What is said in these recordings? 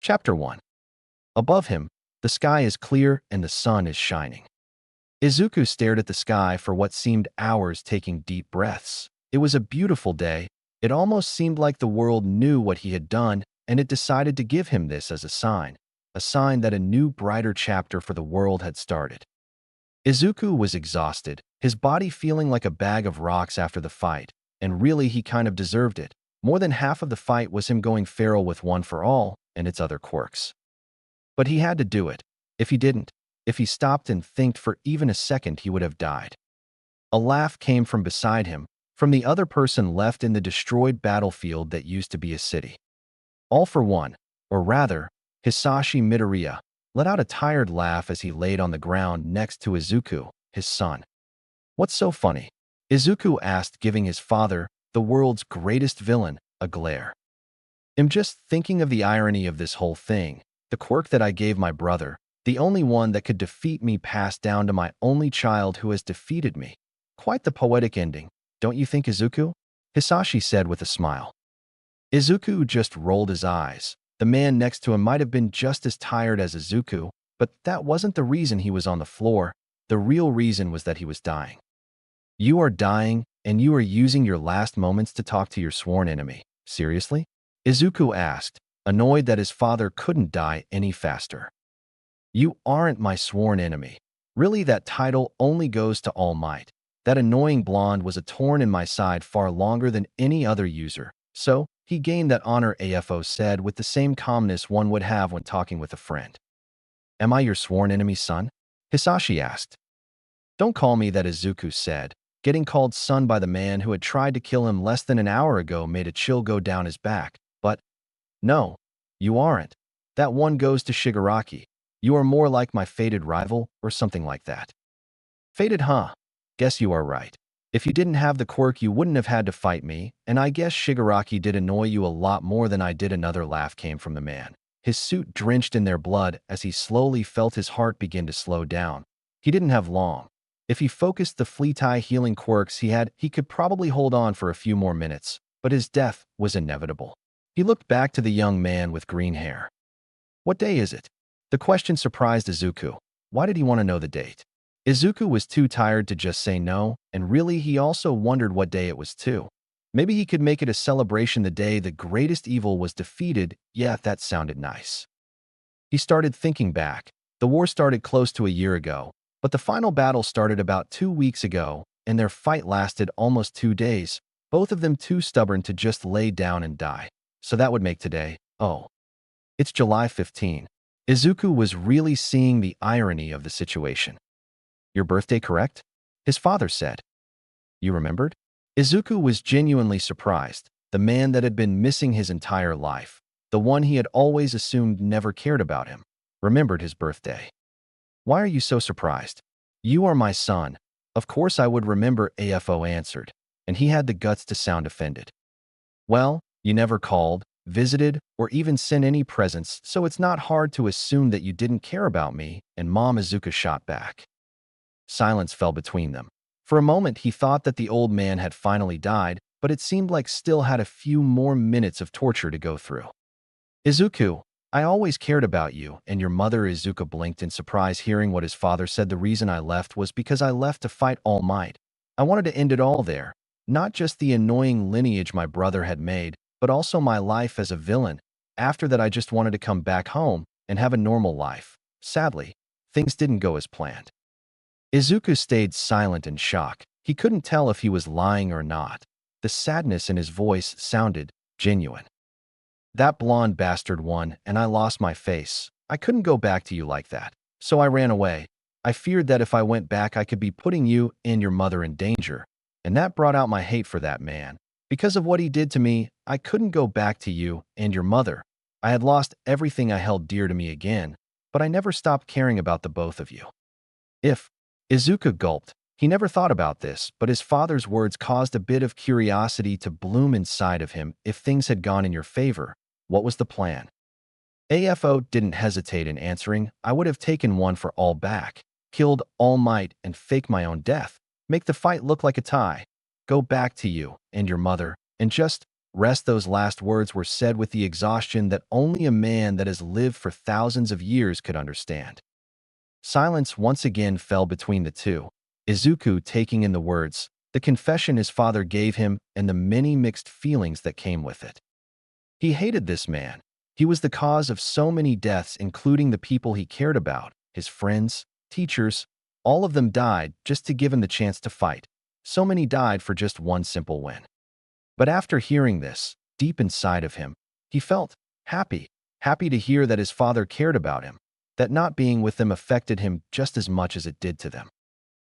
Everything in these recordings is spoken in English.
Chapter 1. Above him, the sky is clear and the sun is shining. Izuku stared at the sky for what seemed hours, taking deep breaths. It was a beautiful day. It almost seemed like the world knew what he had done, and it decided to give him this as a sign that a new, brighter chapter for the world had started. Izuku was exhausted, his body feeling like a bag of rocks after the fight, and really he kind of deserved it. More than half of the fight was him going feral with One for All and its other quirks. But he had to do it. If he didn't, if he stopped and thinked for even a second, he would have died. A laugh came from beside him, from the other person left in the destroyed battlefield that used to be a city. All for One, or rather, Hisashi Midoriya, let out a tired laugh as he laid on the ground next to Izuku, his son. "What's so funny?" Izuku asked, giving his father, the world's greatest villain, a glare. "I'm just thinking of the irony of this whole thing. The quirk that I gave my brother, the only one that could defeat me, passed down to my only child who has defeated me. Quite the poetic ending, don't you think, Izuku?" Hisashi said with a smile. Izuku just rolled his eyes. The man next to him might have been just as tired as Izuku, but that wasn't the reason he was on the floor. The real reason was that he was dying. "You are dying, and you are using your last moments to talk to your sworn enemy. Seriously?" Izuku asked, annoyed that his father couldn't die any faster. "You aren't my sworn enemy. Really, that title only goes to All Might. That annoying blonde was a thorn in my side far longer than any other user, so he gained that honor," AFO said with the same calmness one would have when talking with a friend. "Am I your sworn enemy, son?" Hisashi asked. "Don't call me that," Izuku said. Getting called son by the man who had tried to kill him less than an hour ago made a chill go down his back. "But no, you aren't. That one goes to Shigaraki. You are more like my fated rival, or something like that." "Fated, huh? Guess you are right. If you didn't have the quirk, you wouldn't have had to fight me, and I guess Shigaraki did annoy you a lot more than I did." Another laugh came from the man, his suit drenched in their blood as he slowly felt his heart begin to slow down. He didn't have long. If he focused the fleet-eye healing quirks he could probably hold on for a few more minutes, but his death was inevitable. He looked back to the young man with green hair. "What day is it?" The question surprised Izuku. Why did he want to know the date? Izuku was too tired to just say no, and really he also wondered what day it was too. Maybe he could make it a celebration, the day the greatest evil was defeated. Yeah, that sounded nice. He started thinking back. The war started close to a year ago, but the final battle started about 2 weeks ago, and their fight lasted almost 2 days, both of them too stubborn to just lay down and die. So that would make today, oh, it's July 15. Izuku was really seeing the irony of the situation. "Your birthday, correct?" his father said. "You remembered?" Izuku was genuinely surprised. The man that had been missing his entire life, the one he had always assumed never cared about him, remembered his birthday. "Why are you so surprised?" "You are my son. Of course I would remember," AFO answered, and he had the guts to sound offended. "Well, you never called, visited, or even sent any presents, so it's not hard to assume that you didn't care about me," and Mom Izuku shot back. Silence fell between them. For a moment he thought that the old man had finally died, but it seemed like still had a few more minutes of torture to go through. "Izuku, I always cared about you and your mother." Izuku blinked in surprise hearing what his father said. "The reason I left was because I left to fight All Might. I wanted to end it all there. Not just the annoying lineage my brother had made, but also my life as a villain. After that, I just wanted to come back home and have a normal life. Sadly, things didn't go as planned." Izuku stayed silent in shock. He couldn't tell if he was lying or not. The sadness in his voice sounded genuine. "That blonde bastard won, and I lost my face. I couldn't go back to you like that, so I ran away. I feared that if I went back I could be putting you and your mother in danger, and that brought out my hate for that man. Because of what he did to me, I couldn't go back to you and your mother. I had lost everything I held dear to me again, but I never stopped caring about the both of you." If Izuku gulped. He never thought about this, but his father's words caused a bit of curiosity to bloom inside of him. If things had gone in your favor, what was the plan? AFO didn't hesitate in answering. "I would have taken One for All back, killed All Might, and fake my own death, make the fight look like a tie, go back to you and your mother, and just Rest. Those last words were said with the exhaustion that only a man that has lived for thousands of years could understand. Silence once again fell between the two, Izuku taking in the words, the confession his father gave him, and the many mixed feelings that came with it. He hated this man. He was the cause of so many deaths, including the people he cared about, his friends, teachers. All of them died just to give him the chance to fight. So many died for just one simple win. But after hearing this, deep inside of him, he felt happy, happy to hear that his father cared about him, that not being with them affected him just as much as it did to them.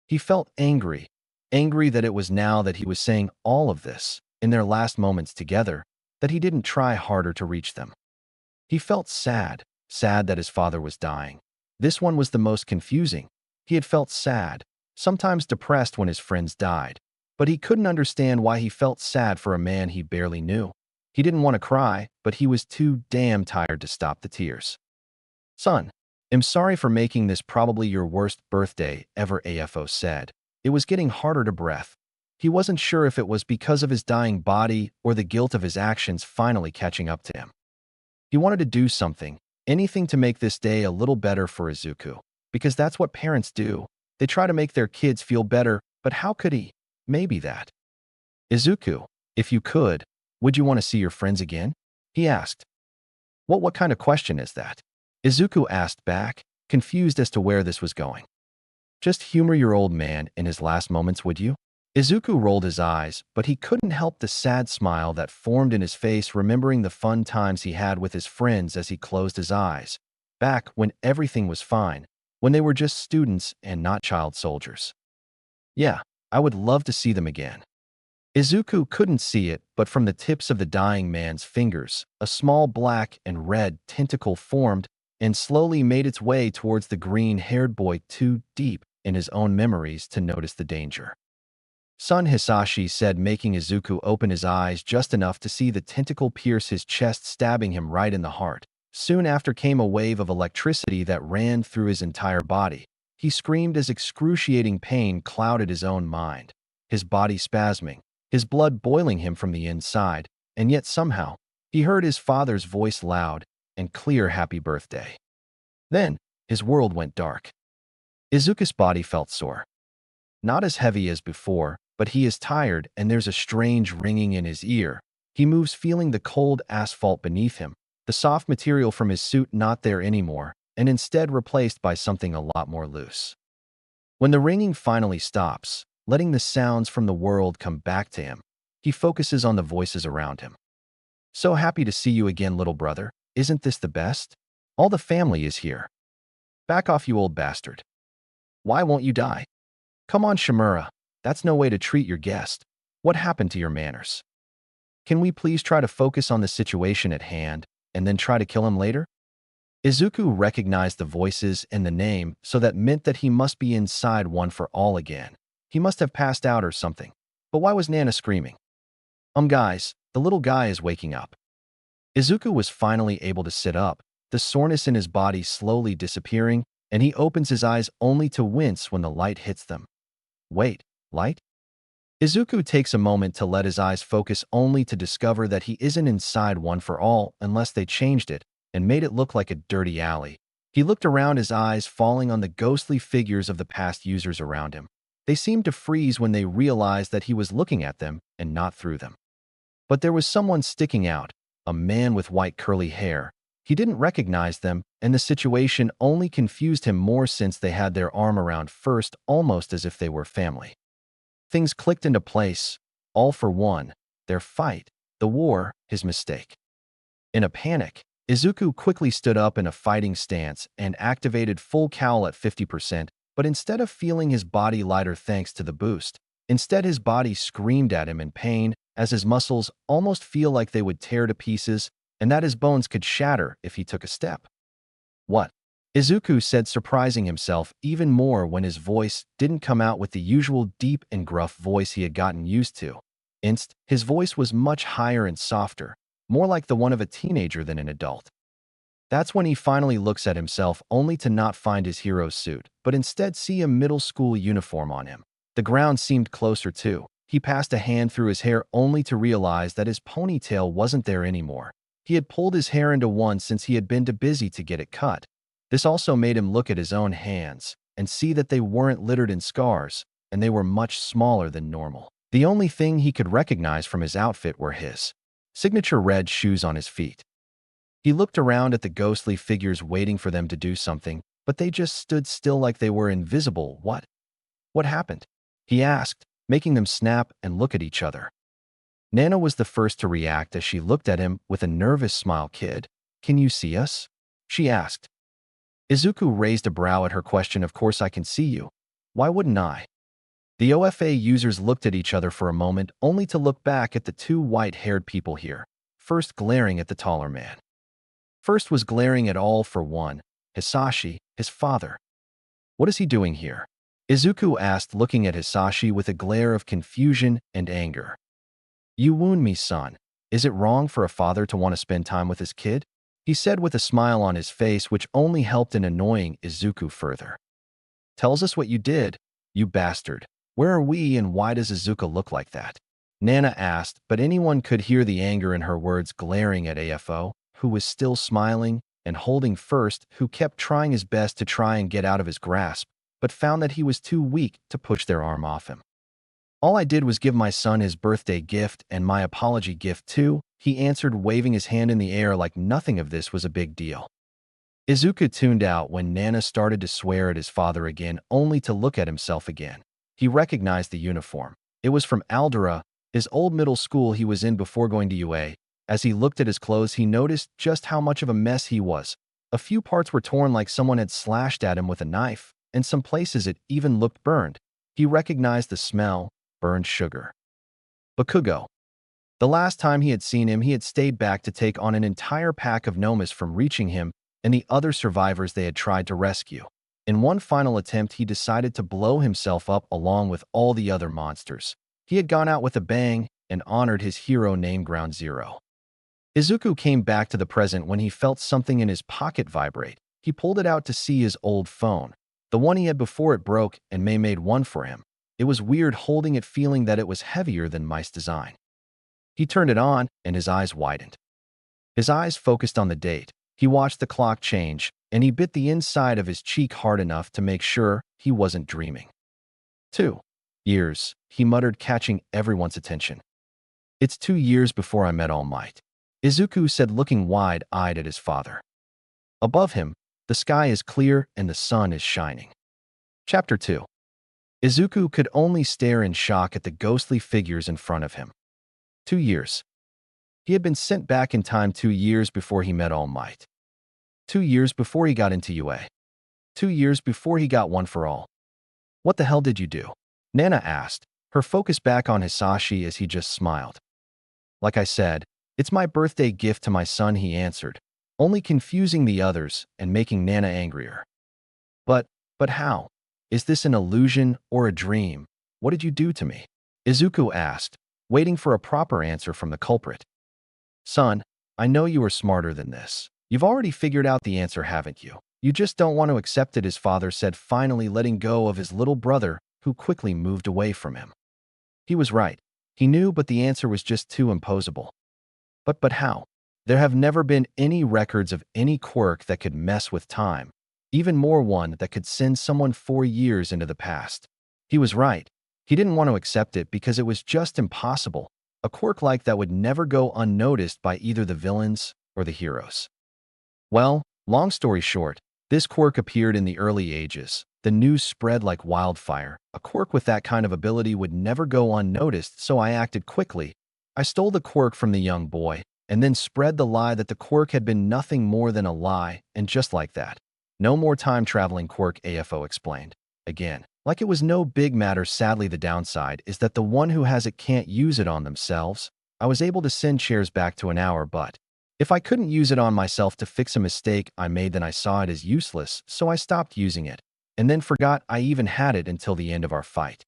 He felt angry, angry that it was now that he was saying all of this, in their last moments together, that he didn't try harder to reach them. He felt sad, sad that his father was dying. This one was the most confusing. He had felt sad, sometimes depressed when his friends died, but he couldn't understand why he felt sad for a man he barely knew. He didn't want to cry, but he was too damn tired to stop the tears. Son, I'm sorry for making this probably your worst birthday ever, AFO said. It was getting harder to breathe. He wasn't sure if it was because of his dying body or the guilt of his actions finally catching up to him. He wanted to do something, anything to make this day a little better for Izuku, because that's what parents do. They try to make their kids feel better, but how could he? Maybe that. Izuku, if you could, would you want to see your friends again? He asked. What kind of question is that? Izuku asked back, confused as to where this was going. Just humor your old man in his last moments, would you? Izuku rolled his eyes, but he couldn't help the sad smile that formed in his face, remembering the fun times he had with his friends as he closed his eyes, back when everything was fine, when they were just students and not child soldiers. Yeah, I would love to see them again. Izuku couldn't see it, but from the tips of the dying man's fingers, a small black and red tentacle formed and slowly made its way towards the green-haired boy, too deep in his own memories to notice the danger. Son, Hisashi said, making Izuku open his eyes just enough to see the tentacle pierce his chest, stabbing him right in the heart. Soon after came a wave of electricity that ran through his entire body. He screamed as excruciating pain clouded his own mind, his body spasming, his blood boiling him from the inside, and yet somehow, he heard his father's voice loud and clear, happy birthday. Then, his world went dark. Izuku's body felt sore. Not as heavy as before, but he is tired and there's a strange ringing in his ear. He moves feeling the cold asphalt beneath him, the soft material from his suit not there anymore, and instead replaced by something a lot more loose. When the ringing finally stops, letting the sounds from the world come back to him, he focuses on the voices around him. So happy to see you again, little brother. Isn't this the best? All the family is here. Back off, you old bastard. Why won't you die? Come on, Shimura. That's no way to treat your guest. What happened to your manners? Can we please try to focus on the situation at hand and then try to kill him later? Izuku recognized the voices and the name, so that meant that he must be inside One for All again. He must have passed out or something. But why was Nana screaming? Guys, the little guy is waking up. Izuku was finally able to sit up, the soreness in his body slowly disappearing, and he opens his eyes only to wince when the light hits them. Wait, light? Izuku takes a moment to let his eyes focus, only to discover that he isn't inside One for All unless they changed it and made it look like a dirty alley. He looked around, his eyes falling on the ghostly figures of the past users around him. They seemed to freeze when they realized that he was looking at them and not through them. But there was someone sticking out, a man with white curly hair. He didn't recognize them, and the situation only confused him more since they had their arm around first, almost as if they were family. Things clicked into place, all for one, their fight, the war, his mistake. In a panic, Izuku quickly stood up in a fighting stance and activated full cowl at 50%, but instead of feeling his body lighter thanks to the boost, instead his body screamed at him in pain as his muscles almost feel like they would tear to pieces and that his bones could shatter if he took a step. What? Izuku said, surprising himself even more when his voice didn't come out with the usual deep and gruff voice he had gotten used to. His voice was much higher and softer, more like the one of a teenager than an adult. That's when he finally looks at himself, only to not find his hero's suit, but instead see a middle school uniform on him. The ground seemed closer too. He passed a hand through his hair only to realize that his ponytail wasn't there anymore. He had pulled his hair into one since he had been too busy to get it cut. This also made him look at his own hands and see that they weren't littered in scars, and they were much smaller than normal. The only thing he could recognize from his outfit were his signature red shoes on his feet. He looked around at the ghostly figures waiting for them to do something, but they just stood still like they were invisible. What happened? He asked, making them snap and look at each other. Nana was the first to react as she looked at him with a nervous smile. Kid, can you see us? She asked. Izuku raised a brow at her question. Of course I can see you. Why wouldn't I? The OFA users looked at each other for a moment, only to look back at the two white-haired people here, first glaring at the taller man. First was glaring at all for one, Hisashi, his father. What is he doing here? Izuku asked, looking at Hisashi with a glare of confusion and anger. You wound me, son. Is it wrong for a father to want to spend time with his kid? He said with a smile on his face which only helped in annoying Izuku further. Tells us what you did, you bastard. Where are we and why does Izuku look like that? Nana asked, but anyone could hear the anger in her words, glaring at AFO, who was still smiling, and holding First, who kept trying his best to try and get out of his grasp, but found that he was too weak to push their arm off him. All I did was give my son his birthday gift and my apology gift too, he answered, waving his hand in the air like nothing of this was a big deal. Izuku tuned out when Nana started to swear at his father again, only to look at himself again. He recognized the uniform. It was from Aldera, his old middle school he was in before going to UA. As he looked at his clothes, he noticed just how much of a mess he was. A few parts were torn like someone had slashed at him with a knife, and some places it even looked burned. He recognized the smell, burned sugar. Bakugo. The last time he had seen him, he had stayed back to take on an entire pack of Nomas from reaching him and the other survivors they had tried to rescue. In one final attempt, he decided to blow himself up along with all the other monsters. He had gone out with a bang and honored his hero named Ground Zero. Izuku came back to the present when he felt something in his pocket vibrate. He pulled it out to see his old phone, the one he had before it broke, and May made one for him. It was weird holding it, feeling that it was heavier than Mice design. He turned it on, and his eyes widened. His eyes focused on the date. He watched the clock change, and he bit the inside of his cheek hard enough to make sure he wasn't dreaming. 2 years, he muttered, catching everyone's attention. It's 2 years before I met All Might, Izuku said, looking wide-eyed at his father. Above him, the sky is clear and the sun is shining. Chapter 2. Izuku could only stare in shock at the ghostly figures in front of him. 2 years. He had been sent back in time 2 years before he met All Might. 2 years before he got into UA. 2 years before he got One for All. What the hell did you do? Nana asked, her focus back on Hisashi as he just smiled. Like I said, it's my birthday gift to my son, he answered, only confusing the others and making Nana angrier. But how? Is this an illusion or a dream? What did you do to me? Izuku asked, waiting for a proper answer from the culprit. Son, I know you are smarter than this. You've already figured out the answer, haven't you? You just don't want to accept it, his father said, finally letting go of his little brother, who quickly moved away from him. He was right. He knew, but the answer was just too imposable. But how? There have never been any records of any quirk that could mess with time, even more one that could send someone 4 years into the past. He was right. He didn't want to accept it because it was just impossible. A quirk like that would never go unnoticed by either the villains or the heroes. Well, long story short, this quirk appeared in the early ages. The news spread like wildfire. A quirk with that kind of ability would never go unnoticed, so I acted quickly. I stole the quirk from the young boy, and then spread the lie that the quirk had been nothing more than a lie, and just like that. No more time-traveling quirk, AFO explained. Again, like it was no big matter. Sadly, the downside is that the one who has it can't use it on themselves. I was able to send chairs back to an hour, but if I couldn't use it on myself to fix a mistake I made, then I saw it as useless, so I stopped using it, and then forgot I even had it until the end of our fight.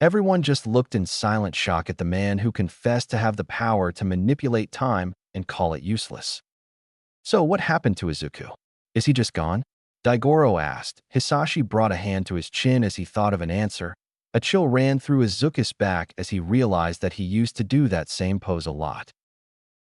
Everyone just looked in silent shock at the man who confessed to have the power to manipulate time and call it useless. So what happened to Izuku? Is he just gone? Daigoro asked. Hisashi brought a hand to his chin as he thought of an answer. A chill ran through Izuku's back as he realized that he used to do that same pose a lot.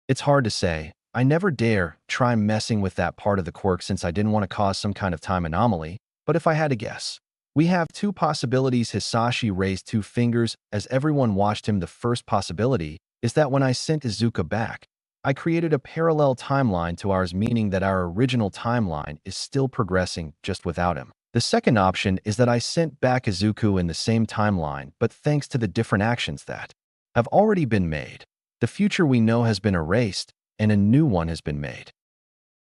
It's hard to say. I never dare try messing with that part of the quirk since I didn't want to cause some kind of time anomaly, but if I had to guess, we have two possibilities. Hisashi raised two fingers as everyone watched him. The first possibility is that when I sent Izuku back, I created a parallel timeline to ours, meaning that our original timeline is still progressing just without him. The second option is that I sent back Izuku in the same timeline, but thanks to the different actions that have already been made, the future we know has been erased and a new one has been made.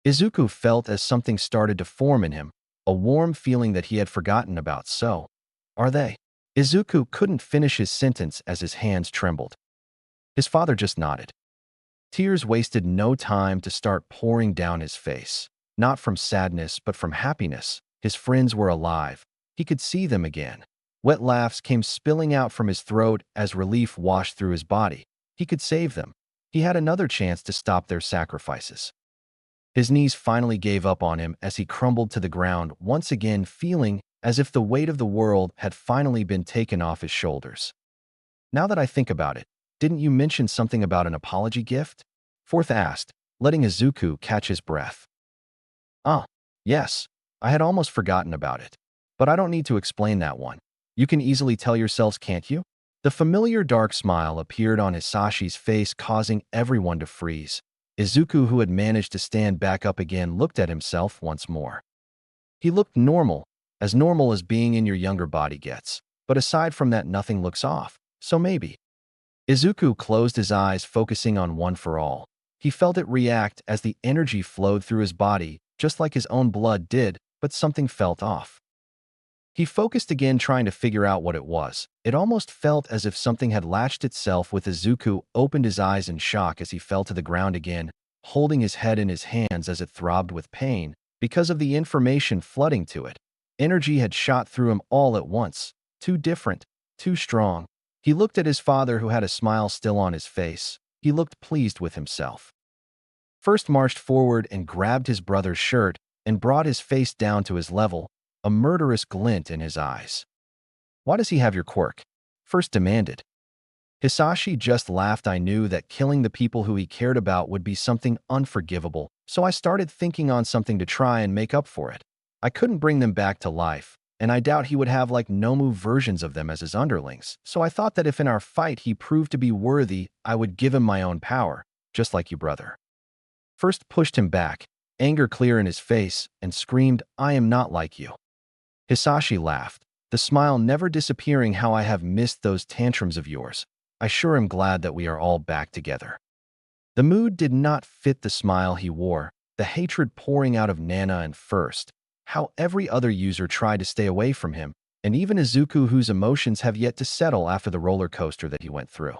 Izuku felt as something started to form in him, a warm feeling that he had forgotten about. So, are they? Izuku couldn't finish his sentence as his hands trembled. His father just nodded. Tears wasted no time to start pouring down his face, not from sadness but from happiness. His friends were alive. He could see them again. Wet laughs came spilling out from his throat as relief washed through his body. He could save them. He had another chance to stop their sacrifices. His knees finally gave up on him as he crumbled to the ground, once again feeling as if the weight of the world had finally been taken off his shoulders. Now that I think about it, didn't you mention something about an apology gift? Fourth asked, letting Izuku catch his breath. Ah, yes, I had almost forgotten about it. But I don't need to explain that one. You can easily tell yourselves, can't you? The familiar dark smile appeared on Hisashi's face, causing everyone to freeze. Izuku, who had managed to stand back up again, looked at himself once more. He looked normal as being in your younger body gets. But aside from that, nothing looks off. So maybe. Izuku closed his eyes, focusing on One for All. He felt it react as the energy flowed through his body, just like his own blood did, but something felt off. He focused again, trying to figure out what it was. It almost felt as if something had latched itself with Izuku opened his eyes in shock as he fell to the ground again, holding his head in his hands as it throbbed with pain because of the information flooding to it. Energy had shot through him all at once, too different, too strong. He looked at his father, who had a smile still on his face. He looked pleased with himself. First marched forward and grabbed his brother's shirt and brought his face down to his level, a murderous glint in his eyes. Why does he have your quirk? First demanded. Hisashi just laughed. I knew that killing the people who he cared about would be something unforgivable, so I started thinking on something to try and make up for it. I couldn't bring them back to life, and I doubt he would have like Nomu versions of them as his underlings, so I thought that if in our fight he proved to be worthy, I would give him my own power, just like you, brother. First pushed him back, anger clear in his face, and screamed, I am not like you. Hisashi laughed, the smile never disappearing. How I have missed those tantrums of yours. I sure am glad that we are all back together. The mood did not fit the smile he wore, the hatred pouring out of Nana, and first, how every other user tried to stay away from him, and even Izuku, whose emotions have yet to settle after the roller coaster that he went through.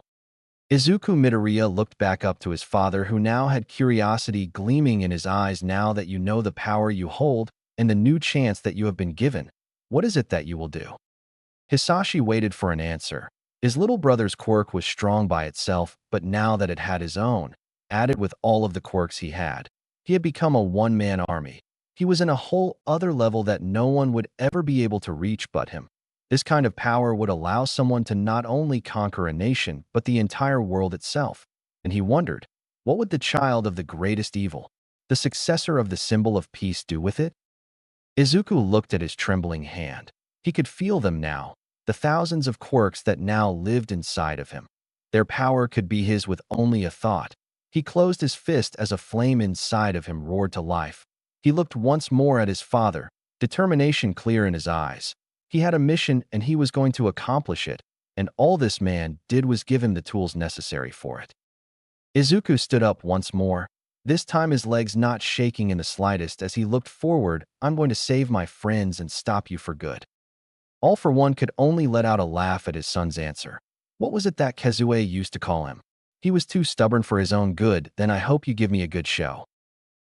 Izuku Midoriya looked back up to his father, who now had curiosity gleaming in his eyes. Now that you know the power you hold and the new chance that you have been given, what is it that you will do? Hisashi waited for an answer. His little brother's quirk was strong by itself, but now that it had his own, added with all of the quirks he had become a one-man army. He was in a whole other level that no one would ever be able to reach but him. This kind of power would allow someone to not only conquer a nation, but the entire world itself. And he wondered, what would the child of the greatest evil, the successor of the symbol of peace, do with it? Izuku looked at his trembling hand. He could feel them now, the thousands of quirks that now lived inside of him. Their power could be his with only a thought. He closed his fist as a flame inside of him roared to life. He looked once more at his father, determination clear in his eyes. He had a mission and he was going to accomplish it, and all this man did was give him the tools necessary for it. Izuku stood up once more, this time his legs not shaking in the slightest as he looked forward. I'm going to save my friends and stop you for good. All for One could only let out a laugh at his son's answer. What was it that Kazue used to call him? He was too stubborn for his own good. Then I hope you give me a good show.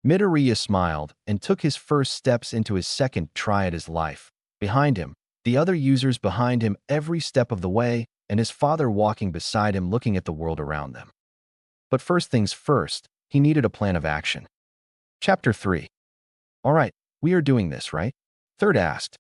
Midoriya smiled and took his first steps into his second try at his life. Behind him, the other users behind him every step of the way, and his father walking beside him looking at the world around them. But first things first, he needed a plan of action. Chapter 3. All right, we are doing this, right? Third asked.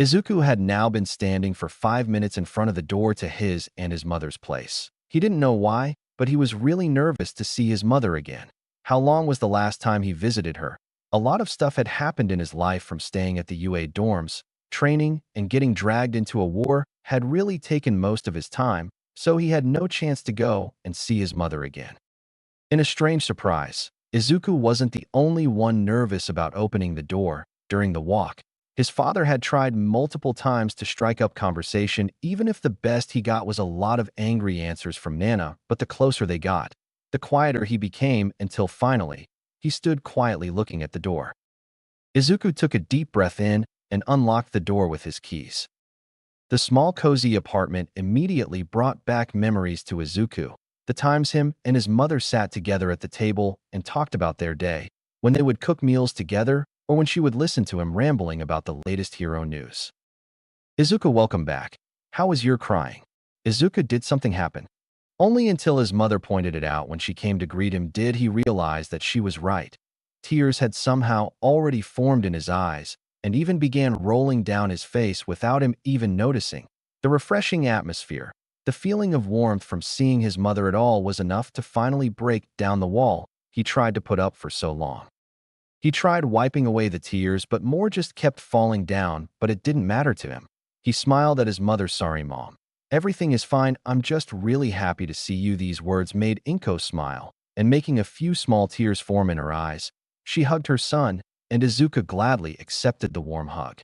Izuku had now been standing for 5 minutes in front of the door to his and his mother's place. He didn't know why, but he was really nervous to see his mother again. How long was the last time he visited her? A lot of stuff had happened in his life, from staying at the UA dorms, training, and getting dragged into a war had really taken most of his time, so he had no chance to go and see his mother again. In a strange surprise, Izuku wasn't the only one nervous about opening the door during the walk. His father had tried multiple times to strike up conversation, even if the best he got was a lot of angry answers from Nana, but the closer they got, the quieter he became, until finally, he stood quietly looking at the door. Izuku took a deep breath in and unlocked the door with his keys. The small cozy apartment immediately brought back memories to Izuku, the times him and his mother sat together at the table and talked about their day, when they would cook meals together, or when she would listen to him rambling about the latest hero news. Izuku, welcome back. How was your crying? Izuku, did something happen? Only until his mother pointed it out when she came to greet him did he realize that she was right. Tears had somehow already formed in his eyes and even began rolling down his face without him even noticing. The refreshing atmosphere, the feeling of warmth from seeing his mother at all, was enough to finally break down the wall he tried to put up for so long. He tried wiping away the tears, but more just kept falling down, but it didn't matter to him. He smiled at his mother. Sorry, Mom. Everything is fine. I'm just really happy to see you. These words made Inko smile, and making a few small tears form in her eyes, she hugged her son, and Izuku gladly accepted the warm hug.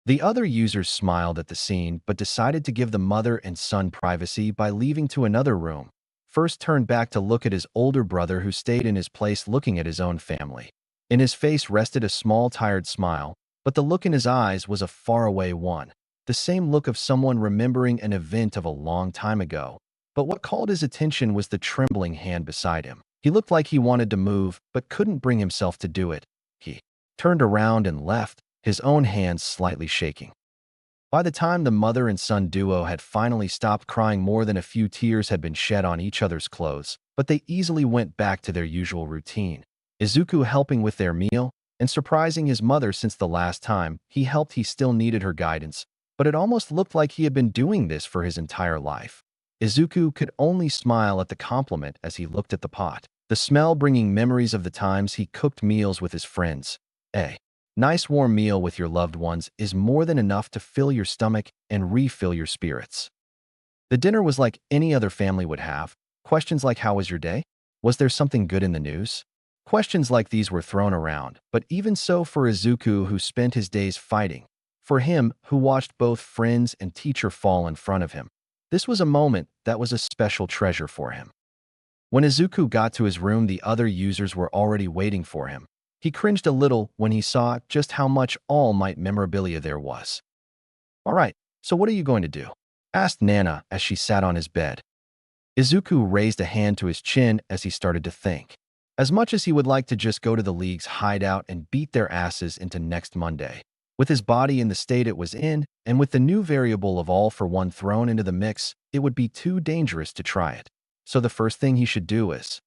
The other users smiled at the scene, but decided to give the mother and son privacy by leaving to another room. First turned back to look at his older brother, who stayed in his place looking at his own family. In his face rested a small tired smile, but the look in his eyes was a faraway one, the same look of someone remembering an event of a long time ago. But what called his attention was the trembling hand beside him. He looked like he wanted to move, but couldn't bring himself to do it. He turned around and left, his own hands slightly shaking. By the time the mother and son duo had finally stopped crying, more than a few tears had been shed on each other's clothes, but they easily went back to their usual routine. Izuku helping with their meal and surprising his mother, since the last time he helped he still needed her guidance, but it almost looked like he had been doing this for his entire life. Izuku could only smile at the compliment as he looked at the pot, the smell bringing memories of the times he cooked meals with his friends. A nice warm meal with your loved ones is more than enough to fill your stomach and refill your spirits. The dinner was like any other family would have. Questions like, how was your day? Was there something good in the news? Questions like these were thrown around, but even so, for Izuku, who spent his days fighting, for him, who watched both friends and teacher fall in front of him, this was a moment that was a special treasure for him. When Izuku got to his room, the other users were already waiting for him. He cringed a little when he saw just how much All Might memorabilia there was. All right, so what are you going to do? Asked Nana as she sat on his bed. Izuku raised a hand to his chin as he started to think. As much as he would like to just go to the League's hideout and beat their asses into next Monday, with his body in the state it was in, and with the new variable of All for One thrown into the mix, it would be too dangerous to try it. So the first thing he should do is,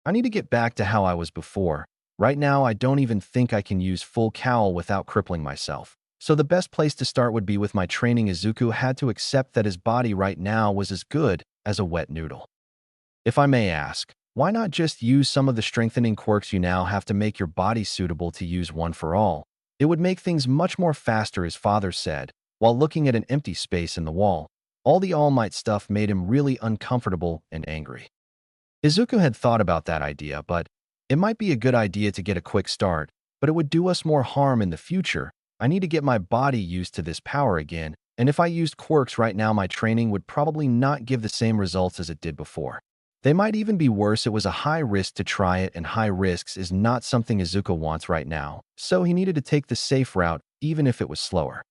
I need to get back to how I was before. Right now, I don't even think I can use full cowl without crippling myself. So the best place to start would be with my training. Izuku had to accept that his body right now was as good as a wet noodle. If I may ask, why not just use some of the strengthening quirks you now have to make your body suitable to use One for All? It would make things much more faster, his father said, while looking at an empty space in the wall. All the All Might stuff made him really uncomfortable and angry. Izuku had thought about that idea, but it might be a good idea to get a quick start, but it would do us more harm in the future. I need to get my body used to this power again, and if I used quirks right now, my training would probably not give the same results as it did before. They might even be worse. It was a high risk to try it, and high risks is not something Izuku wants right now, so he needed to take the safe route, even if it was slower.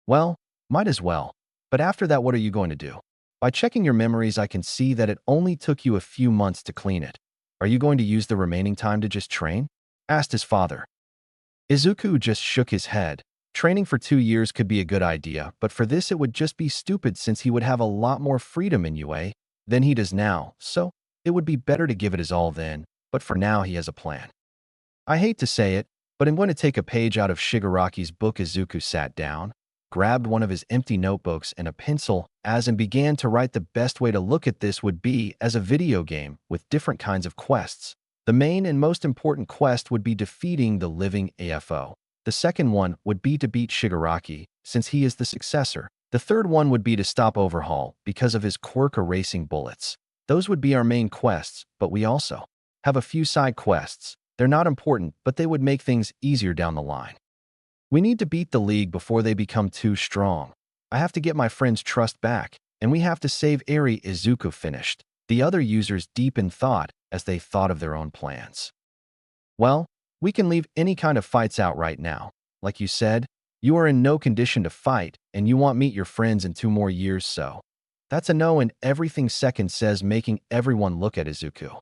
Well, might as well. But after that, what are you going to do? By checking your memories, I can see that it only took you a few months to clean it. Are you going to use the remaining time to just train? Asked his father. Izuku just shook his head. Training for 2 years could be a good idea, but for this it would just be stupid, since he would have a lot more freedom in UA than he does now, so it would be better to give it his all then, but for now he has a plan. I hate to say it, but I'm going to take a page out of Shigaraki's book. Izuku sat down, grabbed one of his empty notebooks and a pencil and began to write. The best way to look at this would be as a video game with different kinds of quests. The main and most important quest would be defeating the living AFO. The second one would be to beat Shigaraki, since he is the successor. The third one would be to stop Overhaul because of his quirk erasing bullets. Those would be our main quests, but we also have a few side quests. They're not important, but they would make things easier down the line. We need to beat the League before they become too strong. I have to get my friend's trust back, and we have to save Eri. Izuku finished. The other users deep in thought as they thought of their own plans. Well, we can leave any kind of fights out right now. Like you said, you are in no condition to fight, and you want to meet your friends in 2 more years, so that's a no, and everything second says, making everyone look at Izuku.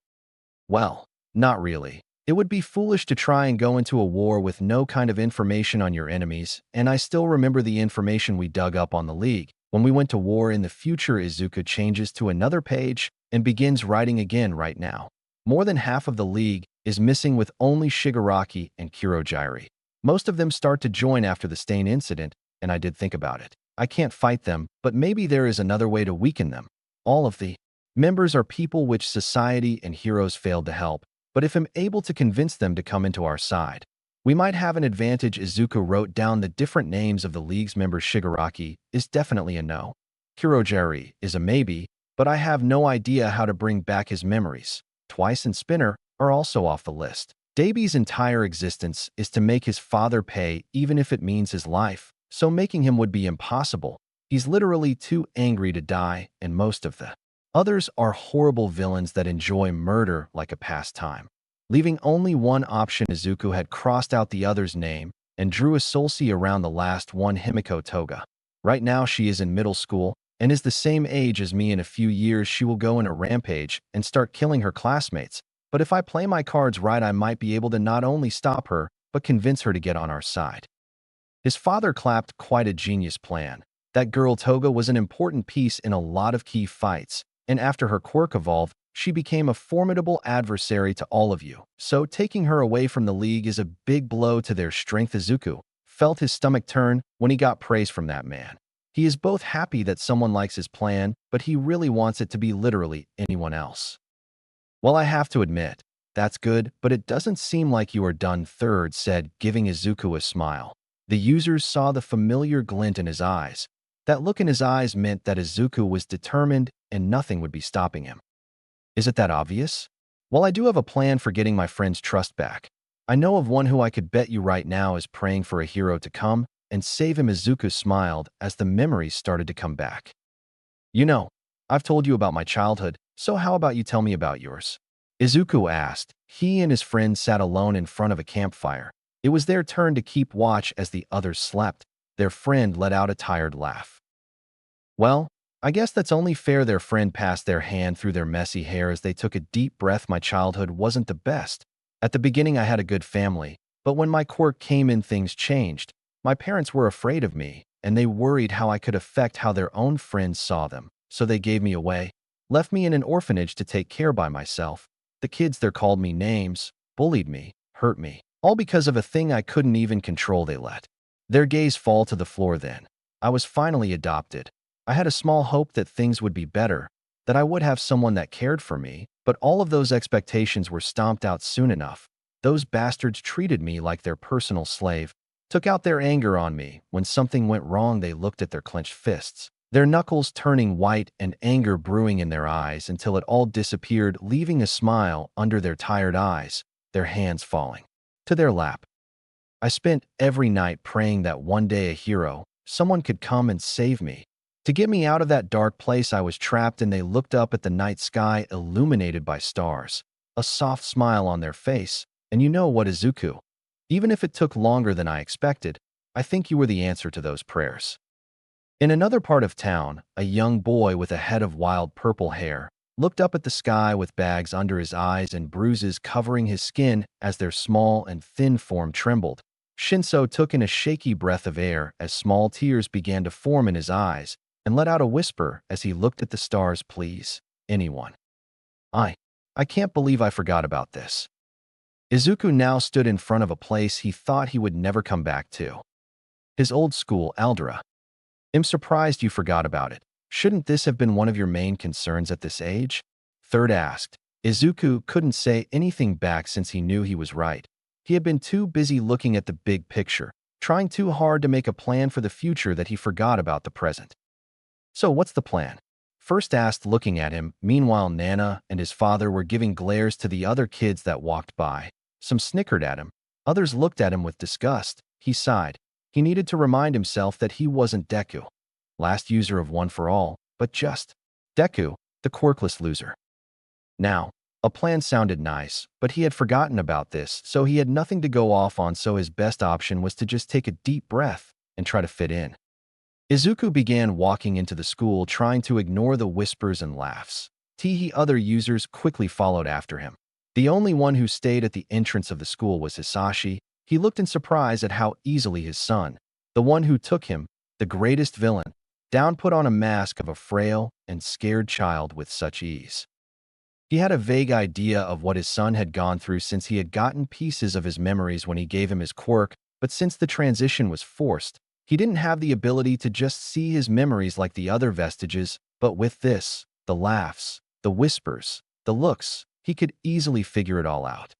Well, not really. It would be foolish to try and go into a war with no kind of information on your enemies, and I still remember the information we dug up on the League. When we went to war in the future, Izuku changes to another page and begins writing again right now. More than half of the League is missing, with only Shigaraki and Kurogiri. Most of them start to join after the Stain incident, and I did think about it. I can't fight them, but maybe there is another way to weaken them. All of the members are people which society and heroes failed to help, but if I'm able to convince them to come into our side, we might have an advantage. Izuku wrote down the different names of the League's members. Shigaraki is definitely a no. Kurogiri is a maybe, but I have no idea how to bring back his memories. Twice and Spinner are also off the list. Davy's entire existence is to make his father pay, even if it means his life, so making him would be impossible. He's literally too angry to die, and most of the others are horrible villains that enjoy murder like a pastime. Leaving only one option, Izuku had crossed out the other's name and drew a solsi around the last one, Himiko Toga. Right now she is in middle school and is the same age as me. In a few years she will go in a rampage and start killing her classmates, but if I play my cards right, I might be able to not only stop her, but convince her to get on our side. His father clapped. Quite a genius plan. That girl Toga was an important piece in a lot of key fights, and after her quirk evolved, she became a formidable adversary to all of you. So taking her away from the League is a big blow to their strength. Izuku felt his stomach turn when he got praise from that man. He is both happy that someone likes his plan, but he really wants it to be literally anyone else. Well, I have to admit, that's good, but it doesn't seem like you are done. Third said, giving Izuku a smile. The users saw the familiar glint in his eyes. That look in his eyes meant that Izuku was determined and nothing would be stopping him. Is it that obvious? Well, I do have a plan for getting my friend's trust back. I know of one who I could bet you right now is praying for a hero to come and save him. Izuku smiled as the memories started to come back. You know, I've told you about my childhood, so how about you tell me about yours? Izuku asked. He and his friend sat alone in front of a campfire. It was their turn to keep watch as the others slept. Their friend let out a tired laugh. Well, I guess that's only fair. Their friend passed their hand through their messy hair as they took a deep breath. My childhood wasn't the best. At the beginning I had a good family, but when my quirk came in, things changed. My parents were afraid of me, and they worried how I could affect how their own friends saw them, so they gave me away, left me in an orphanage to take care by myself. The kids there called me names, bullied me, hurt me, all because of a thing I couldn't even control. They let their gaze fall to the floor. Then I was finally adopted. I had a small hope that things would be better, that I would have someone that cared for me, but all of those expectations were stomped out soon enough. Those bastards treated me like their personal slave, took out their anger on me. When something went wrong, they looked at their clenched fists, their knuckles turning white and anger brewing in their eyes until it all disappeared, leaving a smile under their tired eyes, their hands falling to their lap. I spent every night praying that one day a hero, someone could come and save me, to get me out of that dark place I was trapped in. They looked up at the night sky illuminated by stars, a soft smile on their face, and you know what, Izuku? Even if it took longer than I expected, I think you were the answer to those prayers. In another part of town, a young boy with a head of wild purple hair looked up at the sky with bags under his eyes and bruises covering his skin as their small and thin form trembled. Shinso took in a shaky breath of air as small tears began to form in his eyes and let out a whisper as he looked at the stars. Please, anyone. I can't believe I forgot about this. Izuku now stood in front of a place he thought he would never come back to. His old school, Aldera. I'm surprised you forgot about it. Shouldn't this have been one of your main concerns at this age? Third asked. Izuku couldn't say anything back since he knew he was right. He had been too busy looking at the big picture, trying too hard to make a plan for the future that he forgot about the present. So what's the plan? First asked, looking at him. Meanwhile, Nana and his father were giving glares to the other kids that walked by. Some snickered at him. Others looked at him with disgust. He sighed. He needed to remind himself that he wasn't Deku, last user of One for All, but just Deku, the quirkless loser. Now, a plan sounded nice, but he had forgotten about this, so he had nothing to go off on, so his best option was to just take a deep breath and try to fit in. Izuku began walking into the school, trying to ignore the whispers and laughs. Other users quickly followed after him. The only one who stayed at the entrance of the school was Hisashi. He looked in surprise at how easily his son, the one who took him, the greatest villain, down, put on a mask of a frail and scared child with such ease. He had a vague idea of what his son had gone through since he had gotten pieces of his memories when he gave him his quirk, but since the transition was forced, he didn't have the ability to just see his memories like the other vestiges, but with this, the laughs, the whispers, the looks, he could easily figure it all out.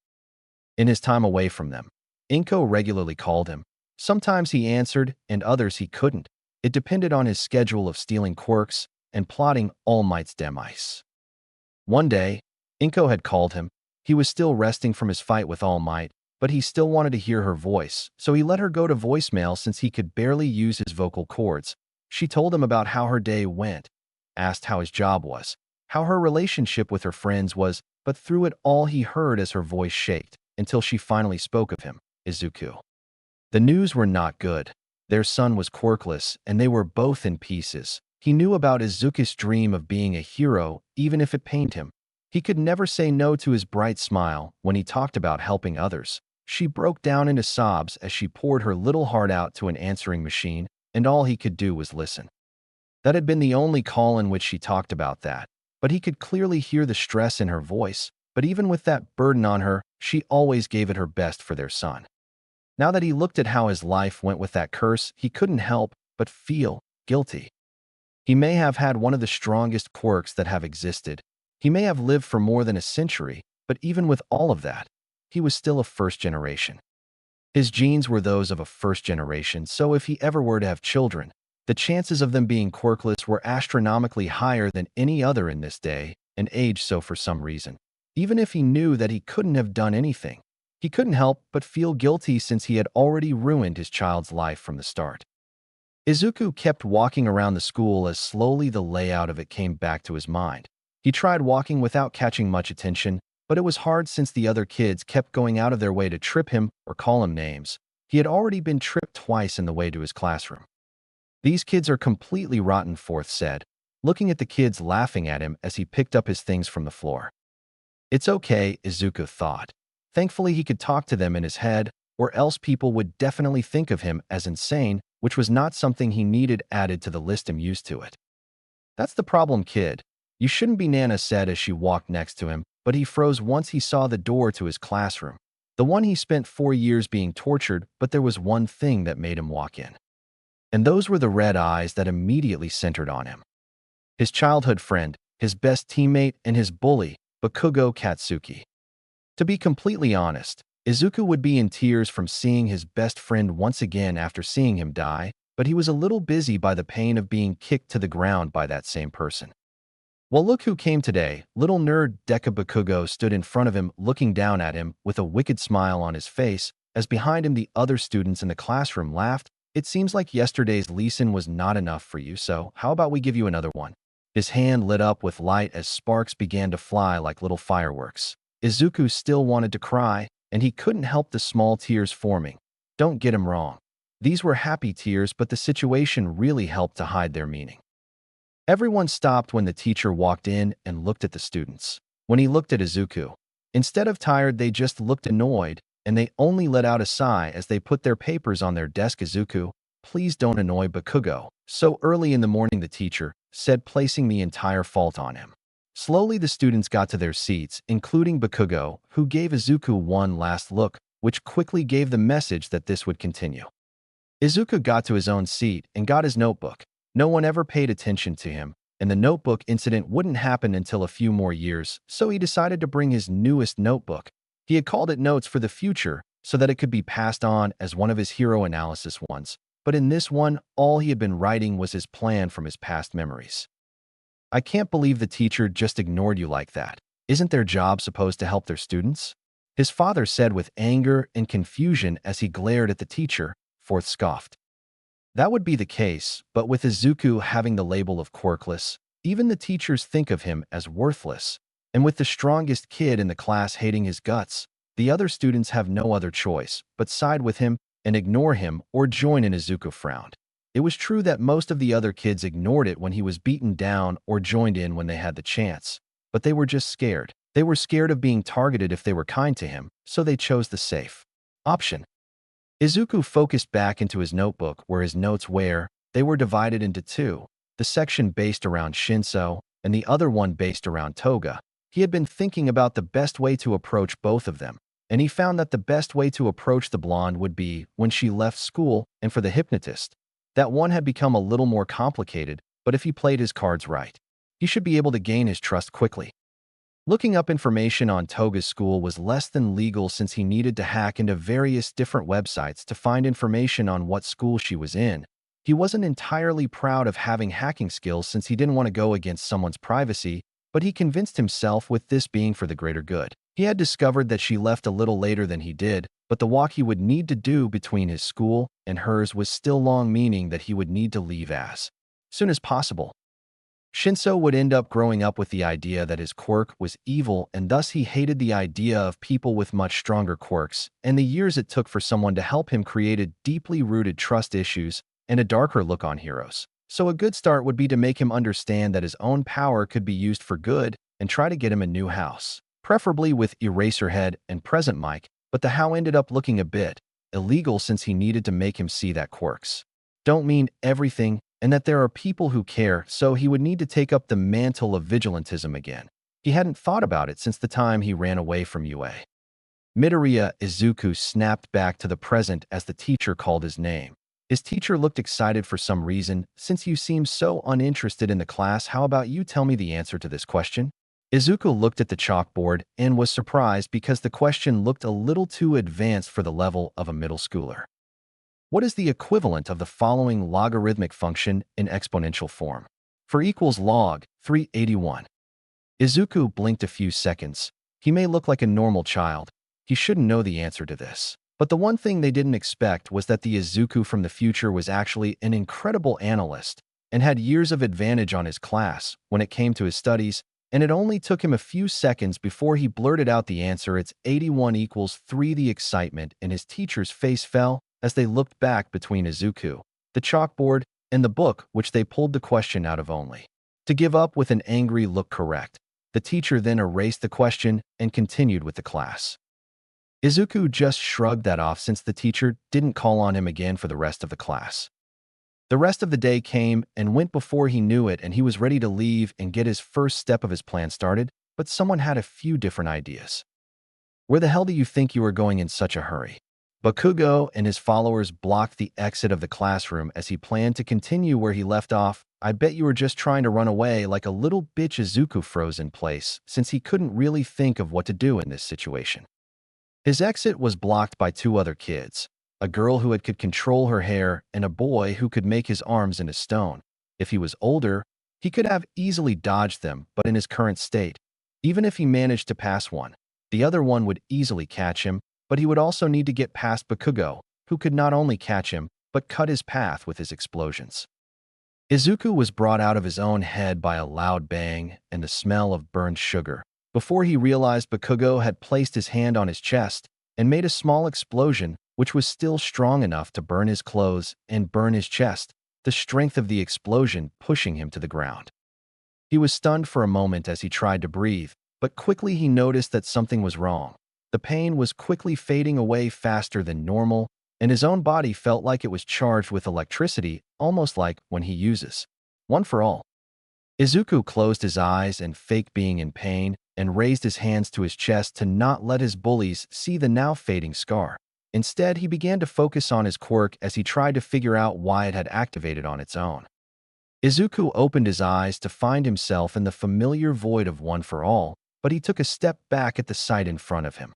In his time away from them, Inko regularly called him. Sometimes he answered, and others he couldn't. It depended on his schedule of stealing quirks and plotting All Might's demise. One day, Inko had called him. He was still resting from his fight with All Might, but he still wanted to hear her voice, so he let her go to voicemail since he could barely use his vocal cords. She told him about how her day went, asked how his job was, how her relationship with her friends was, but through it all he heard as her voice shaked, until she finally spoke of him, Izuku. The news were not good. Their son was quirkless, and they were both in pieces. He knew about Izuku's dream of being a hero, even if it pained him. He could never say no to his bright smile when he talked about helping others. She broke down into sobs as she poured her little heart out to an answering machine, and all he could do was listen. That had been the only call in which she talked about that, but he could clearly hear the stress in her voice. But even with that burden on her, she always gave it her best for their son. Now that he looked at how his life went with that curse, he couldn't help but feel guilty. He may have had one of the strongest quirks that have existed. He may have lived for more than a century, but even with all of that, he was still a first generation. His genes were those of a first generation, so if he ever were to have children, the chances of them being quirkless were astronomically higher than any other in this day and age. So for some reason, even if he knew that he couldn't have done anything, he couldn't help but feel guilty since he had already ruined his child's life from the start. Izuku kept walking around the school as slowly the layout of it came back to his mind. He tried walking without catching much attention, but it was hard since the other kids kept going out of their way to trip him or call him names. He had already been tripped twice in the way to his classroom. These kids are completely rotten, Fourth said, looking at the kids laughing at him as he picked up his things from the floor. It's okay, Izuku thought. Thankfully he could talk to them in his head, or else people would definitely think of him as insane, which was not something he needed added to the list. I'm used to it. That's the problem, kid. You shouldn't be, Nana said as she walked next to him, but he froze once he saw the door to his classroom. The one he spent 4 years being tortured, but there was one thing that made him walk in. And those were the red eyes that immediately centered on him. His childhood friend, his best teammate, and his bully, Bakugo Katsuki. To be completely honest, Izuku would be in tears from seeing his best friend once again after seeing him die, but he was a little busy by the pain of being kicked to the ground by that same person. Well, look who came today. Little nerd Deku Bakugo stood in front of him, looking down at him with a wicked smile on his face, as behind him the other students in the classroom laughed. It seems like yesterday's lesson was not enough for you, so how about we give you another one? His hand lit up with light as sparks began to fly like little fireworks. Izuku still wanted to cry, and he couldn't help the small tears forming. Don't get him wrong. These were happy tears, but the situation really helped to hide their meaning. Everyone stopped when the teacher walked in and looked at the students. When he looked at Izuku, instead of tired, they just looked annoyed, and they only let out a sigh as they put their papers on their desk. Izuku, please don't annoy Bakugo so early in the morning, the teacher said, placing the entire fault on him. Slowly the students got to their seats, including Bakugo, who gave Izuku one last look, which quickly gave the message that this would continue. Izuku got to his own seat and got his notebook. No one ever paid attention to him, and the notebook incident wouldn't happen until a few more years, so he decided to bring his newest notebook. He had called it Notes for the Future so that it could be passed on as one of his hero analysis ones, but in this one, all he had been writing was his plan from his past memories. I can't believe the teacher just ignored you like that. Isn't their job supposed to help their students? His father said with anger and confusion as he glared at the teacher. Fourth scoffed. That would be the case, but with Izuku having the label of quirkless, even the teachers think of him as worthless. And with the strongest kid in the class hating his guts, the other students have no other choice but side with him and ignore him or join in. Izuku frowned. It was true that most of the other kids ignored it when he was beaten down or joined in when they had the chance, but they were just scared. They were scared of being targeted if they were kind to him, so they chose the safe option. Izuku focused back into his notebook where his notes were. They were divided into two, the section based around Shinso and the other one based around Toga. He had been thinking about the best way to approach both of them, and he found that the best way to approach the blonde would be when she left school, and for the hypnotist, that one had become a little more complicated, but if he played his cards right, he should be able to gain his trust quickly. Looking up information on Toga's school was less than legal since he needed to hack into various different websites to find information on what school she was in. He wasn't entirely proud of having hacking skills since he didn't want to go against someone's privacy, but he convinced himself with this being for the greater good. He had discovered that she left a little later than he did, but the walk he would need to do between his school and hers was still long, meaning that he would need to leave as soon as possible. Shinso would end up growing up with the idea that his quirk was evil, and thus he hated the idea of people with much stronger quirks, and the years it took for someone to help him created deeply rooted trust issues and a darker look on heroes. So a good start would be to make him understand that his own power could be used for good and try to get him a new house, preferably with Eraserhead and Present Mike, but the how ended up looking a bit illegal since he needed to make him see that quirks don't mean everything and that there are people who care, so he would need to take up the mantle of vigilantism again. He hadn't thought about it since the time he ran away from UA. Midoriya. Izuku snapped back to the present as the teacher called his name. His teacher looked excited for some reason. Since you seem so uninterested in the class, how about you tell me the answer to this question? Izuku looked at the chalkboard and was surprised because the question looked a little too advanced for the level of a middle schooler. What is the equivalent of the following logarithmic function in exponential form? For equals log 381. Izuku blinked a few seconds. He may look like a normal child. He shouldn't know the answer to this. But the one thing they didn't expect was that the Izuku from the future was actually an incredible analyst and had years of advantage on his class when it came to his studies, and it only took him a few seconds before he blurted out the answer. It's 81 equals 3. The excitement in his teacher's face fell as they looked back between Izuku, the chalkboard, and the book which they pulled the question out of only to give up with an angry look. Correct. The teacher then erased the question and continued with the class. Izuku just shrugged that off since the teacher didn't call on him again for the rest of the class. The rest of the day came and went before he knew it, and he was ready to leave and get his first step of his plan started, but someone had a few different ideas. Where the hell do you think you are going in such a hurry? Bakugo and his followers blocked the exit of the classroom as he planned to continue where he left off. I bet you were just trying to run away like a little bitch. Izuku froze in place since he couldn't really think of what to do in this situation. His exit was blocked by two other kids, a girl who could control her hair and a boy who could make his arms into stone. If he was older, he could have easily dodged them, but in his current state, even if he managed to pass one, the other one would easily catch him, but he would also need to get past Bakugo, who could not only catch him, but cut his path with his explosions. Izuku was brought out of his own head by a loud bang and the smell of burned sugar, before he realized Bakugo had placed his hand on his chest and made a small explosion which was still strong enough to burn his clothes and burn his chest, the strength of the explosion pushing him to the ground. He was stunned for a moment as he tried to breathe, but quickly he noticed that something was wrong. The pain was quickly fading away faster than normal, and his own body felt like it was charged with electricity, almost like when he uses One for All. Izuku closed his eyes and faked being in pain and raised his hands to his chest to not let his bullies see the now fading scar. Instead, he began to focus on his quirk as he tried to figure out why it had activated on its own. Izuku opened his eyes to find himself in the familiar void of One for All, but he took a step back at the sight in front of him.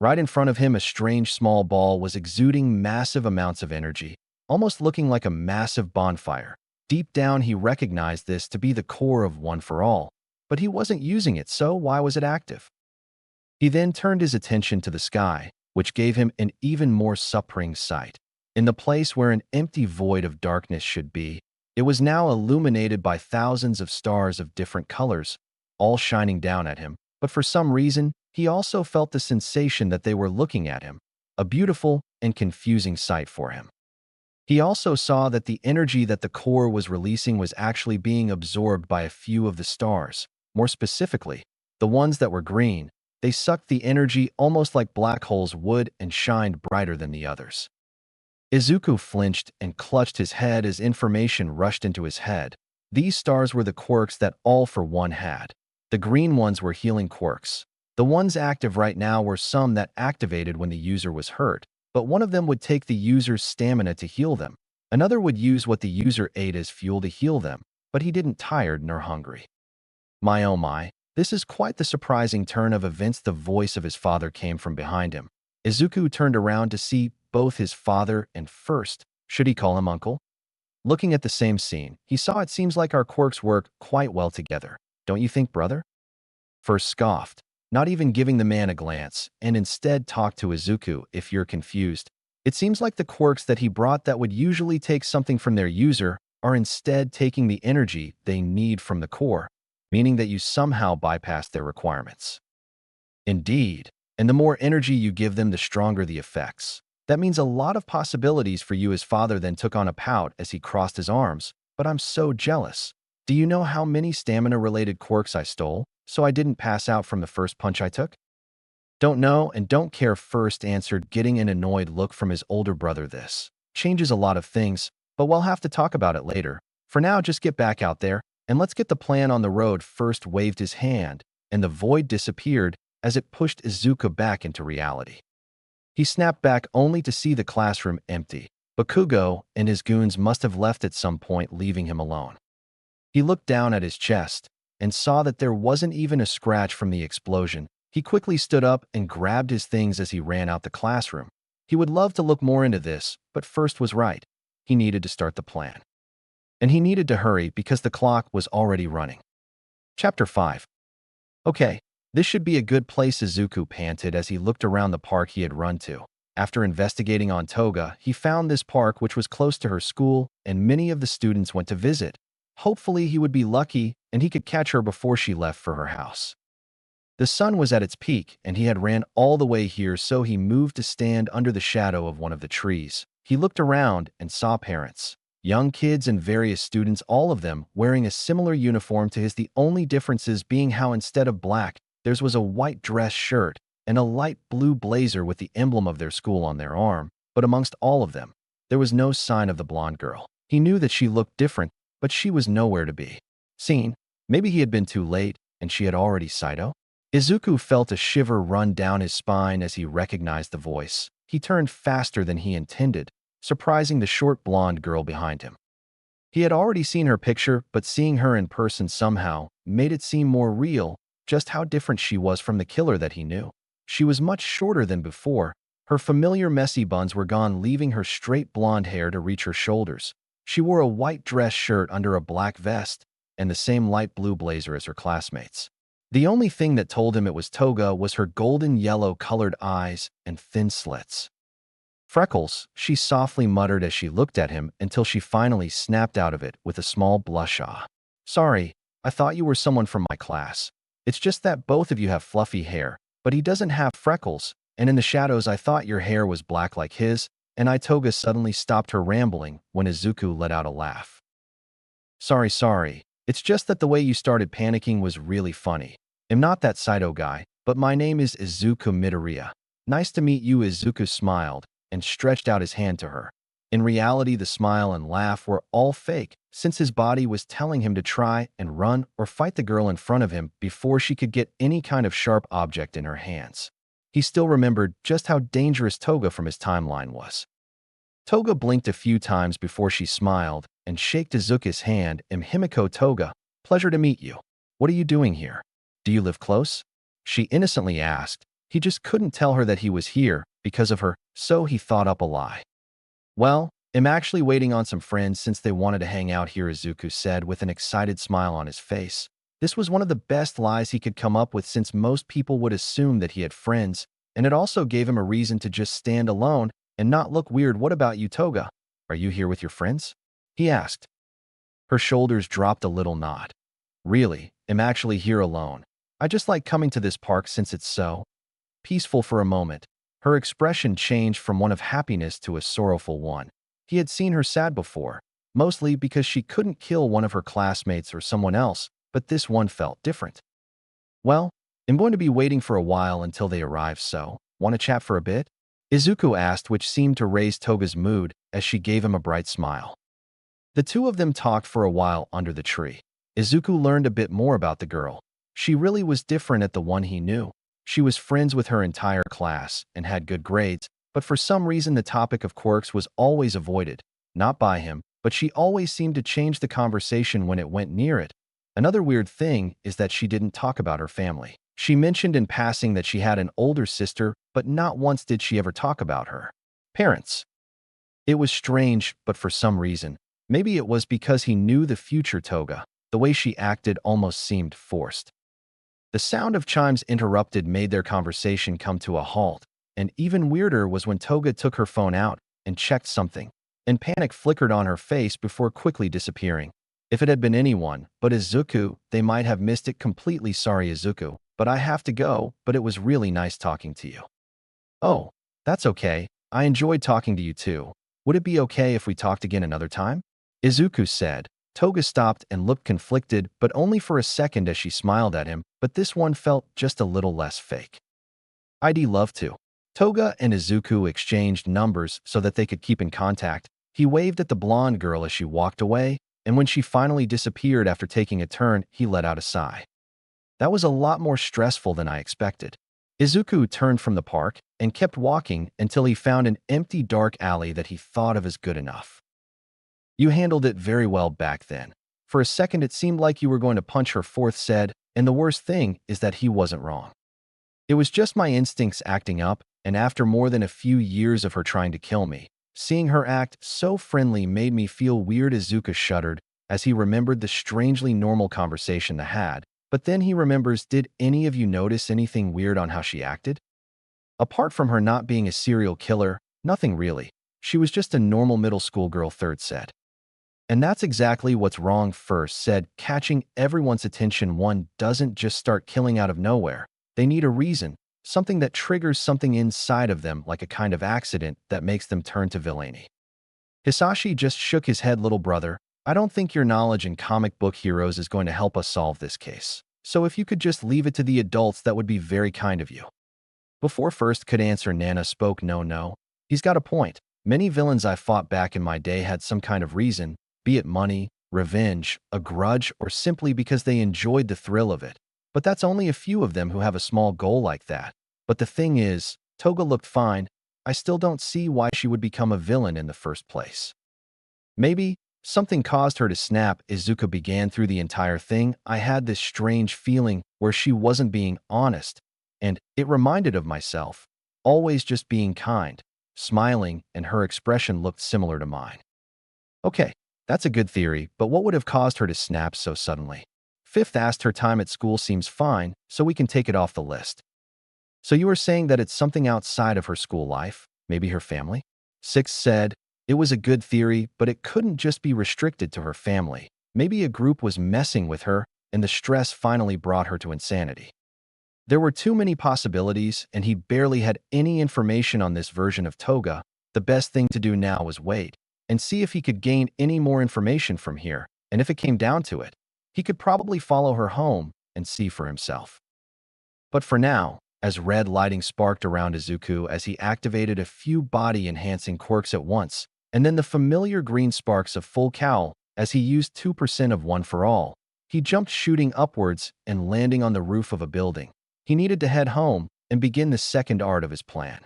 Right in front of him, a strange small ball was exuding massive amounts of energy, almost looking like a massive bonfire. Deep down, he recognized this to be the core of One for All, but he wasn't using it, so why was it active? He then turned his attention to the sky, which gave him an even more suppering sight. In the place where an empty void of darkness should be, it was now illuminated by thousands of stars of different colors, all shining down at him. But for some reason, he also felt the sensation that they were looking at him, a beautiful and confusing sight for him. He also saw that the energy that the core was releasing was actually being absorbed by a few of the stars. More specifically, the ones that were green. They sucked the energy almost like black holes would and shined brighter than the others. Izuku flinched and clutched his head as information rushed into his head. These stars were the quirks that All for One had. The green ones were healing quirks. The ones active right now were some that activated when the user was hurt, but one of them would take the user's stamina to heal them. Another would use what the user ate as fuel to heal them, but he didn't tired nor hungry. My oh my, this is quite the surprising turn of events. The voice of his father came from behind him. Izuku turned around to see both his father and first, should he call him uncle? Looking at the same scene, he saw it seems like our quirks work quite well together. Don't you think, brother? First scoffed, not even giving the man a glance, and instead talked to Izuku. If you're confused, it seems like the quirks that he brought that would usually take something from their user are instead taking the energy they need from the core, meaning that you somehow bypass their requirements. Indeed, and the more energy you give them, the stronger the effects. That means a lot of possibilities for you. His father then took on a pout as he crossed his arms. But I'm so jealous. Do you know how many stamina-related quirks I stole, so I didn't pass out from the first punch I took? Don't know and don't care, first answered, getting an annoyed look from his older brother. This changes a lot of things, but we'll have to talk about it later. For now, just get back out there, and let's get the plan on the road. First waved his hand, and the void disappeared as it pushed Izuku back into reality. He snapped back only to see the classroom empty. Bakugo and his goons must have left at some point, leaving him alone. He looked down at his chest and saw that there wasn't even a scratch from the explosion. He quickly stood up and grabbed his things as he ran out the classroom. He would love to look more into this, but first was right. He needed to start the plan. And he needed to hurry because the clock was already running. Chapter 5. Okay, this should be a good place, Izuku panted as he looked around the park he had run to. After investigating on Toga, he found this park which was close to her school, and many of the students went to visit. Hopefully he would be lucky and he could catch her before she left for her house. The sun was at its peak, and he had ran all the way here, so he moved to stand under the shadow of one of the trees. He looked around and saw parents, young kids, and various students, all of them wearing a similar uniform to his. The only differences being how instead of black, theirs was a white dress shirt and a light blue blazer with the emblem of their school on their arm. But amongst all of them, there was no sign of the blonde girl. He knew that she looked different, but she was nowhere to be seen. Maybe he had been too late, and she had already Saito? Izuku felt a shiver run down his spine as he recognized the voice. He turned faster than he intended, surprising the short blonde girl behind him. He had already seen her picture, but seeing her in person somehow made it seem more real, just how different she was from the killer that he knew. She was much shorter than before. Her familiar messy buns were gone, leaving her straight blonde hair to reach her shoulders. She wore a white dress shirt under a black vest and the same light blue blazer as her classmates. The only thing that told him it was Toga was her golden yellow-colored eyes and thin slits. Freckles, she softly muttered as she looked at him until she finally snapped out of it with a small blush. Sorry, I thought you were someone from my class. It's just that both of you have fluffy hair, but he doesn't have freckles, and in the shadows I thought your hair was black like his, and Toga suddenly stopped her rambling when Izuku let out a laugh. Sorry, it's just that the way you started panicking was really funny. I'm not that Saito guy, but my name is Izuku Midoriya. Nice to meet you. Izuku smiled and stretched out his hand to her. In reality, the smile and laugh were all fake, since his body was telling him to try and run or fight the girl in front of him before she could get any kind of sharp object in her hands. He still remembered just how dangerous Toga from his timeline was. Toga blinked a few times before she smiled and shaked Izuku's hand. Himiko Toga, pleasure to meet you. What are you doing here? Do you live close? She innocently asked. He just couldn't tell her that he was here because of her, so he thought up a lie. Well, I'm actually waiting on some friends since they wanted to hang out here, Izuku said with an excited smile on his face. This was one of the best lies he could come up with since most people would assume that he had friends, and it also gave him a reason to just stand alone and not look weird. What about you, Toga? Are you here with your friends? He asked. Her shoulders dropped a little nod. Really, I'm actually here alone. I just like coming to this park since it's so peaceful. For a moment, her expression changed from one of happiness to a sorrowful one. He had seen her sad before, mostly because she couldn't kill one of her classmates or someone else, but this one felt different. Well, I'm going to be waiting for a while until they arrive, so want to chat for a bit? Izuku asked, which seemed to raise Toga's mood as she gave him a bright smile. The two of them talked for a while under the tree. Izuku learned a bit more about the girl. She really was different at the one he knew. She was friends with her entire class and had good grades, but for some reason the topic of quirks was always avoided, not by him, but she always seemed to change the conversation when it went near it. Another weird thing is that she didn't talk about her family. She mentioned in passing that she had an older sister, but not once did she ever talk about her parents. It was strange, but for some reason, maybe it was because he knew the future Toga, the way she acted almost seemed forced. The sound of chimes interrupted made their conversation come to a halt, and even weirder was when Toga took her phone out and checked something, and panic flickered on her face before quickly disappearing. If it had been anyone but Izuku, they might have missed it completely. Sorry, Izuku, but I have to go, but it was really nice talking to you. Oh, that's okay. I enjoyed talking to you too. Would it be okay if we talked again another time? Izuku said. Toga stopped and looked conflicted, but only for a second as she smiled at him, but this one felt just a little less fake. I'd love to. Toga and Izuku exchanged numbers so that they could keep in contact. He waved at the blonde girl as she walked away, and when she finally disappeared after taking a turn, he let out a sigh. That was a lot more stressful than I expected. Izuku turned from the park and kept walking until he found an empty dark alley that he thought of as good enough. You handled it very well back then. For a second it seemed like you were going to punch her, Fourth said, and the worst thing is that he wasn't wrong. It was just my instincts acting up, and after more than a few years of her trying to kill me, seeing her act so friendly made me feel weird. Izuku shuddered as he remembered the strangely normal conversation they had, but then he remembers, did any of you notice anything weird on how she acted? Apart from her not being a serial killer, nothing really. She was just a normal middle school girl, Third said. And that's exactly what's wrong, First said, catching everyone's attention. One doesn't just start killing out of nowhere. They need a reason, something that triggers something inside of them, like a kind of accident that makes them turn to villainy. Hisashi just shook his head. Little brother, I don't think your knowledge in comic book heroes is going to help us solve this case. So if you could just leave it to the adults, that would be very kind of you. Before First could answer, Nana spoke. No, he's got a point. Many villains I fought back in my day had some kind of reason, be it money, revenge, a grudge, or simply because they enjoyed the thrill of it. But that's only a few of them who have a small goal like that. But the thing is, Toga looked fine. I still don't see why she would become a villain in the first place. Maybe something caused her to snap. Izuku began. Through the entire thing, I had this strange feeling where she wasn't being honest, and it reminded of myself, always just being kind, smiling, and her expression looked similar to mine. Okay, that's a good theory, but what would have caused her to snap so suddenly? Fifth asked. Her time at school seems fine, so we can take it off the list. So you are saying that it's something outside of her school life, maybe her family? Sixth said, it was a good theory, but it couldn't just be restricted to her family. Maybe a group was messing with her, and the stress finally brought her to insanity. There were too many possibilities, and he barely had any information on this version of Toga. The best thing to do now was wait and see if he could gain any more information from here, and if it came down to it, he could probably follow her home and see for himself. But for now, as red lighting sparked around Izuku as he activated a few body-enhancing quirks at once, and then the familiar green sparks of full cowl as he used 2% of One for All, he jumped, shooting upwards and landing on the roof of a building. He needed to head home and begin the second art of his plan.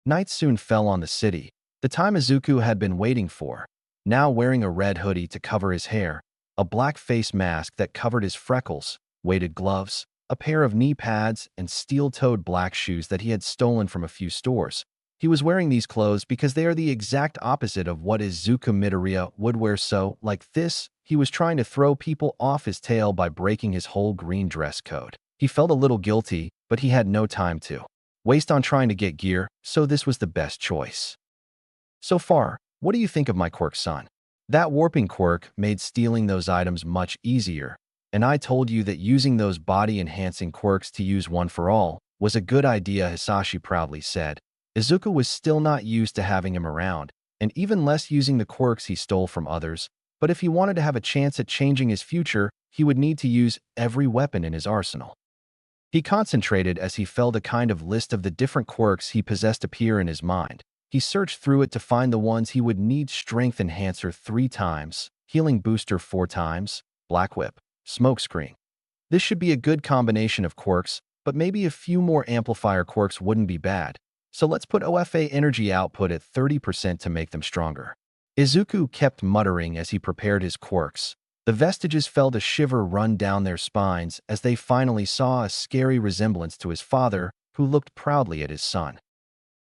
Night soon fell on the city, the time Izuku had been waiting for. now wearing a red hoodie to cover his hair, a black face mask that covered his freckles, weighted gloves, a pair of knee pads, and steel-toed black shoes that he had stolen from a few stores. He was wearing these clothes because they are the exact opposite of what Izuku Midoriya would wear, so, like this, he was trying to throw people off his tail by breaking his whole green dress code. He felt a little guilty, but he had no time to waste on trying to get gear, so this was the best choice. So far, what do you think of my quirk, son? That warping quirk made stealing those items much easier, and I told you that using those body-enhancing quirks to use one for all was a good idea, Hisashi proudly said. Izuku was still not used to having him around, and even less using the quirks he stole from others, but if he wanted to have a chance at changing his future, he would need to use every weapon in his arsenal. He concentrated as he felt a kind of list of the different quirks he possessed appear in his mind. He searched through it to find the ones he would need: Strength Enhancer 3 times, Healing Booster 4 times, Black Whip, Smokescreen. This should be a good combination of quirks, but maybe a few more amplifier quirks wouldn't be bad. So let's put OFA energy output at 30% to make them stronger. Izuku kept muttering as he prepared his quirks. The vestiges felt a shiver run down their spines as they finally saw a scary resemblance to his father, who looked proudly at his son.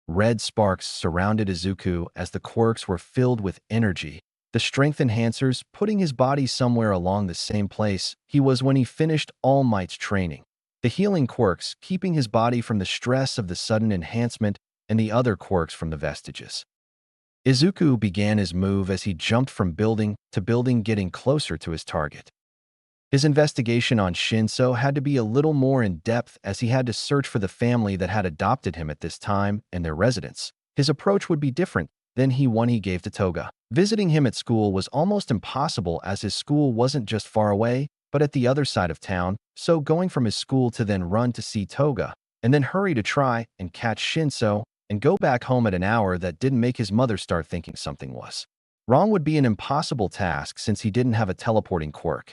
Red sparks surrounded Izuku as the quirks were filled with energy, the strength enhancers putting his body somewhere along the same place he was when he finished All Might's training, the healing quirks keeping his body from the stress of the sudden enhancement, and the other quirks from the vestiges. Izuku began his move as he jumped from building to building, getting closer to his target. His investigation on Shinso had to be a little more in-depth as he had to search for the family that had adopted him at this time and their residence. His approach would be different than one he gave to Toga. Visiting him at school was almost impossible as his school wasn't just far away, but at the other side of town, so going from his school to then run to see Toga, and then hurry to try and catch Shinso, and go back home at an hour that didn't make his mother start thinking something was wrong would be an impossible task since he didn't have a teleporting quirk.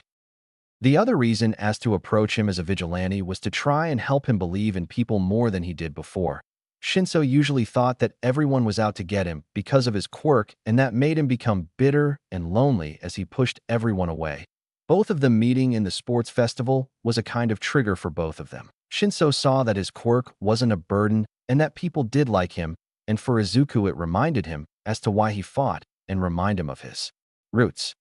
The other reason as to approach him as a vigilante was to try and help him believe in people more than he did before. Shinso usually thought that everyone was out to get him because of his quirk, and that made him become bitter and lonely as he pushed everyone away. Both of them meeting in the sports festival was a kind of trigger for both of them. Shinso saw that his quirk wasn't a burden and that people did like him, and for Izuku it reminded him as to why he fought and remind him of his roots.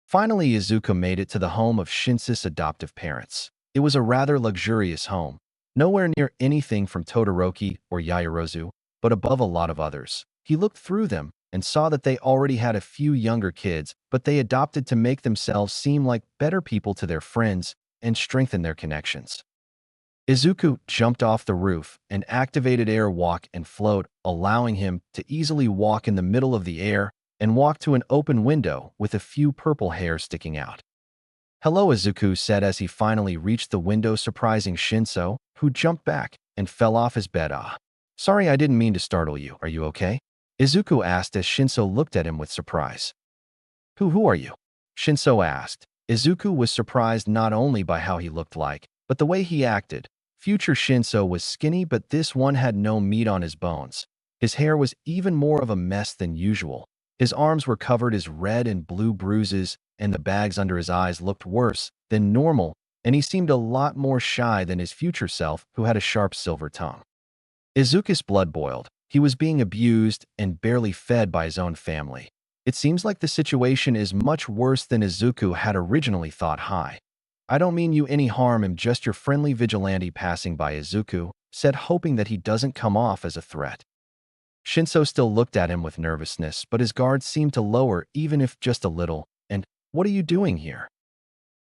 Finally, Izuku made it to the home of Shinso's adoptive parents. It was a rather luxurious home, nowhere near anything from Todoroki or Yaoyorozu, but above a lot of others. He looked through them and saw that they already had a few younger kids, but they adopted to make themselves seem like better people to their friends and strengthen their connections. Izuku jumped off the roof and activated Air Walk and Float, allowing him to easily walk in the middle of the air and walk to an open window with a few purple hairs sticking out. "Hello," Izuku said as he finally reached the window, surprising Shinso, who jumped back and fell off his bed. Sorry, I didn't mean to startle you. Are you okay?" Izuku asked as Shinso looked at him with surprise. Who are you?" Shinso asked. Izuku was surprised not only by how he looked like, but the way he acted. Future Shinso was skinny, but this one had no meat on his bones. His hair was even more of a mess than usual. His arms were covered in red and blue bruises, and the bags under his eyes looked worse than normal, and he seemed a lot more shy than his future self, who had a sharp silver tongue. Izuku's blood boiled. He was being abused and barely fed by his own family. It seems like the situation is much worse than Izuku had originally thought. "Hi. I don't mean you any harm, I'm just your friendly vigilante passing by," Izuku said, hoping that he doesn't come off as a threat. Shinso still looked at him with nervousness, but his guard seemed to lower even if just a little. "And what are you doing here?"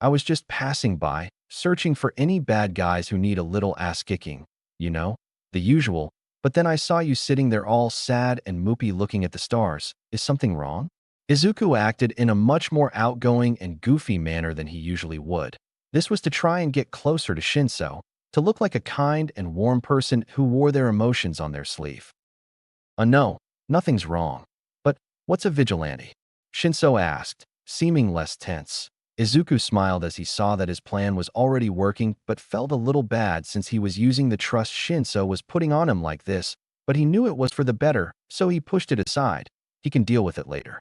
"I was just passing by, searching for any bad guys who need a little ass-kicking. You know, the usual. But then I saw you sitting there all sad and moopy looking at the stars. Is something wrong?" Izuku acted in a much more outgoing and goofy manner than he usually would. This was to try and get closer to Shinso, to look like a kind and warm person who wore their emotions on their sleeve. No, nothing's wrong. But what's a vigilante?" Shinso asked, seeming less tense. Izuku smiled as he saw that his plan was already working, but felt a little bad since he was using the trust Shinso was putting on him like this, but he knew it was for the better, so he pushed it aside. He can deal with it later.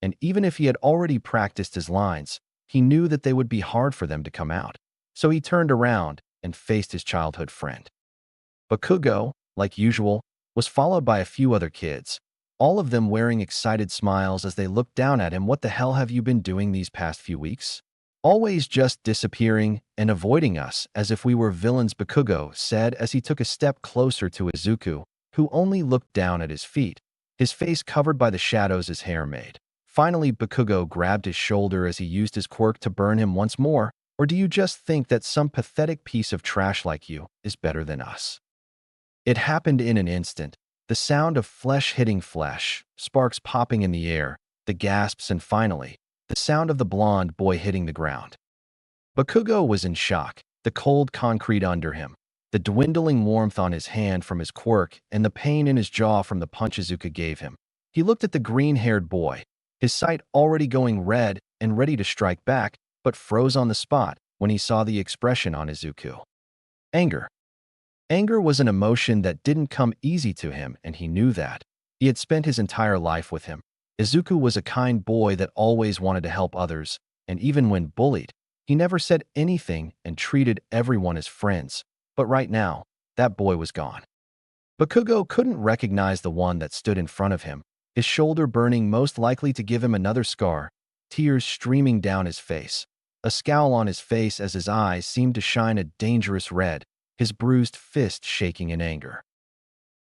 and even if he had already practiced his lines, he knew that they would be hard for them to come out. So he turned around and faced his childhood friend. Bakugo, like usual, was followed by a few other kids, all of them wearing excited smiles as they looked down at him. What the hell have you been doing these past few weeks? Always just disappearing and avoiding us as if we were villains, Bakugo said as he took a step closer to Izuku, who only looked down at his feet, his face covered by the shadows his hair made. Finally, Bakugo grabbed his shoulder as he used his quirk to burn him once more. Or do you just think that some pathetic piece of trash like you is better than us? It happened in an instant. The sound of flesh hitting flesh, sparks popping in the air, the gasps, and finally, the sound of the blonde boy hitting the ground. Bakugo was in shock, the cold concrete under him, the dwindling warmth on his hand from his quirk, and the pain in his jaw from the punch Izuku gave him. He looked at the green-haired boy, his sight already going red and ready to strike back, but froze on the spot when he saw the expression on Izuku. Anger. Anger was an emotion that didn't come easy to him, and he knew that. He had spent his entire life with him. Izuku was a kind boy that always wanted to help others, and even when bullied, he never said anything and treated everyone as friends. But right now, that boy was gone. Bakugo couldn't recognize the one that stood in front of him, his shoulder burning, most likely to give him another scar, tears streaming down his face, a scowl on his face as his eyes seemed to shine a dangerous red, his bruised fist shaking in anger.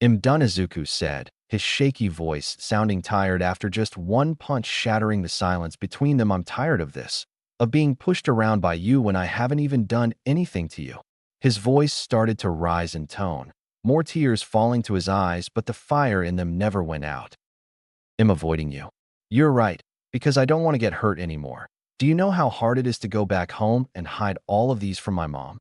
"I'm done," Izuku said, his shaky voice sounding tired after just one punch shattering the silence between them. "I'm tired of this, of being pushed around by you when I haven't even done anything to you." His voice started to rise in tone, more tears falling to his eyes, but the fire in them never went out. "I'm avoiding you. You're right, because I don't want to get hurt anymore. Do you know how hard it is to go back home and hide all of these from my mom?"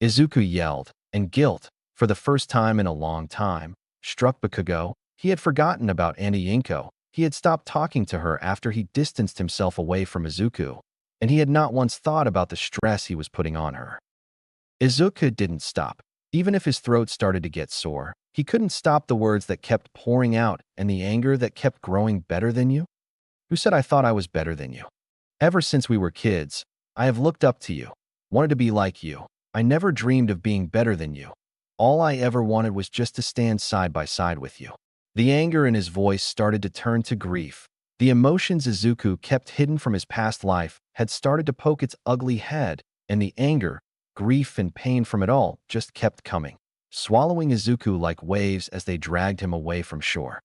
Izuku yelled, and guilt, for the first time in a long time, struck Bakugo. He had forgotten about Auntie Inko. He had stopped talking to her after he distanced himself away from Izuku, and he had not once thought about the stress he was putting on her. Izuku didn't stop. Even if his throat started to get sore, he couldn't stop the words that kept pouring out and the anger that kept growing. "Better than you? Who said I thought I was better than you? Ever since we were kids, I have looked up to you, wanted to be like you. I never dreamed of being better than you. All I ever wanted was just to stand side by side with you." The anger in his voice started to turn to grief. The emotions Izuku kept hidden from his past life had started to poke its ugly head, and the anger, grief, and pain from it all just kept coming, swallowing Izuku like waves as they dragged him away from shore.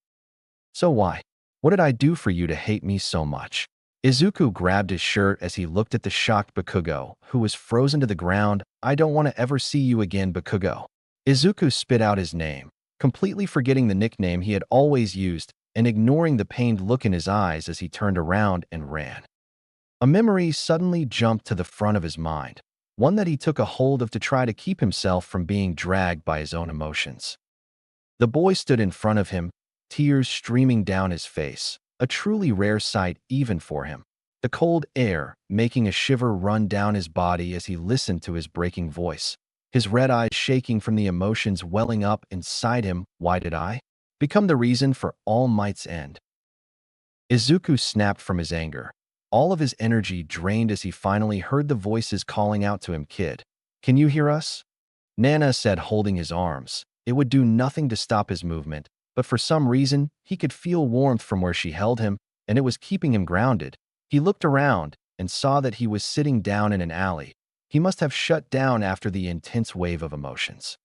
"So why? What did I do for you to hate me so much?" Izuku grabbed his shirt as he looked at the shocked Bakugo, who was frozen to the ground. "I don't want to ever see you again, Bakugo." Izuku spit out his name, completely forgetting the nickname he had always used and ignoring the pained look in his eyes as he turned around and ran. A memory suddenly jumped to the front of his mind, one that he took a hold of to try to keep himself from being dragged by his own emotions. The boy stood in front of him, tears streaming down his face, a truly rare sight even for him, the cold air making a shiver run down his body as he listened to his breaking voice, his red eyes shaking from the emotions welling up inside him. "Why did I become the reason for All Might's end?" Izuku snapped from his anger, all of his energy drained as he finally heard the voices calling out to him. "Kid, can you hear us?" Nana said, holding his arms. It would do nothing to stop his movement, but for some reason, he could feel warmth from where she held him, and it was keeping him grounded. He looked around and saw that he was sitting down in an alley. He must have shut down after the intense wave of emotions.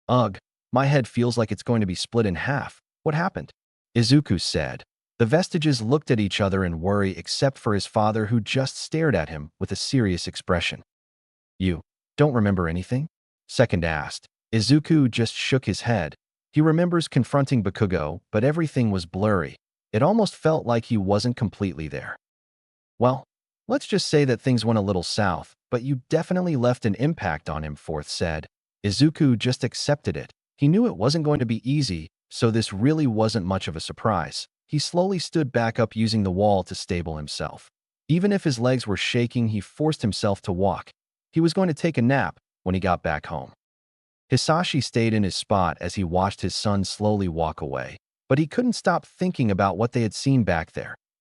"Ugh, my head feels like it's going to be split in half. What happened?" Izuku said. The vestiges looked at each other in worry except for his father, who just stared at him with a serious expression. "You don't remember anything?" Second asked. Izuku just shook his head. He remembers confronting Bakugo, but everything was blurry. It almost felt like he wasn't completely there. "Well, let's just say that things went a little south, but you definitely left an impact on him," Fourth said. Izuku just accepted it. He knew it wasn't going to be easy, so this really wasn't much of a surprise. He slowly stood back up using the wall to stable himself. Even if his legs were shaking, he forced himself to walk. He was going to take a nap when he got back home. Hisashi stayed in his spot as he watched his son slowly walk away, but he couldn't stop thinking about what they had seen back there.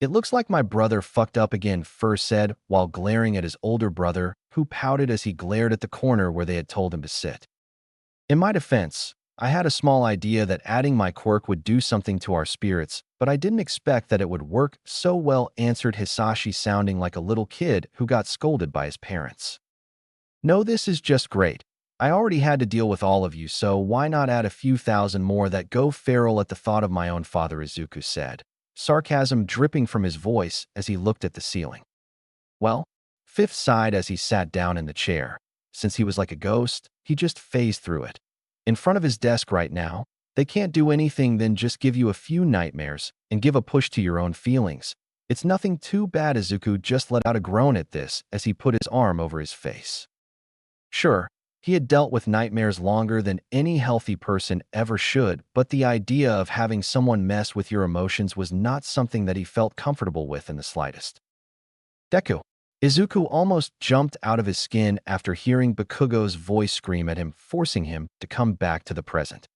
It looks like my brother fucked up again, first said, while glaring at his older brother, who pouted as he glared at the corner where they had told him to sit. In my defense, I had a small idea that adding my quirk would do something to our spirits, but I didn't expect that it would work so well, answered Hisashi, sounding like a little kid who got scolded by his parents. No, this is just great. I already had to deal with all of you, so why not add a few thousand more that go feral at the thought of my own father, Izuku said, sarcasm dripping from his voice as he looked at the ceiling. Well, Fifth sighed as he sat down in the chair. Since he was like a ghost, he just phased through it. In front of his desk right now, they can't do anything than just give you a few nightmares and give a push to your own feelings. It's nothing too bad. Izuku just let out a groan at this as he put his arm over his face. Sure, he had dealt with nightmares longer than any healthy person ever should, but the idea of having someone mess with your emotions was not something that he felt comfortable with in the slightest. Deku. Izuku almost jumped out of his skin after hearing Bakugo's voice scream at him, forcing him to come back to the present.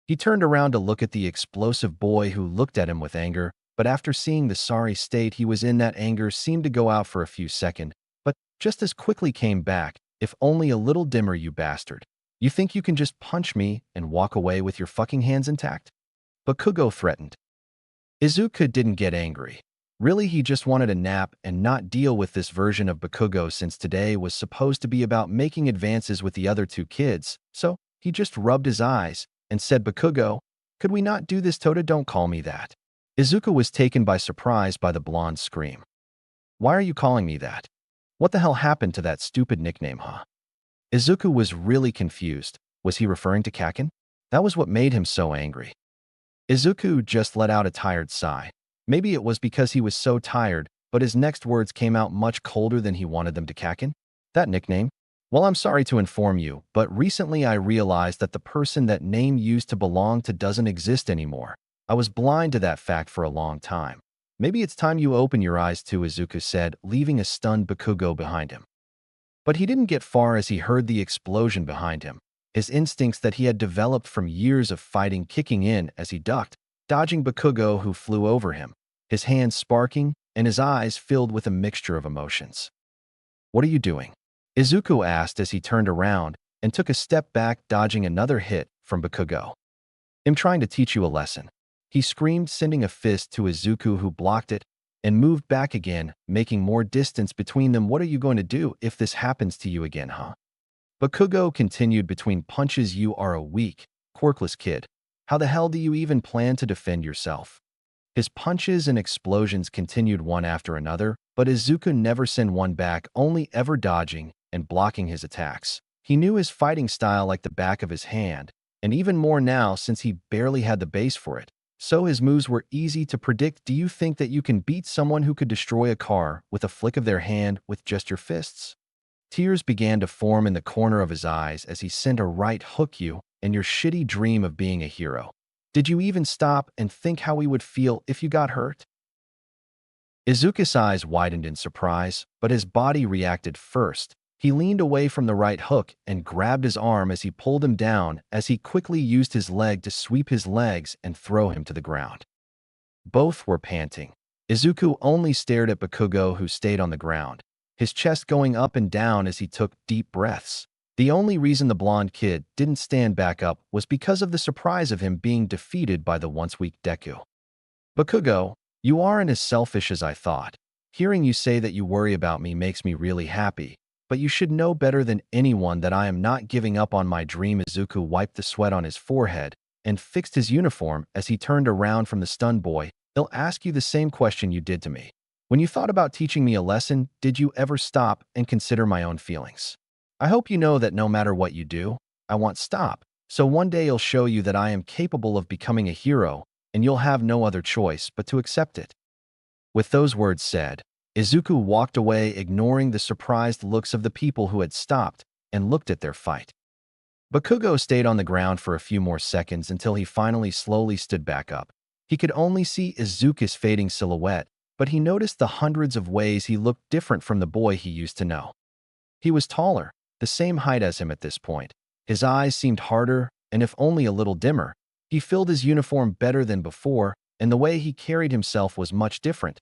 He turned around to look at the explosive boy who looked at him with anger, but after seeing the sorry state he was in, that anger seemed to go out for a few seconds, but just as quickly came back, if only a little dimmer. You bastard. You think you can just punch me and walk away with your fucking hands intact? Bakugo threatened. Izuku didn't get angry. Really, he just wanted a nap and not deal with this version of Bakugo, since today was supposed to be about making advances with the other two kids, so he just rubbed his eyes and said, Bakugo, could we not do this? Tota, don't call me that. Izuku was taken by surprise by the blonde's scream. Why are you calling me that? What the hell happened to that stupid nickname, huh? Izuku was really confused. Was he referring to Kaken? That was what made him so angry. Izuku just let out a tired sigh. Maybe it was because he was so tired, but his next words came out much colder than he wanted them to. Kaken? That nickname? Well, I'm sorry to inform you, but recently I realized that the person that name used to belong to doesn't exist anymore. I was blind to that fact for a long time. Maybe it's time you open your eyes too, Izuku said, leaving a stunned Bakugo behind him. But he didn't get far as he heard the explosion behind him, his instincts that he had developed from years of fighting kicking in as he ducked, dodging Bakugo who flew over him, his hands sparking and his eyes filled with a mixture of emotions. What are you doing? Izuku asked as he turned around and took a step back, dodging another hit from Bakugo. I'm trying to teach you a lesson, he screamed, sending a fist to Izuku who blocked it and moved back again, making more distance between them. What are you going to do if this happens to you again, huh? Bakugo continued between punches. You are a weak, quirkless kid. How the hell do you even plan to defend yourself? His punches and explosions continued one after another, but Izuku never sent one back, only ever dodging and blocking his attacks. He knew his fighting style like the back of his hand, and even more now since he barely had the base for it. So his moves were easy to predict. Do you think that you can beat someone who could destroy a car with a flick of their hand with just your fists? Tears began to form in the corner of his eyes as he sent a right hook. You and your shitty dream of being a hero. Did you even stop and think how we would feel if you got hurt? Izuku's eyes widened in surprise, but his body reacted first. He leaned away from the right hook and grabbed his arm as he pulled him down, as he quickly used his leg to sweep his legs and throw him to the ground. Both were panting. Izuku only stared at Bakugo, who stayed on the ground, his chest going up and down as he took deep breaths. The only reason the blonde kid didn't stand back up was because of the surprise of him being defeated by the once weak Deku. Bakugo, you aren't as selfish as I thought. Hearing you say that you worry about me makes me really happy, but you should know better than anyone that I am not giving up on my dream. Izuku wiped the sweat on his forehead and fixed his uniform as he turned around from the stunned boy. I'll ask you the same question you did to me. When you thought about teaching me a lesson, did you ever stop and consider my own feelings? I hope you know that no matter what you do, I won't stop. So one day I'll show you that I am capable of becoming a hero, and you'll have no other choice but to accept it. With those words said, Izuku walked away, ignoring the surprised looks of the people who had stopped and looked at their fight. Bakugo stayed on the ground for a few more seconds until he finally slowly stood back up. He could only see Izuku's fading silhouette, but he noticed the hundreds of ways he looked different from the boy he used to know. He was taller, the same height as him at this point. His eyes seemed harder, and if only a little dimmer. He filled his uniform better than before, and the way he carried himself was much different.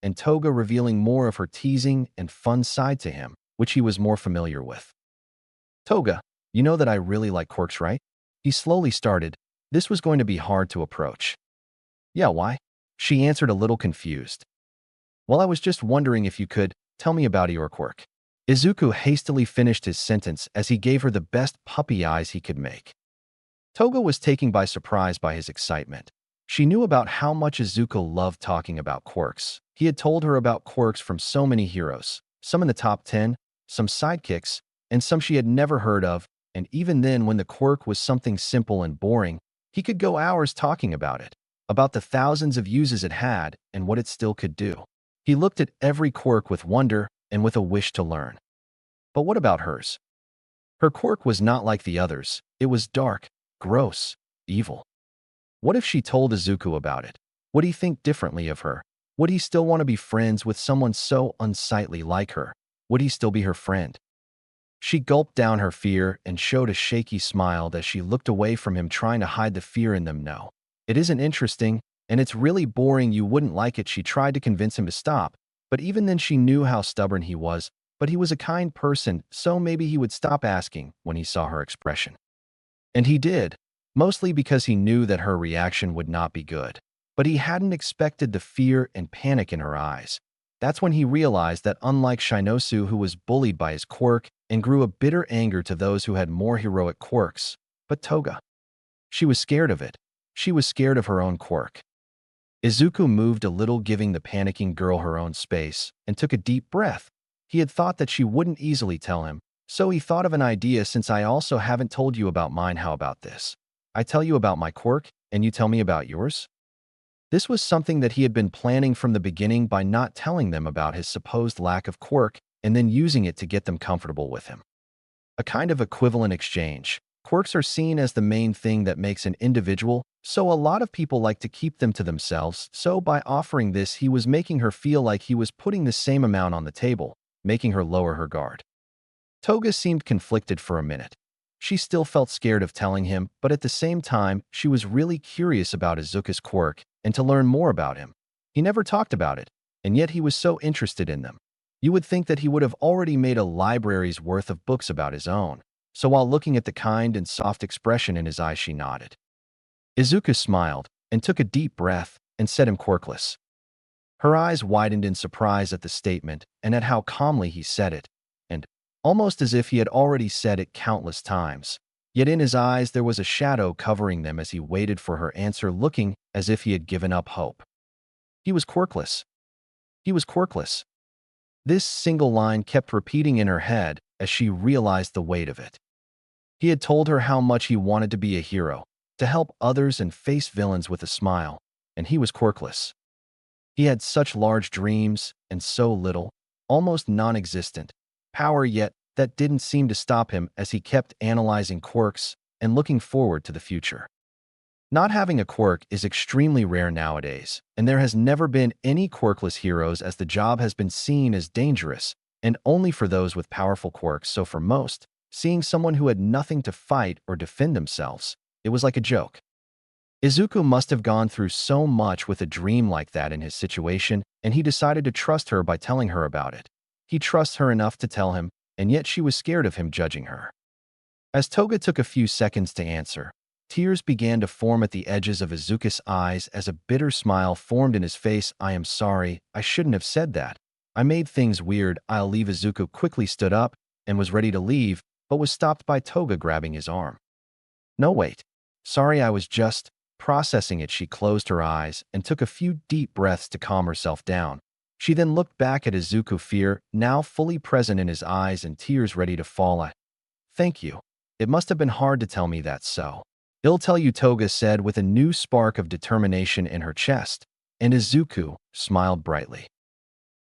and Toga revealing more of her teasing and fun side to him, which he was more familiar with. Toga, you know that I really like quirks, right? He slowly started. This was going to be hard to approach. Yeah, why? She answered a little confused. Well, I was just wondering if you could tell me about your quirk. Izuku hastily finished his sentence as he gave her the best puppy eyes he could make. Toga was taken by surprise by his excitement. She knew about how much Izuku loved talking about quirks. He had told her about quirks from so many heroes, some in the top 10, some sidekicks, and some she had never heard of, and even then when the quirk was something simple and boring, he could go hours talking about the thousands of uses it had and what it still could do. He looked at every quirk with wonder and with a wish to learn. But what about hers? Her quirk was not like the others. It was dark, gross, evil. What if she told Izuku about it? Would he think differently of her? Would he still want to be friends with someone so unsightly like her? Would he still be her friend? She gulped down her fear and showed a shaky smile as she looked away from him, trying to hide the fear in them. No, it isn't interesting, and it's really boring. You wouldn't like it. She tried to convince him to stop, but even then she knew how stubborn he was. But he was a kind person, so maybe he would stop asking when he saw her expression. And he did, mostly because he knew that her reaction would not be good. But he hadn't expected the fear and panic in her eyes. That's when he realized that unlike Shinosu, who was bullied by his quirk and grew a bitter anger to those who had more heroic quirks, but Toga, she was scared of it. She was scared of her own quirk. Izuku moved a little, giving the panicking girl her own space, and took a deep breath. He had thought that she wouldn't easily tell him, so he thought of an idea. Since I also haven't told you about mine, how about this? I tell you about my quirk, and you tell me about yours? This was something that he had been planning from the beginning by not telling them about his supposed lack of quirk and then using it to get them comfortable with him. A kind of equivalent exchange. Quirks are seen as the main thing that makes an individual, so a lot of people like to keep them to themselves. So by offering this, he was making her feel like he was putting the same amount on the table, making her lower her guard. Toga seemed conflicted for a minute. She still felt scared of telling him, but at the same time, she was really curious about Izuku's quirk and to learn more about him. He never talked about it, and yet he was so interested in them. You would think that he would have already made a library's worth of books about his own. So while looking at the kind and soft expression in his eyes, she nodded. Izuku smiled and took a deep breath and said him quirkless. Her eyes widened in surprise at the statement and at how calmly he said it, and almost as if he had already said it countless times. Yet in his eyes there was a shadow covering them as he waited for her answer, looking as if he had given up hope. He was quirkless. He was quirkless. This single line kept repeating in her head as she realized the weight of it. He had told her how much he wanted to be a hero, to help others and face villains with a smile, and he was quirkless. He had such large dreams and so little, almost non-existent, power, yet that didn't seem to stop him as he kept analyzing quirks and looking forward to the future. Not having a quirk is extremely rare nowadays, and there has never been any quirkless heroes, as the job has been seen as dangerous and only for those with powerful quirks. So for most, seeing someone who had nothing to fight or defend themselves, it was like a joke. Izuku must have gone through so much with a dream like that in his situation, and he decided to trust her by telling her about it. He trusts her enough to tell him, and yet she was scared of him judging her. As Toga took a few seconds to answer, tears began to form at the edges of Izuku's eyes as a bitter smile formed in his face. I am sorry, I shouldn't have said that. I made things weird. I'll leave. Izuku quickly stood up and was ready to leave, but was stopped by Toga grabbing his arm. No, wait. Sorry, I was just processing it. She closed her eyes and took a few deep breaths to calm herself down. She then looked back at Izuku, fear now fully present in his eyes and tears ready to fall. Thank you. It must have been hard to tell me that, so I'll tell you, Toga said with a new spark of determination in her chest, and Izuku smiled brightly.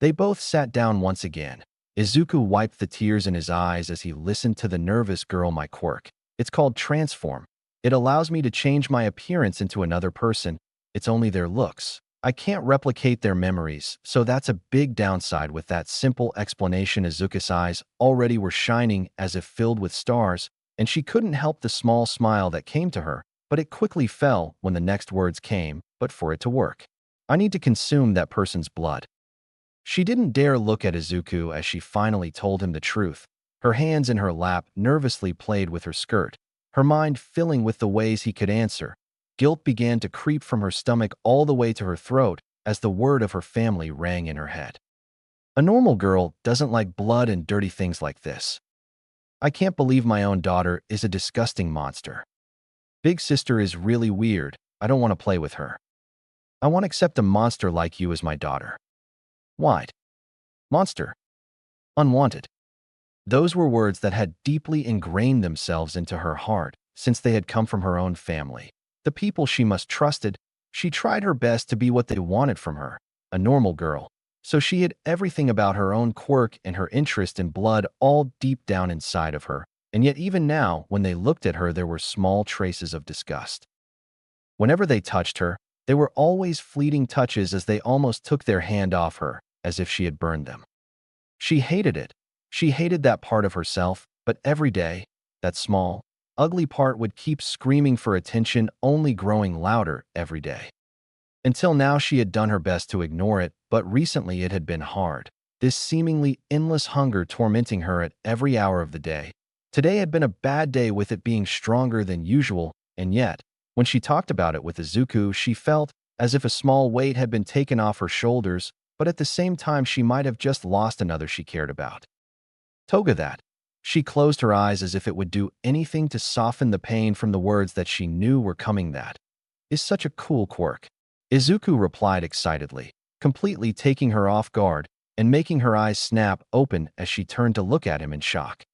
They both sat down once again. Izuku wiped the tears in his eyes as he listened to the nervous girl. My quirk. It's called transform. It allows me to change my appearance into another person. It's only their looks. I can't replicate their memories, so that's a big downside. With that simple explanation, Izuku's eyes already were shining as if filled with stars, and she couldn't help the small smile that came to her, but it quickly fell when the next words came. But for it to work, I need to consume that person's blood. She didn't dare look at Izuku as she finally told him the truth. Her hands in her lap nervously played with her skirt, her mind filling with the ways he could answer. Guilt began to creep from her stomach all the way to her throat as the word of her family rang in her head. A normal girl doesn't like blood and dirty things like this. I can't believe my own daughter is a disgusting monster. Big sister is really weird. I don't want to play with her. I want to accept a monster like you as my daughter. White. Monster. Unwanted. Those were words that had deeply ingrained themselves into her heart since they had come from her own family. The people she must trusted. She tried her best to be what they wanted from her, a normal girl. So she hid everything about her own quirk and her interest in blood all deep down inside of her. And yet even now, when they looked at her, there were small traces of disgust. Whenever they touched her, they were always fleeting touches as they almost took their hand off her, as if she had burned them. She hated it. She hated that part of herself, but every day, that small, ugly part would keep screaming for attention, only growing louder every day. Until now, she had done her best to ignore it, but recently it had been hard. This seemingly endless hunger tormenting her at every hour of the day. Today had been a bad day with it being stronger than usual, and yet, when she talked about it with Izuku, she felt as if a small weight had been taken off her shoulders, but at the same time she might have just lost another she cared about. Toga that. She closed her eyes as if it would do anything to soften the pain from the words that she knew were coming. That is such a cool quirk. Izuku replied excitedly, completely taking her off guard and making her eyes snap open as she turned to look at him in shock.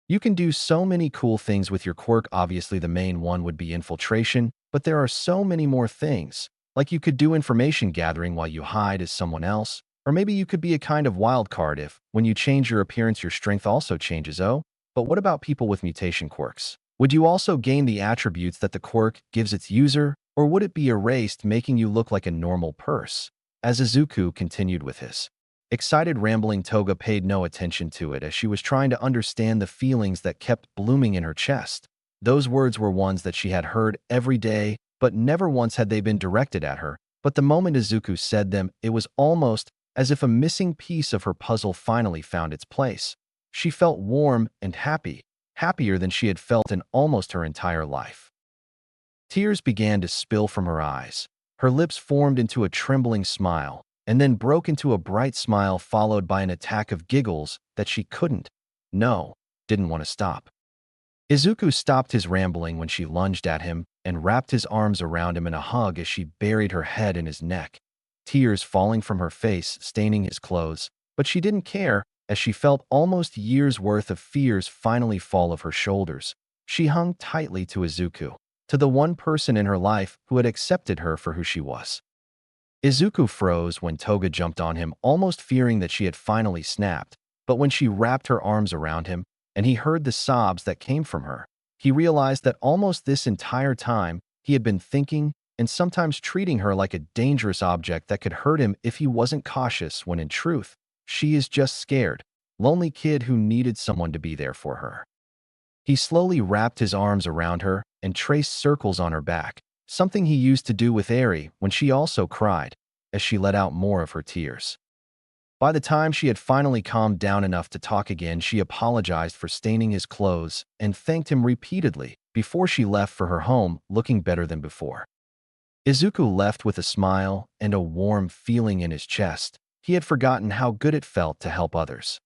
You can do so many cool things with your quirk. Obviously, the main one would be infiltration, but there are so many more things. Like you could do information gathering while you hide as someone else, or maybe you could be a kind of wild card if, when you change your appearance, your strength also changes. Oh, but what about people with mutation quirks? Would you also gain the attributes that the quirk gives its user, or would it be erased, making you look like a normal person? As Izuku continued with his excited rambling, Toga paid no attention to it as she was trying to understand the feelings that kept blooming in her chest. Those words were ones that she had heard every day, but never once had they been directed at her. But the moment Izuku said them, it was almost as if a missing piece of her puzzle finally found its place. She felt warm and happy, happier than she had felt in almost her entire life. Tears began to spill from her eyes. Her lips formed into a trembling smile, and then broke into a bright smile followed by an attack of giggles that she didn't want to stop. Izuku stopped his rambling when she lunged at him and wrapped his arms around him in a hug as she buried her head in his neck, tears falling from her face, staining his clothes, but she didn't care as she felt almost years' worth of fears finally fall off her shoulders. She hung tightly to Izuku, to the one person in her life who had accepted her for who she was. Izuku froze when Toga jumped on him, almost fearing that she had finally snapped, but when she wrapped her arms around him and he heard the sobs that came from her, he realized that almost this entire time he had been thinking and sometimes treating her like a dangerous object that could hurt him if he wasn't cautious, when in truth, she is just scared, lonely kid who needed someone to be there for her. He slowly wrapped his arms around her and traced circles on her back, something he used to do with Eri when she also cried, as she let out more of her tears. By the time she had finally calmed down enough to talk again, she apologized for staining his clothes and thanked him repeatedly before she left for her home, looking better than before. Izuku left with a smile and a warm feeling in his chest. He had forgotten how good it felt to help others.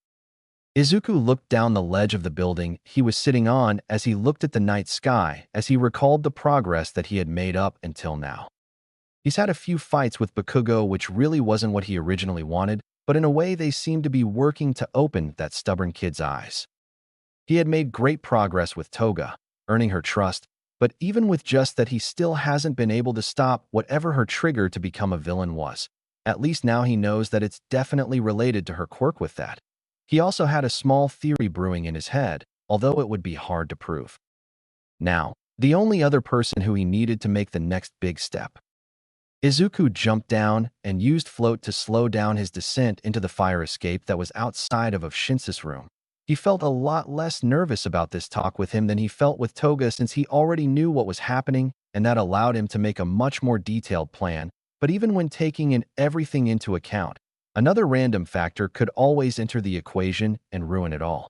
Izuku looked down the ledge of the building he was sitting on as he looked at the night sky as he recalled the progress that he had made up until now. He's had a few fights with Bakugo, which really wasn't what he originally wanted, but in a way they seemed to be working to open that stubborn kid's eyes. He had made great progress with Toga, earning her trust, but even with just that, he still hasn't been able to stop whatever her trigger to become a villain was. At least now he knows that it's definitely related to her quirk with that. He also had a small theory brewing in his head, although it would be hard to prove. Now, the only other person who he needed to make the next big step. Izuku jumped down and used float to slow down his descent into the fire escape that was outside of Shinsa's room. He felt a lot less nervous about this talk with him than he felt with Toga, since he already knew what was happening, and that allowed him to make a much more detailed plan. But even when taking in everything into account, Another random factor could always enter the equation and ruin it all.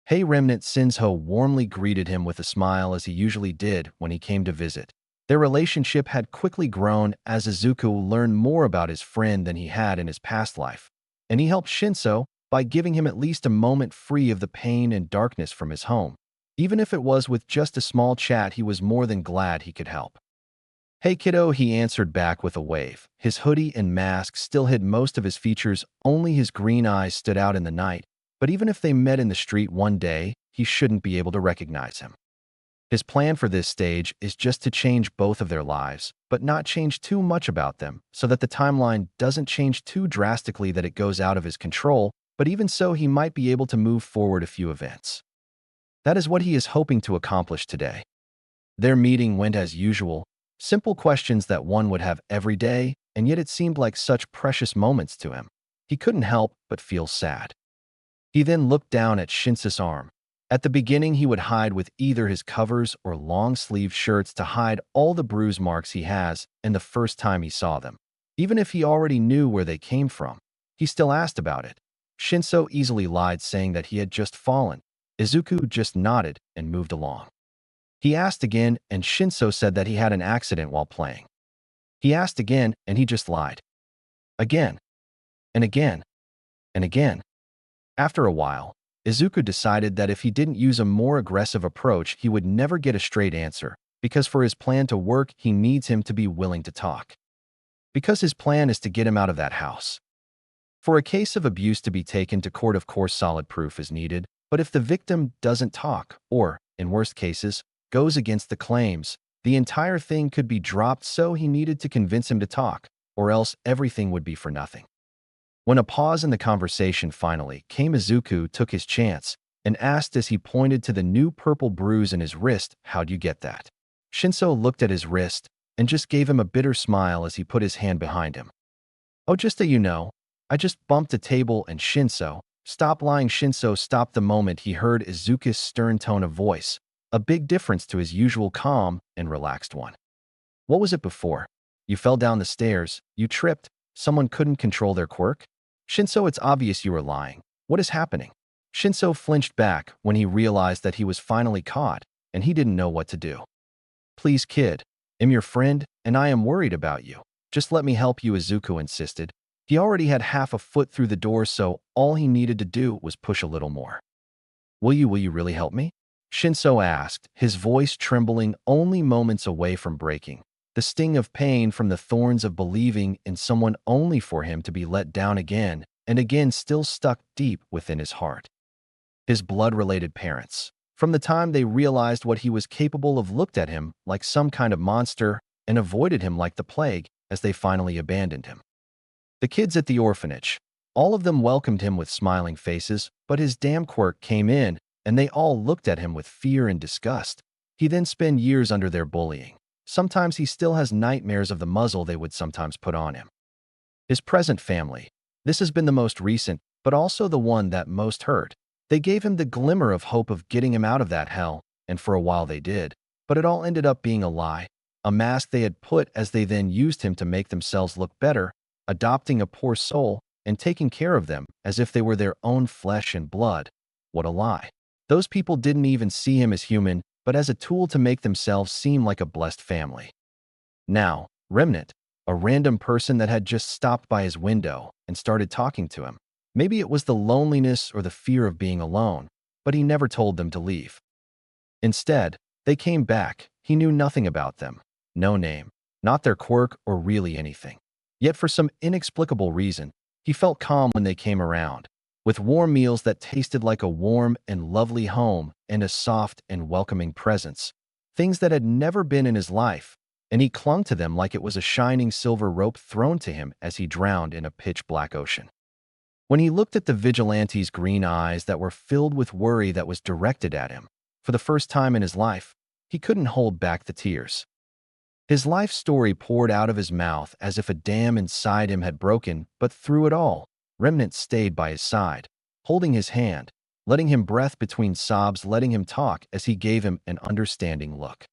Hey Remnant Shinso warmly greeted him with a smile as he usually did when he came to visit. Their relationship had quickly grown as Izuku learned more about his friend than he had in his past life, and he helped Shinso by giving him at least a moment free of the pain and darkness from his home. Even if it was with just a small chat, he was more than glad he could help. Hey kiddo, he answered back with a wave. His hoodie and mask still hid most of his features, only his green eyes stood out in the night, but even if they met in the street one day, he shouldn't be able to recognize him. His plan for this stage is just to change both of their lives, but not change too much about them, so that the timeline doesn't change too drastically that it goes out of his control, but even so he might be able to move forward a few events. That is what he is hoping to accomplish today. Their meeting went as usual, simple questions that one would have every day, and yet it seemed like such precious moments to him. He couldn't help but feel sad. He then looked down at Shinso's arm. At the beginning, he would hide with either his covers or long-sleeve shirts to hide all the bruise marks he has, and the first time he saw them, even if he already knew where they came from, he still asked about it. Shinso easily lied, saying that he had just fallen. Izuku just nodded and moved along. He asked again, and Shinso said that he had an accident while playing. He asked again, and he just lied. Again, and again, and again. After a while, Izuku decided that if he didn't use a more aggressive approach, he would never get a straight answer, because for his plan to work, he needs him to be willing to talk. Because his plan is to get him out of that house. For a case of abuse to be taken to court, of course, solid proof is needed, but if the victim doesn't talk, or, in worst cases, goes against the claims, the entire thing could be dropped, so he needed to convince him to talk, or else everything would be for nothing. When a pause in the conversation finally came, Izuku took his chance and asked as he pointed to the new purple bruise in his wrist, "How'd you get that?" Shinso looked at his wrist and just gave him a bitter smile as he put his hand behind him. "Oh, just so you know, I just bumped a table," and Shinso, "Stop lying." Shinso stopped the moment he heard Izuku's stern tone of voice, a big difference to his usual calm and relaxed one. "What was it before? You fell down the stairs, you tripped, someone couldn't control their quirk?" "Shinso, it's obvious you were lying. What is happening?" Shinso flinched back when he realized that he was finally caught, and he didn't know what to do. "Please, kid. I'm your friend, and I am worried about you. Just let me help you," Izuku insisted. He already had half a foot through the door, so all he needed to do was push a little more. Will you really help me?" Shinso asked, his voice trembling only moments away from breaking. The sting of pain from the thorns of believing in someone only for him to be let down again and again still stuck deep within his heart. His blood-related parents, from the time they realized what he was capable of, looked at him like some kind of monster and avoided him like the plague as they finally abandoned him. The kids at the orphanage, all of them welcomed him with smiling faces, but his damn quirk came in and they all looked at him with fear and disgust. He then spent years under their bullying. Sometimes he still has nightmares of the muzzle they would sometimes put on him. His present family. This has been the most recent, but also the one that most hurt. They gave him the glimmer of hope of getting him out of that hell, and for a while they did, but it all ended up being a lie, a mask they had put as they then used him to make themselves look better, adopting a poor soul and taking care of them as if they were their own flesh and blood. What a lie. Those people didn't even see him as human, but as a tool to make themselves seem like a blessed family. Now, Remnant, a random person that had just stopped by his window and started talking to him. Maybe it was the loneliness or the fear of being alone, but he never told them to leave. Instead, they came back. He knew nothing about them. No name, not their quirk or really anything. Yet for some inexplicable reason, he felt calm when they came around, with warm meals that tasted like a warm and lovely home and a soft and welcoming presence, things that had never been in his life, and he clung to them like it was a shining silver rope thrown to him as he drowned in a pitch-black ocean. When he looked at the vigilante's green eyes that were filled with worry that was directed at him, for the first time in his life, he couldn't hold back the tears. His life story poured out of his mouth as if a dam inside him had broken, but through it all, Remnant stayed by his side, holding his hand, letting him breathe between sobs, letting him talk as he gave him an understanding look.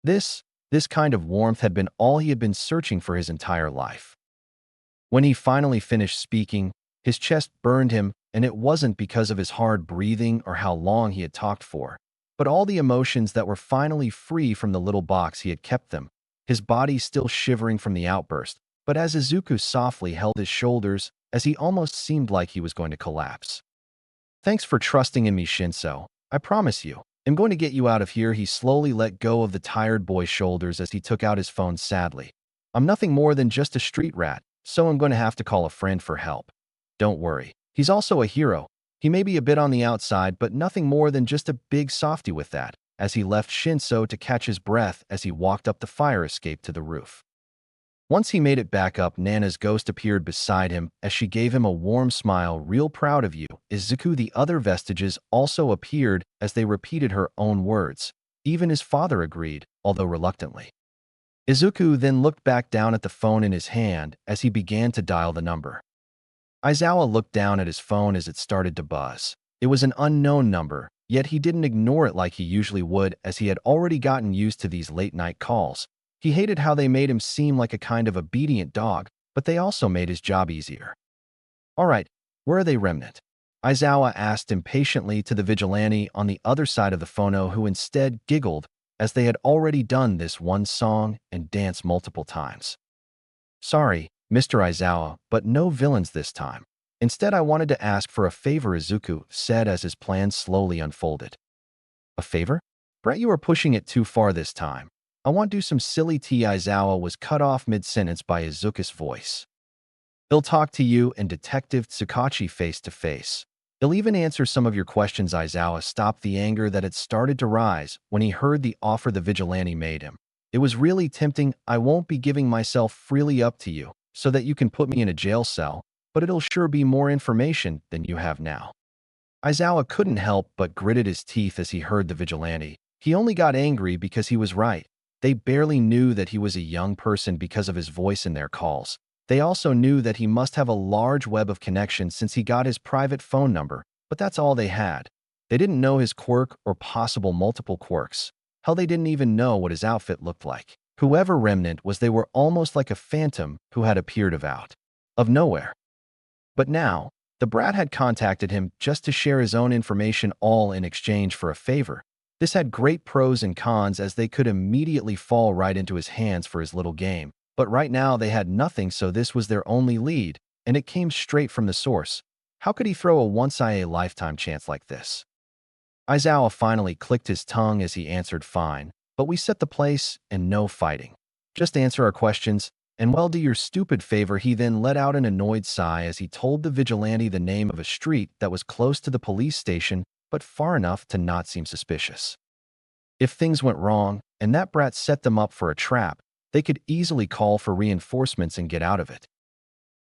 This kind of warmth had been all he had been searching for his entire life. When he finally finished speaking, his chest burned him, and it wasn't because of his hard breathing or how long he had talked for, but all the emotions that were finally free from the little box he had kept them, his body still shivering from the outburst, but as Izuku softly held his shoulders, as he almost seemed like he was going to collapse. Thanks for trusting in me, Shinso. I promise you, I'm going to get you out of here. He slowly let go of the tired boy's shoulders as he took out his phone sadly. I'm nothing more than just a street rat, so I'm going to have to call a friend for help. Don't worry. He's also a hero. He may be a bit on the outside, but nothing more than just a big softy with that, as he left Shinso to catch his breath as he walked up the fire escape to the roof. Once he made it back up, Nana's ghost appeared beside him as she gave him a warm smile. Real proud of you, Izuku. The other vestiges also appeared as they repeated her own words. Even his father agreed, although reluctantly. Izuku then looked back down at the phone in his hand as he began to dial the number. Aizawa looked down at his phone as it started to buzz. It was an unknown number, yet he didn't ignore it like he usually would, as he had already gotten used to these late-night calls. He hated how they made him seem like a kind of obedient dog, but they also made his job easier. All right, where are they, Remnant? Aizawa asked impatiently to the vigilante on the other side of the phono, who instead giggled, as they had already done this one song and danced multiple times. Sorry, Mr. Aizawa, but no villains this time. Instead, I wanted to ask for a favor, Izuku said as his plan slowly unfolded. A favor? Brett, you are pushing it too far this time. I want to do some silly tea. Aizawa was cut off mid-sentence by Izuku's voice. He'll talk to you and Detective Tsukachi face to face. He'll even answer some of your questions. Aizawa stopped the anger that had started to rise when he heard the offer the vigilante made him. It was really tempting. I won't be giving myself freely up to you so that you can put me in a jail cell, but it'll sure be more information than you have now. Aizawa couldn't help but gritted his teeth as he heard the vigilante. He only got angry because he was right. They barely knew that he was a young person because of his voice in their calls. They also knew that he must have a large web of connections since he got his private phone number, but that's all they had. They didn't know his quirk or possible multiple quirks. Hell, they didn't even know what his outfit looked like. Whoever Remnant was, they were almost like a phantom who had appeared of nowhere. But now, the brat had contacted him just to share his own information, all in exchange for a favor. This had great pros and cons, as they could immediately fall right into his hands for his little game. But right now they had nothing, so this was their only lead, and it came straight from the source. How could he throw a once-in-a-lifetime chance like this? Aizawa finally clicked his tongue as he answered, fine, but we set the place and no fighting. Just answer our questions, and well, do your stupid favor. He then let out an annoyed sigh as he told the vigilante the name of a street that was close to the police station, but far enough to not seem suspicious. If things went wrong, and that brat set them up for a trap, they could easily call for reinforcements and get out of it.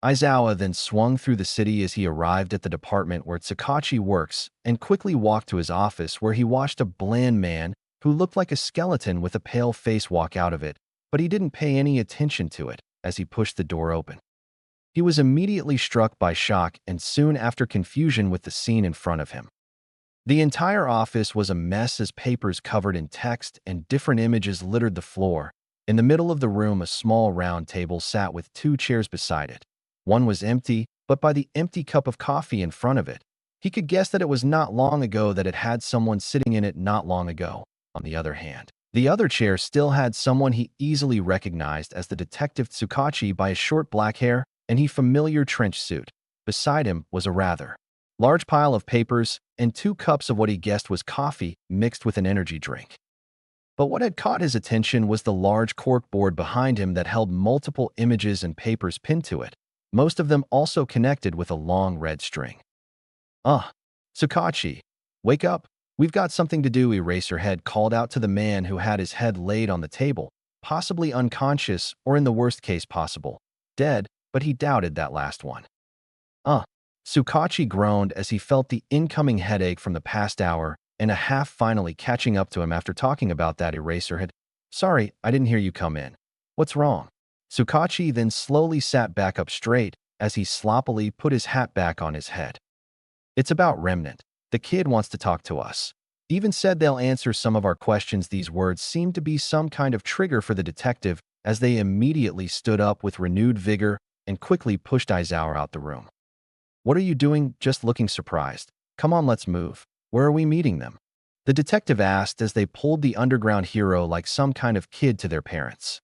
Aizawa then swung through the city as he arrived at the department where Tsukachi works and quickly walked to his office, where he watched a bland man who looked like a skeleton with a pale face walk out of it, but he didn't pay any attention to it as he pushed the door open. He was immediately struck by shock and soon after confusion with the scene in front of him. The entire office was a mess as papers covered in text and different images littered the floor. In the middle of the room, a small round table sat with two chairs beside it. One was empty, but by the empty cup of coffee in front of it, he could guess that it was not long ago that it had someone sitting in it not long ago. On the other hand, the other chair still had someone he easily recognized as the Detective Tsukachi by his short black hair and his familiar trench suit. Beside him was a rather large pile of papers and 2 cups of what he guessed was coffee mixed with an energy drink. But what had caught his attention was the large cork board behind him that held multiple images and papers pinned to it, most of them also connected with a long red string. Tsukachi, wake up. We've got something to do. Eraserhead called out to the man who had his head laid on the table, possibly unconscious or in the worst case possible, dead, but he doubted that last one. Tsukachi groaned as he felt the incoming headache from the past hour and a half finally catching up to him after talking about that. Eraserhead, sorry, I didn't hear you come in. What's wrong? Tsukachi then slowly sat back up straight as he sloppily put his hat back on his head. It's about Remnant. The kid wants to talk to us. Even said they'll answer some of our questions. These words seemed to be some kind of trigger for the detective as they immediately stood up with renewed vigor and quickly pushed Aizawa out the room. "What are you doing, just looking surprised? Come on, let's move. Where are we meeting them?" The detective asked as they pulled the underground hero like some kind of kid to their parents.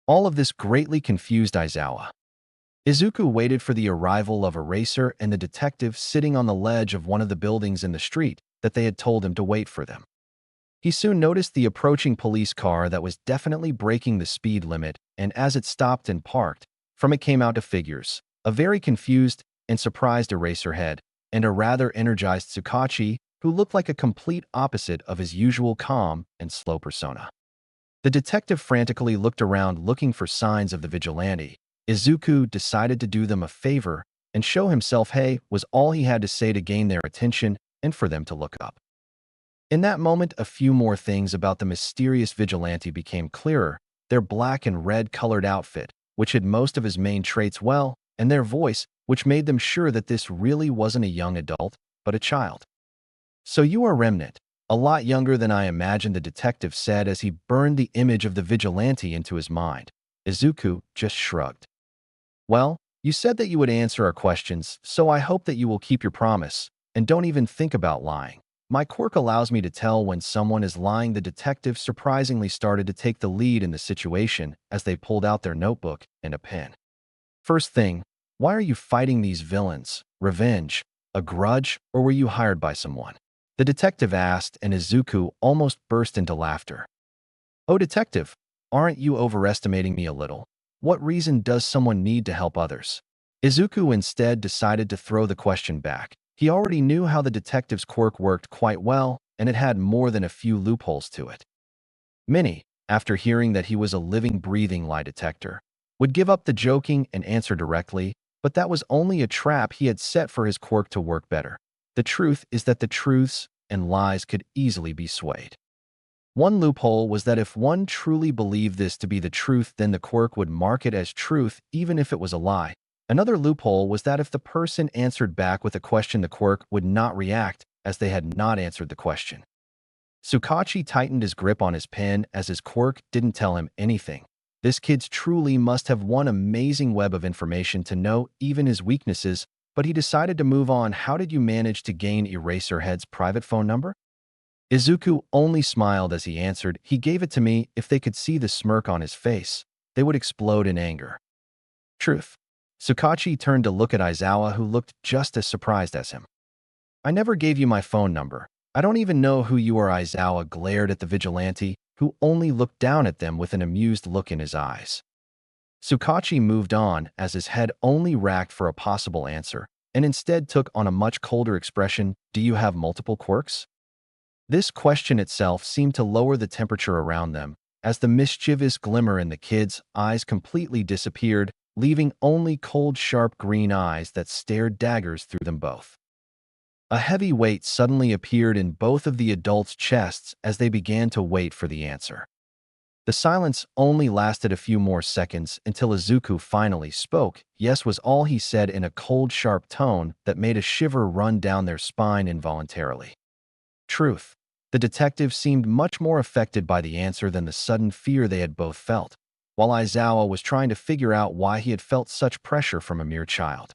All of this greatly confused Aizawa. Izuku waited for the arrival of Eraser and the detective sitting on the ledge of one of the buildings in the street that they had told him to wait for them. He soon noticed the approaching police car that was definitely breaking the speed limit, and as it stopped and parked, from it came out two figures, a very confused and surprised Eraserhead, and a rather energized Tsukachi who looked like a complete opposite of his usual calm and slow persona. The detective frantically looked around looking for signs of the vigilante. Izuku decided to do them a favor and show himself hey was all he had to say to gain their attention and for them to look up. In that moment, a few more things about the mysterious vigilante became clearer: their black and red colored outfit, which hid most of his main traits well, and their voice, which made them sure that this really wasn't a young adult, but a child. "So you are Remnant. A lot younger than I imagined," the detective said as he burned the image of the vigilante into his mind. Izuku just shrugged. "Well, you said that you would answer our questions, so I hope that you will keep your promise, and don't even think about lying. My quirk allows me to tell when someone is lying." The detective surprisingly started to take the lead in the situation as they pulled out their notebook and a pen. "First thing, why are you fighting these villains? Revenge? A grudge? Or were you hired by someone?" The detective asked, and Izuku almost burst into laughter. "Oh, detective, aren't you overestimating me a little? What reason does someone need to help others?" Izuku instead decided to throw the question back. He already knew how the detective's quirk worked quite well, and it had more than a few loopholes to it. Minnie, after hearing that he was a living, breathing lie detector, would give up the joking and answer directly, but that was only a trap he had set for his quirk to work better. The truth is that the truths and lies could easily be swayed. One loophole was that if one truly believed this to be the truth, then the quirk would mark it as truth even if it was a lie. Another loophole was that if the person answered back with a question, the quirk would not react as they had not answered the question. Tsukachi tightened his grip on his pen as his quirk didn't tell him anything. This kid truly must have one amazing web of information to know even his weaknesses, but he decided to move on. "How did you manage to gain Eraserhead's private phone number?" Izuku only smiled as he answered, "He gave it to me." If they could see the smirk on his face, they would explode in anger. "Truth." Tsukachi turned to look at Aizawa, who looked just as surprised as him. "I never gave you my phone number. I don't even know who you are." Aizawa glared at the vigilante, who only looked down at them with an amused look in his eyes. Tsukachi moved on as his head only racked for a possible answer, and instead took on a much colder expression. "Do you have multiple quirks?" This question itself seemed to lower the temperature around them, as the mischievous glimmer in the kid's eyes completely disappeared, leaving only cold, sharp green eyes that stared daggers through them both. A heavy weight suddenly appeared in both of the adults' chests as they began to wait for the answer. The silence only lasted a few more seconds until Izuku finally spoke. "Yes," was all he said in a cold, sharp tone that made a shiver run down their spine involuntarily. Truth. The detective seemed much more affected by the answer than the sudden fear they had both felt, while Aizawa was trying to figure out why he had felt such pressure from a mere child.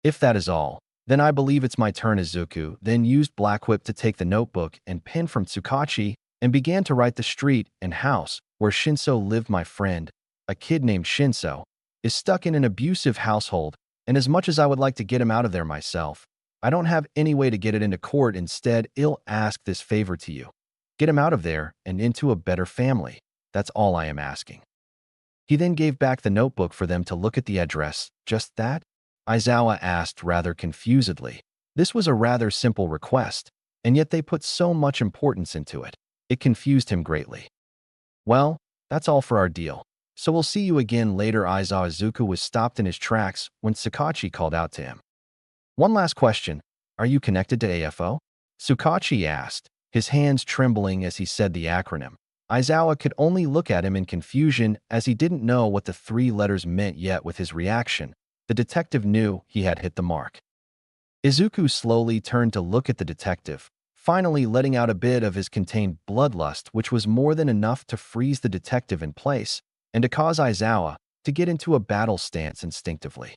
"If that is all, then I believe it's my turn." Izuku then used Black Whip to take the notebook and pen from Tsukachi and began to write the street and house where Shinso lived. "My friend, a kid named Shinso, is stuck in an abusive household, and as much as I would like to get him out of there myself, I don't have any way to get it into court. Instead, I'll ask this favor to you. Get him out of there and into a better family. That's all I am asking." He then gave back the notebook for them to look at the address. "Just that?" Aizawa asked rather confusedly. This was a rather simple request, and yet they put so much importance into it. It confused him greatly. "Well, that's all for our deal. So we'll see you again later." Izuku was stopped in his tracks when Tsukachi called out to him. "One last question. Are you connected to AFO?" Tsukachi asked, his hands trembling as he said the acronym. Aizawa could only look at him in confusion as he didn't know what the three letters meant, yet with his reaction, the detective knew he had hit the mark. Izuku slowly turned to look at the detective, finally letting out a bit of his contained bloodlust, which was more than enough to freeze the detective in place and to cause Aizawa, to get into a battle stance instinctively.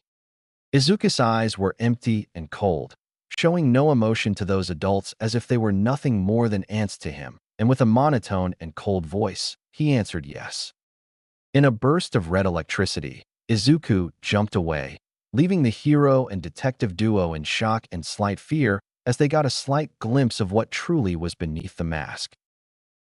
Izuku's eyes were empty and cold, showing no emotion to those adults as if they were nothing more than ants to him, and with a monotone and cold voice, he answered yes. In a burst of red electricity, Izuku jumped away, leaving the hero and detective duo in shock and slight fear as they got a slight glimpse of what truly was beneath the mask.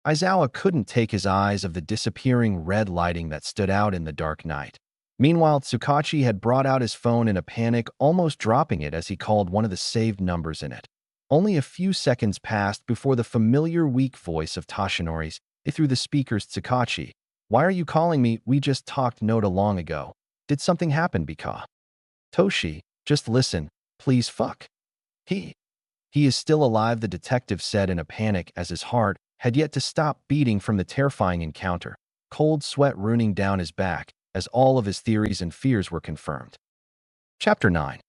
Aizawa couldn't take his eyes off the disappearing red lighting that stood out in the dark night. Meanwhile, Tsukachi had brought out his phone in a panic, almost dropping it as he called one of the saved numbers in it. Only a few seconds passed before the familiar weak voice of Tashinori's through the speakers. Tsukachi, why are you calling me? We just talked not long ago. Did something happen, Bika? Toshi, just listen, please fuck. He is still alive, the detective said in a panic as his heart had yet to stop beating from the terrifying encounter, cold sweat running down his back as all of his theories and fears were confirmed. Chapter 9.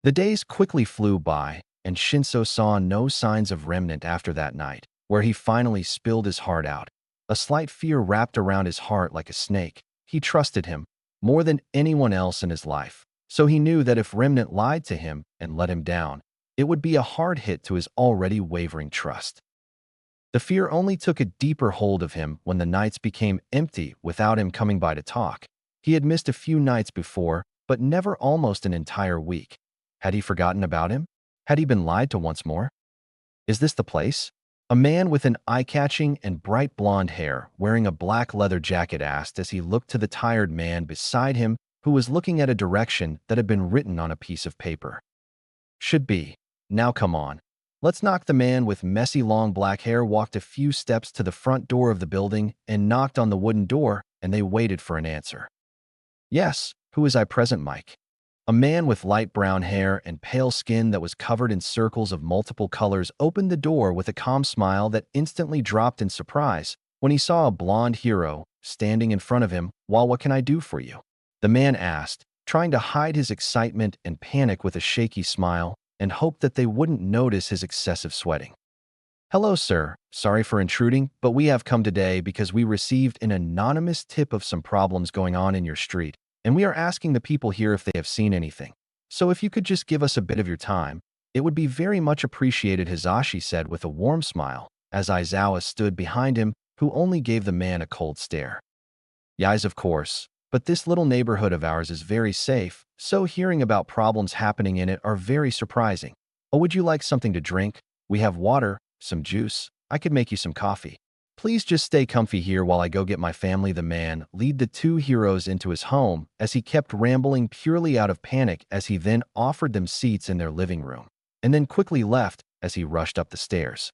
The days quickly flew by, and Shinso saw no signs of remnant after that night, where he finally spilled his heart out. A slight fear wrapped around his heart like a snake. He trusted him more than anyone else in his life, so he knew that if Remnant lied to him and let him down, it would be a hard hit to his already wavering trust. The fear only took a deeper hold of him when the nights became empty without him coming by to talk. He had missed a few nights before, but never almost an entire week. Had he forgotten about him? Had he been lied to once more? Is this the place? A man with an eye-catching and bright blonde hair, wearing a black leather jacket, asked as he looked to the tired man beside him who was looking at a direction that had been written on a piece of paper. Should be. Now come on. Let's knock. The man with messy long black hair walked a few steps to the front door of the building and knocked on the wooden door, and they waited for an answer. Yes, who is I present, Mike? A man with light brown hair and pale skin that was covered in circles of multiple colors opened the door with a calm smile that instantly dropped in surprise when he saw a blonde hero standing in front of him. Well, what can I do for you? The man asked, trying to hide his excitement and panic with a shaky smile, and hoped that they wouldn't notice his excessive sweating. Hello, sir. Sorry for intruding, but we have come today because we received an anonymous tip of some problems going on in your street, and we are asking the people here if they have seen anything. So if you could just give us a bit of your time, it would be very much appreciated, Hizashi said with a warm smile, as Aizawa stood behind him, who only gave the man a cold stare. Yes, of course. But this little neighborhood of ours is very safe, so hearing about problems happening in it are very surprising. Oh, would you like something to drink? We have water, some juice. I could make you some coffee. Please just stay comfy here while I go get my family. The man led the two heroes into his home as he kept rambling purely out of panic as he then offered them seats in their living room, and then quickly left as he rushed up the stairs.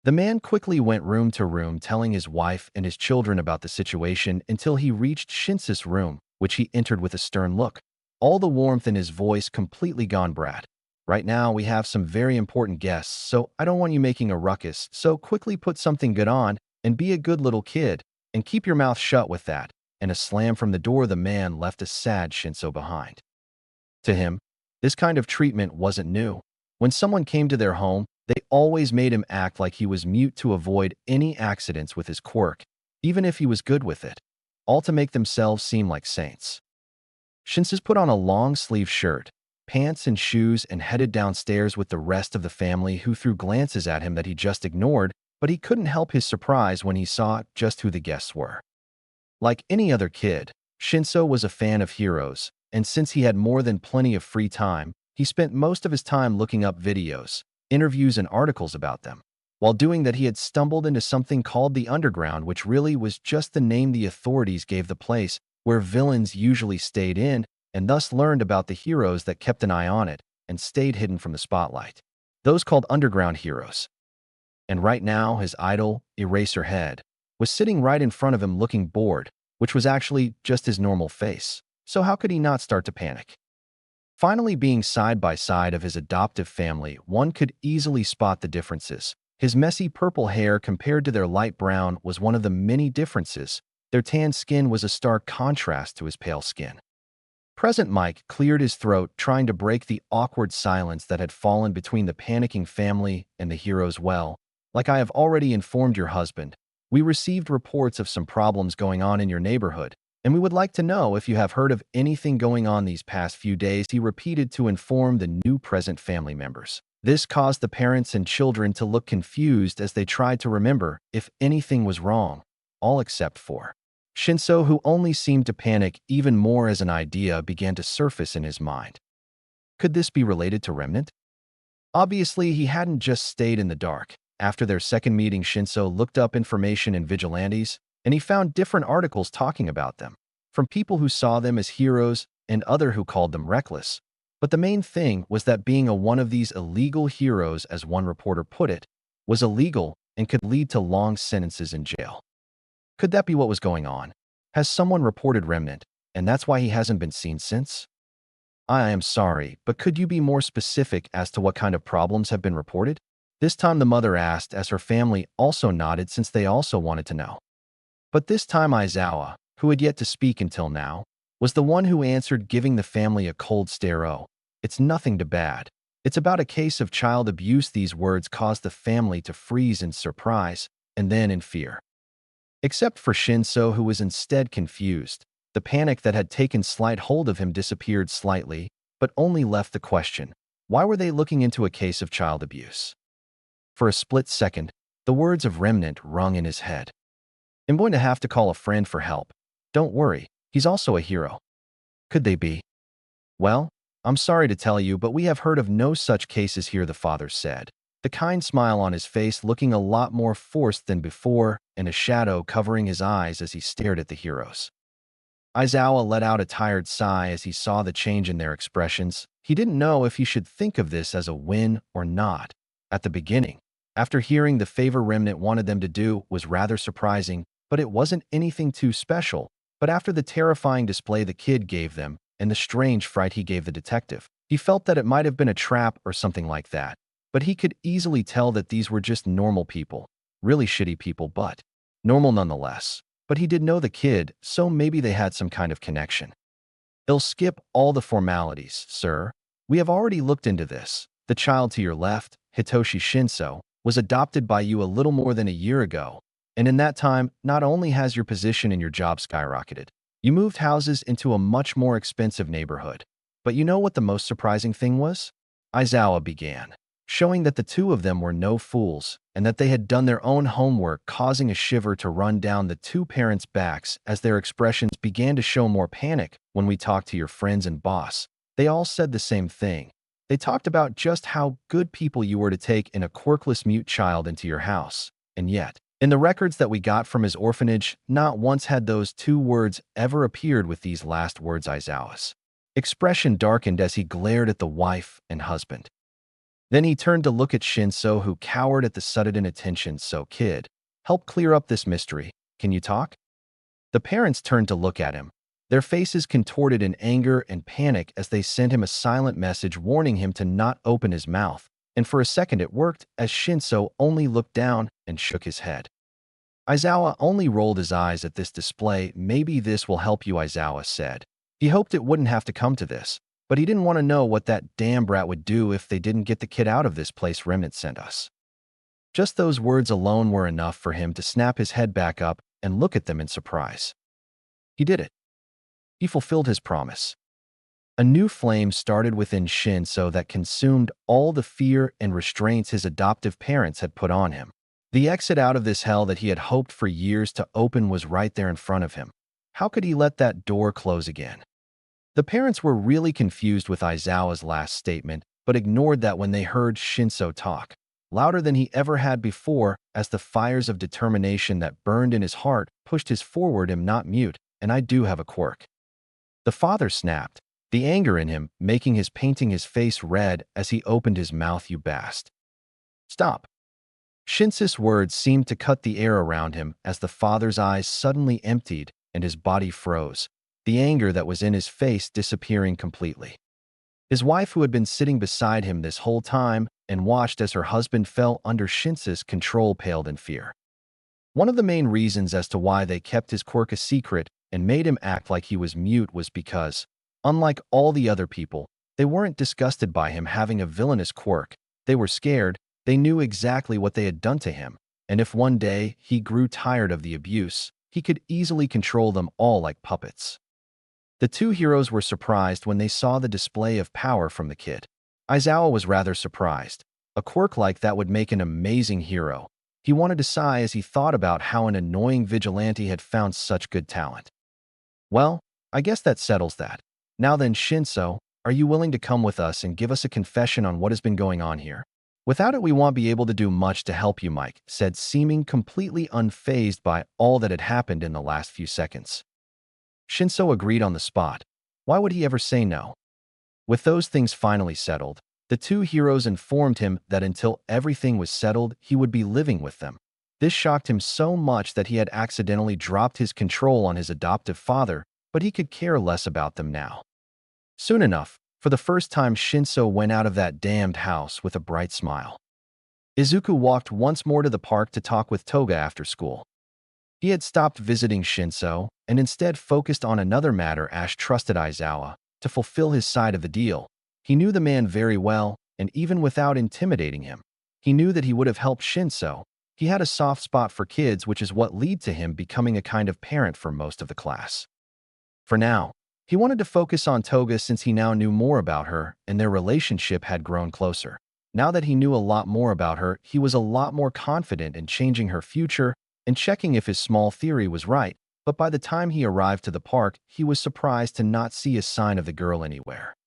The man quickly went room to room telling his wife and his children about the situation until he reached Shinsa's room, which he entered with a stern look, all the warmth in his voice completely gone. Brad, right now we have some very important guests, so I don't want you making a ruckus, so quickly put something good on and be a good little kid and keep your mouth shut with that. And a slam from the door, the man left a sad Shinso behind. To him, this kind of treatment wasn't new. When someone came to their home, they always made him act like he was mute to avoid any accidents with his quirk, even if he was good with it, all to make themselves seem like saints. Shinsa's put on a long-sleeve shirt, pants and shoes and headed downstairs with the rest of the family, who threw glances at him that he just ignored, but he couldn't help his surprise when he saw just who the guests were. Like any other kid, Shinso was a fan of heroes, and since he had more than plenty of free time, he spent most of his time looking up videos, interviews and articles about them. While doing that, he had stumbled into something called the Underground, which really was just the name the authorities gave the place where villains usually stayed in, and thus learned about the heroes that kept an eye on it and stayed hidden from the spotlight. Those called underground heroes. And right now, his idol, Eraserhead, was sitting right in front of him looking bored, which was actually just his normal face. So how could he not start to panic? Finally, being side by side of his adoptive family, one could easily spot the differences. His messy purple hair compared to their light brown was one of the many differences. Their tan skin was a stark contrast to his pale skin. Present Mike cleared his throat, trying to break the awkward silence that had fallen between the panicking family and the heroes. Well, like I have already informed your husband, we received reports of some problems going on in your neighborhood, And we would like to know if you have heard of anything going on these past few days, he repeated to inform the new present family members. This caused the parents and children to look confused as they tried to remember if anything was wrong, all except for Shinso, who only seemed to panic even more as an idea began to surface in his mind. Could this be related to Remnant? Obviously, he hadn't just stayed in the dark. After their second meeting, Shinso looked up information in vigilantes, and he found different articles talking about them, from people who saw them as heroes and other who called them reckless. But the main thing was that being one of these illegal heroes, as one reporter put it, was illegal and could lead to long sentences in jail. Could that be what was going on? Has someone reported Remnant, and that's why he hasn't been seen since? I am sorry, but could you be more specific as to what kind of problems have been reported? This time the mother asked as her family also nodded since they also wanted to know. But this time Aizawa, who had yet to speak until now, was the one who answered, giving the family a cold stare. Oh, it's nothing too bad. It's about a case of child abuse. These words caused the family to freeze in surprise and then in fear. Except for Shinso, who was instead confused. The panic that had taken slight hold of him disappeared slightly, but only left the question, why were they looking into a case of child abuse? For a split second, the words of Remnant rung in his head. I'm going to have to call a friend for help. Don't worry, he's also a hero. Could they be? Well, I'm sorry to tell you, but we have heard of no such cases here, the father said, the kind smile on his face looking a lot more forced than before and a shadow covering his eyes as he stared at the heroes. Aizawa let out a tired sigh as he saw the change in their expressions. He didn't know if he should think of this as a win or not. At the beginning, after hearing the favor Remnant wanted them to do was rather surprising, but it wasn't anything too special. But after the terrifying display the kid gave them and the strange fright he gave the detective, he felt that it might have been a trap or something like that. But he could easily tell that these were just normal people, really shitty people, but normal nonetheless. But he did know the kid, so maybe they had some kind of connection. They'll skip all the formalities, sir. We have already looked into this. The child to your left, Hitoshi Shinso, was adopted by you a little more than a year ago. And in that time, not only has your position and your job skyrocketed, you moved houses into a much more expensive neighborhood. But you know what the most surprising thing was? Aizawa began, showing that the two of them were no fools and that they had done their own homework, causing a shiver to run down the two parents' backs as their expressions began to show more panic. When we talked to your friends and boss, they all said the same thing. They talked about just how good people you were to take in a quirkless mute child into your house. And yet, in the records that we got from his orphanage, not once had those two words ever appeared. With these last words, Aizawa's expression darkened as he glared at the wife and husband. Then he turned to look at Shinso, who cowered at the sudden attention. So, kid, help clear up this mystery. Can you talk? The parents turned to look at him, their faces contorted in anger and panic as they sent him a silent message warning him to not open his mouth. And for a second it worked, as Shinso only looked down and shook his head. Aizawa only rolled his eyes at this display. Maybe this will help you, Aizawa said. He hoped it wouldn't have to come to this, but he didn't want to know what that damn brat would do if they didn't get the kid out of this place Remnant sent us. Just those words alone were enough for him to snap his head back up and look at them in surprise. He did it. He fulfilled his promise. A new flame started within Shinso that consumed all the fear and restraints his adoptive parents had put on him. The exit out of this hell that he had hoped for years to open was right there in front of him. How could he let that door close again? The parents were really confused with Aizawa's last statement, but ignored that when they heard Shinso talk, louder than he ever had before, as the fires of determination that burned in his heart pushed his forward. "I'm not mute, and I do have a quirk." The father snapped, the anger in him making his face red as he opened his mouth. "You bast. Stop." Shinso's words seemed to cut the air around him as the father's eyes suddenly emptied and his body froze, the anger that was in his face disappearing completely. His wife, who had been sitting beside him this whole time and watched as her husband fell under Shinso's control, paled in fear. One of the main reasons as to why they kept his quirk a secret and made him act like he was mute was because, unlike all the other people, they weren't disgusted by him having a villainous quirk. They were scared. They knew exactly what they had done to him, and if one day he grew tired of the abuse, he could easily control them all like puppets. The two heroes were surprised when they saw the display of power from the kid. Aizawa was rather surprised. A quirk like that would make an amazing hero. He wanted to sigh as he thought about how an annoying vigilante had found such good talent. Well, I guess that settles that. Now then, Shinso, are you willing to come with us and give us a confession on what has been going on here? Without it, we won't be able to do much to help you, Mike said, seeming completely unfazed by all that had happened in the last few seconds. Shinso agreed on the spot. Why would he ever say no? With those things finally settled, the two heroes informed him that until everything was settled, he would be living with them. This shocked him so much that he had accidentally dropped his control on his adoptive father, but he could care less about them now. Soon enough, for the first time, Shinso went out of that damned house with a bright smile. Izuku walked once more to the park to talk with Toga after school. He had stopped visiting Shinso and instead focused on another matter. Ash trusted Aizawa to fulfill his side of the deal. He knew the man very well, and even without intimidating him, he knew that he would have helped Shinso. He had a soft spot for kids, which is what led to him becoming a kind of parent for most of the class. For now, he wanted to focus on Toga since he now knew more about her and their relationship had grown closer. Now that he knew a lot more about her, he was a lot more confident in changing her future and checking if his small theory was right. But by the time he arrived to the park, he was surprised to not see a sign of the girl anywhere.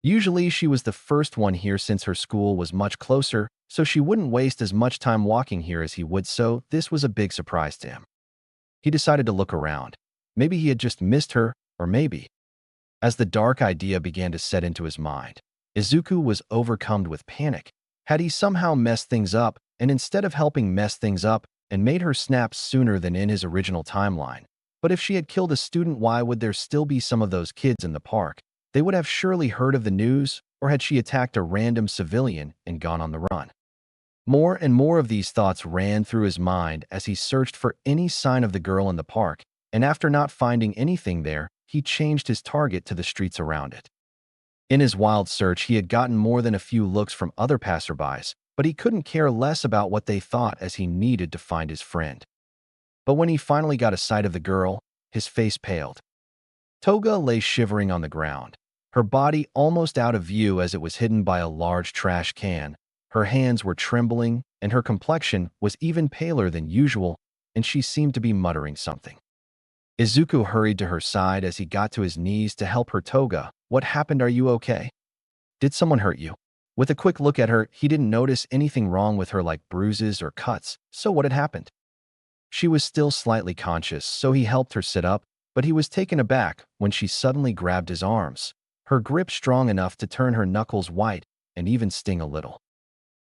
Usually, she was the first one here since her school was much closer, so she wouldn't waste as much time walking here as he would, so this was a big surprise to him. He decided to look around. Maybe he had just missed her, or maybe. As the dark idea began to set into his mind, Izuku was overcome with panic. Had he somehow messed things up, and instead of helping mess things up, and made her snap sooner than in his original timeline? But if she had killed a student, why would there still be some of those kids in the park? They would have surely heard of the news, or had she attacked a random civilian and gone on the run? More and more of these thoughts ran through his mind as he searched for any sign of the girl in the park, and after not finding anything there, he changed his target to the streets around it. In his wild search, he had gotten more than a few looks from other passerbys, but he couldn't care less about what they thought as he needed to find his friend. But when he finally got a sight of the girl, his face paled. Toga lay shivering on the ground, her body almost out of view as it was hidden by a large trash can. Her hands were trembling, and her complexion was even paler than usual, and she seemed to be muttering something. Izuku hurried to her side as he got to his knees to help her. Toga, what happened? Are you okay? Did someone hurt you? With a quick look at her, he didn't notice anything wrong with her like bruises or cuts, so what had happened? She was still slightly conscious, so he helped her sit up, but he was taken aback when she suddenly grabbed his arms, her grip strong enough to turn her knuckles white and even sting a little.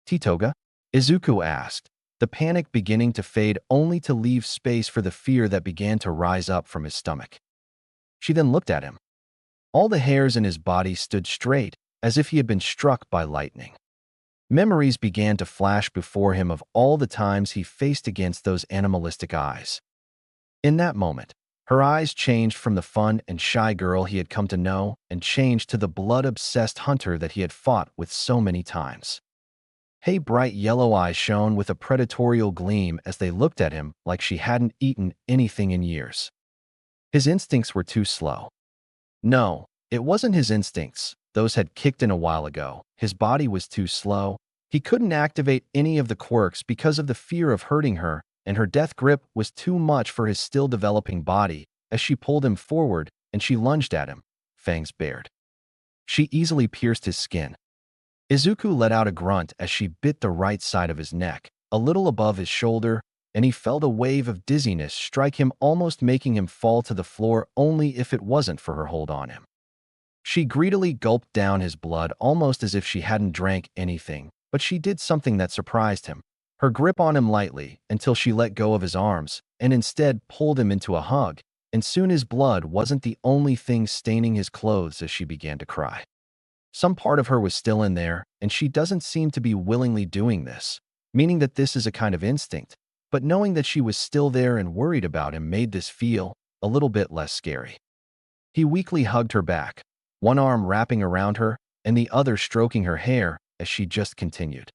Toga? Izuku asked, the panic beginning to fade only to leave space for the fear that began to rise up from his stomach. She then looked at him. All the hairs in his body stood straight, as if he had been struck by lightning. Memories began to flash before him of all the times he faced against those animalistic eyes. In that moment, her eyes changed from the fun and shy girl he had come to know and changed to the blood-obsessed hunter that he had fought with so many times. Her bright yellow eyes shone with a predatorial gleam as they looked at him like she hadn't eaten anything in years. His instincts were too slow. No, it wasn't his instincts. Those had kicked in a while ago. His body was too slow. He couldn't activate any of the quirks because of the fear of hurting her, and her death grip was too much for his still developing body as she pulled him forward and she lunged at him, fangs bared. She easily pierced his skin. Izuku let out a grunt as she bit the right side of his neck, a little above his shoulder, and he felt a wave of dizziness strike him, almost making him fall to the floor only if it wasn't for her hold on him. She greedily gulped down his blood almost as if she hadn't drank anything, but she did something that surprised him. Her grip on him lightly until she let go of his arms and instead pulled him into a hug, and soon his blood wasn't the only thing staining his clothes as she began to cry. Some part of her was still in there, and she doesn't seem to be willingly doing this, meaning that this is a kind of instinct, but knowing that she was still there and worried about him made this feel a little bit less scary. He weakly hugged her back, one arm wrapping around her and the other stroking her hair as she just continued.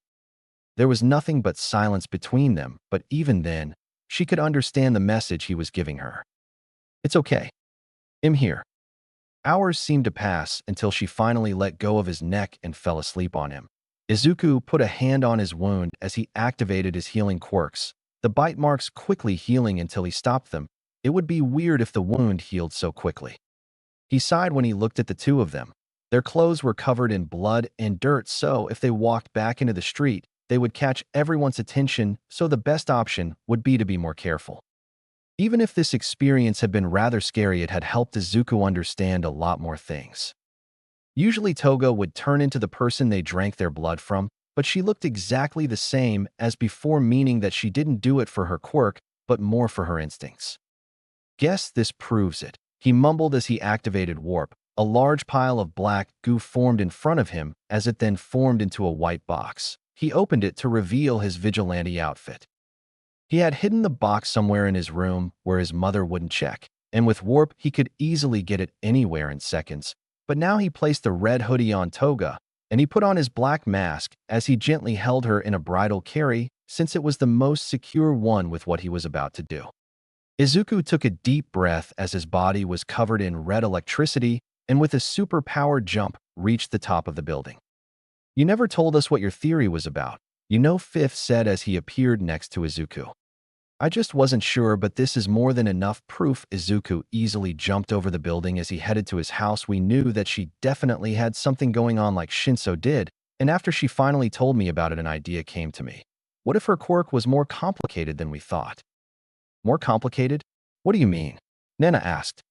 There was nothing but silence between them, but even then, She could understand the message he was giving her. It's okay. I'm here. Hours seemed to pass until she finally let go of his neck and fell asleep on him. Izuku put a hand on his wound as he activated his healing quirks, the bite marks quickly healing until he stopped them. It would be weird if the wound healed so quickly. He sighed when he looked at the two of them. Their clothes were covered in blood and dirt, so if they walked back into the street, they would catch everyone's attention, so the best option would be to be more careful. Even if this experience had been rather scary, it had helped Izuku understand a lot more things. Usually Toga would turn into the person they drank their blood from, but she looked exactly the same as before, meaning that she didn't do it for her quirk, but more for her instincts. Guess this proves it, he mumbled as he activated warp. A large pile of black goo formed in front of him as it then formed into a white box. He opened it to reveal his vigilante outfit. He had hidden the box somewhere in his room where his mother wouldn't check, and with warp he could easily get it anywhere in seconds. But now he placed the red hoodie on Toga, and he put on his black mask as he gently held her in a bridal carry, since it was the most secure one with what he was about to do. Izuku took a deep breath as his body was covered in red electricity and with a super-powered jump reached the top of the building. You never told us what your theory was about, Fifth said as he appeared next to Izuku. I just wasn't sure, but this is more than enough proof. Izuku easily jumped over the building as he headed to his house. We knew that she definitely had something going on like Shinso did, and after she finally told me about it, an idea came to me. What if her quirk was more complicated than we thought? More complicated? What do you mean? Nena asked.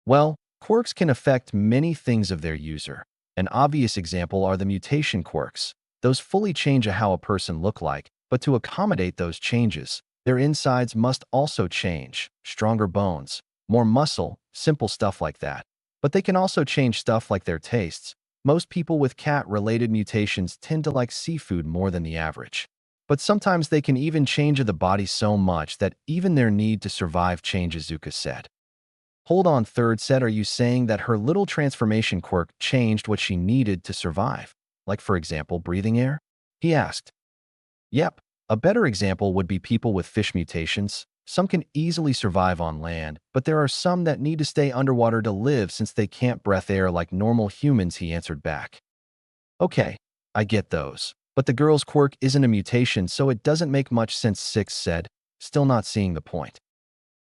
Well, quirks can affect many things of their user. An obvious example are the mutation quirks. Those fully change how a person look like, but to accommodate those changes, their insides must also change. Stronger bones, more muscle, simple stuff like that. But they can also change stuff like their tastes. Most people with cat-related mutations tend to like seafood more than the average. But sometimes they can even change the body so much that even their need to survive changes, Izuku said. Hold on, Third said, are you saying that her little transformation quirk changed what she needed to survive? Like, for example, breathing air? He asked. Yep. A better example would be people with fish mutations. Some can easily survive on land, but there are some that need to stay underwater to live since they can't breathe air like normal humans, he answered back. Okay, I get those. But the girl's quirk isn't a mutation, so it doesn't make much sense, Six said, still not seeing the point.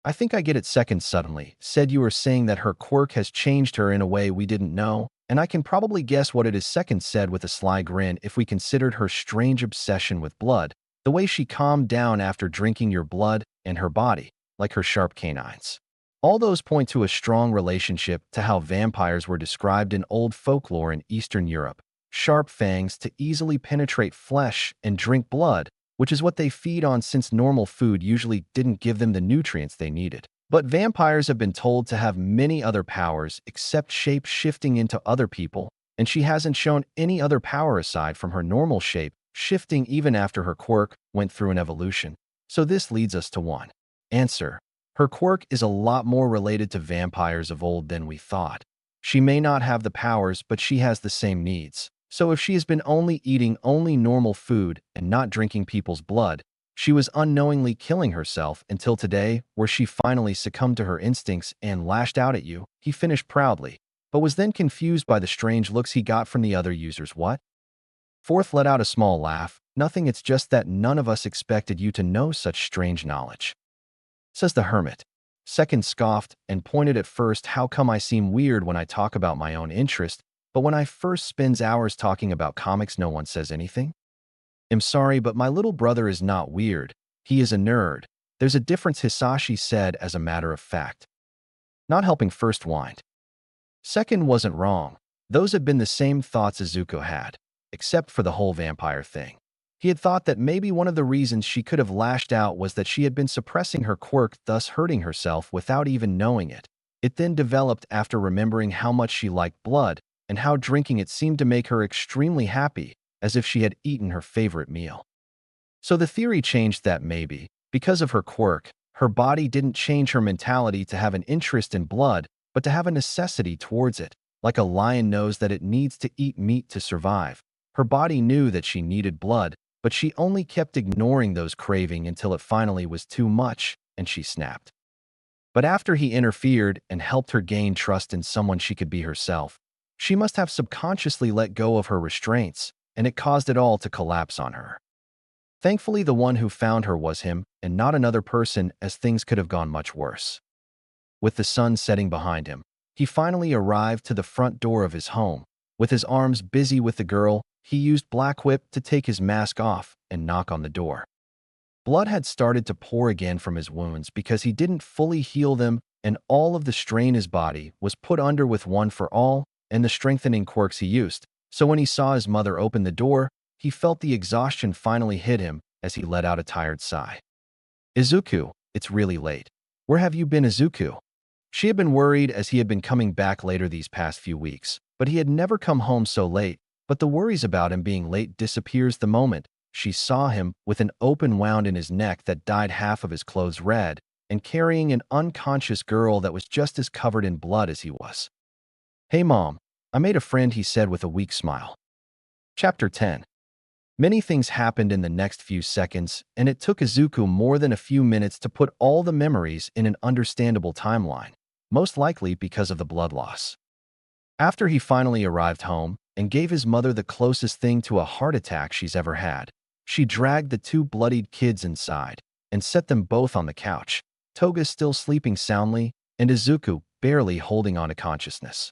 I think I get it, Second suddenly said. You were saying that her quirk has changed her in a way we didn't know, and I can probably guess what it is, Second said with a sly grin. If we considered her strange obsession with blood, the way she calmed down after drinking your blood, and her body, like her sharp canines. All those point to a strong relationship to how vampires were described in old folklore in Eastern Europe. Sharp fangs to easily penetrate flesh and drink blood, which is what they feed on since normal food usually didn't give them the nutrients they needed. But vampires have been told to have many other powers except shape-shifting into other people, and she hasn't shown any other power aside from her normal shape, shifting even after her quirk went through an evolution. So this leads us to one answer. Her quirk is a lot more related to vampires of old than we thought. She may not have the powers, but she has the same needs. So if she has been only eating normal food and not drinking people's blood, she was unknowingly killing herself until today, where she finally succumbed to her instincts and lashed out at you, he finished proudly, but was then confused by the strange looks he got from the other users. What? Fourth let out a small laugh. Nothing, it's just that none of us expected you to know such strange knowledge, says the hermit. Second scoffed and pointed at First. How come I seem weird when I talk about my own interest, but when I First spends hours talking about comics no one says anything? I'm sorry, but my little brother is not weird. He is a nerd. There's a difference, Hisashi said as a matter of fact. Not helping First whined. Second wasn't wrong. Those had been the same thoughts Izuku had, except for the whole vampire thing. He had thought that maybe one of the reasons she could have lashed out was that she had been suppressing her quirk, thus hurting herself without even knowing it. It then developed after remembering how much she liked blood and how drinking it seemed to make her extremely happy, as if she had eaten her favorite meal. So the theory changed that maybe, because of her quirk, her body didn't change her mentality to have an interest in blood, but to have a necessity towards it. Like a lion knows that it needs to eat meat to survive, her body knew that she needed blood, but she only kept ignoring those cravings until it finally was too much, and she snapped. But after he interfered and helped her gain trust in someone she could be herself, she must have subconsciously let go of her restraints, and it caused it all to collapse on her. Thankfully, the one who found her was him, and not another person, as things could have gone much worse. With the sun setting behind him, he finally arrived to the front door of his home. With his arms busy with the girl, he used Black Whip to take his mask off and knock on the door. Blood had started to pour again from his wounds because he didn't fully heal them, and all of the strain his body was put under with One for All and the strengthening quirks he used. So when he saw his mother open the door, he felt the exhaustion finally hit him as he let out a tired sigh. "Izuku, it's really late. Where have you been, Izuku?" She had been worried as he had been coming back later these past few weeks, but he had never come home so late. But the worries about him being late disappears the moment she saw him with an open wound in his neck that dyed half of his clothes red and carrying an unconscious girl that was just as covered in blood as he was. "Hey Mom, I made a friend," he said with a weak smile. Chapter 10. Many things happened in the next few seconds, and it took Izuku more than a few minutes to put all the memories in an understandable timeline, most likely because of the blood loss. After he finally arrived home and gave his mother the closest thing to a heart attack she's ever had, she dragged the two bloodied kids inside and set them both on the couch, Toga still sleeping soundly and Izuku barely holding on to consciousness.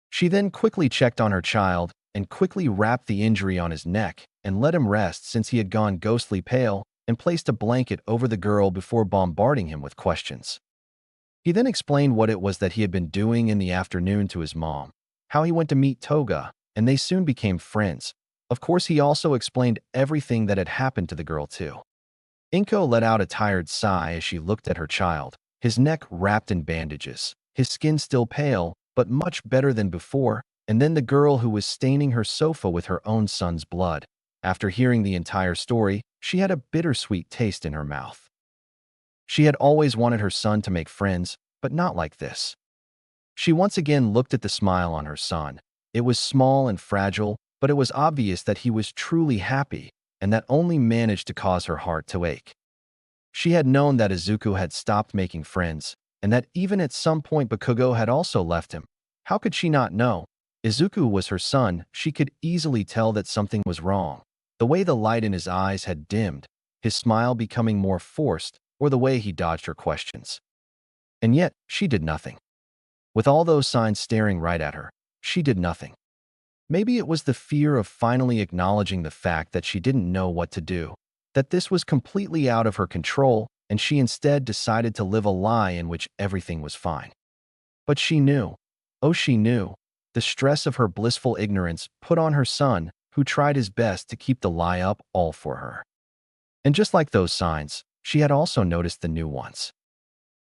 She then quickly checked on her child and quickly wrapped the injury on his neck and let him rest since he had gone ghostly pale, and placed a blanket over the girl before bombarding him with questions. He then explained what it was that he had been doing in the afternoon to his mom, how he went to meet Toga, and they soon became friends. Of course, he also explained everything that had happened to the girl too. Inko let out a tired sigh as she looked at her child, his neck wrapped in bandages, his skin still pale, but much better than before, and then the girl who was staining her sofa with her own son's blood. After hearing the entire story, she had a bittersweet taste in her mouth. She had always wanted her son to make friends, but not like this. She once again looked at the smile on her son. It was small and fragile, but it was obvious that he was truly happy, and that only managed to cause her heart to ache. She had known that Izuku had stopped making friends, and that even at some point Bakugo had also left him. How could she not know? Izuku was her son. She could easily tell that something was wrong. The way the light in his eyes had dimmed, his smile becoming more forced, or the way he dodged her questions. And yet, she did nothing. With all those signs staring right at her, she did nothing. Maybe it was the fear of finally acknowledging the fact that she didn't know what to do, that this was completely out of her control, and she instead decided to live a lie in which everything was fine. But she knew, oh she knew, the stress of her blissful ignorance put on her son, who tried his best to keep the lie up all for her. And just like those signs, she had also noticed the new ones.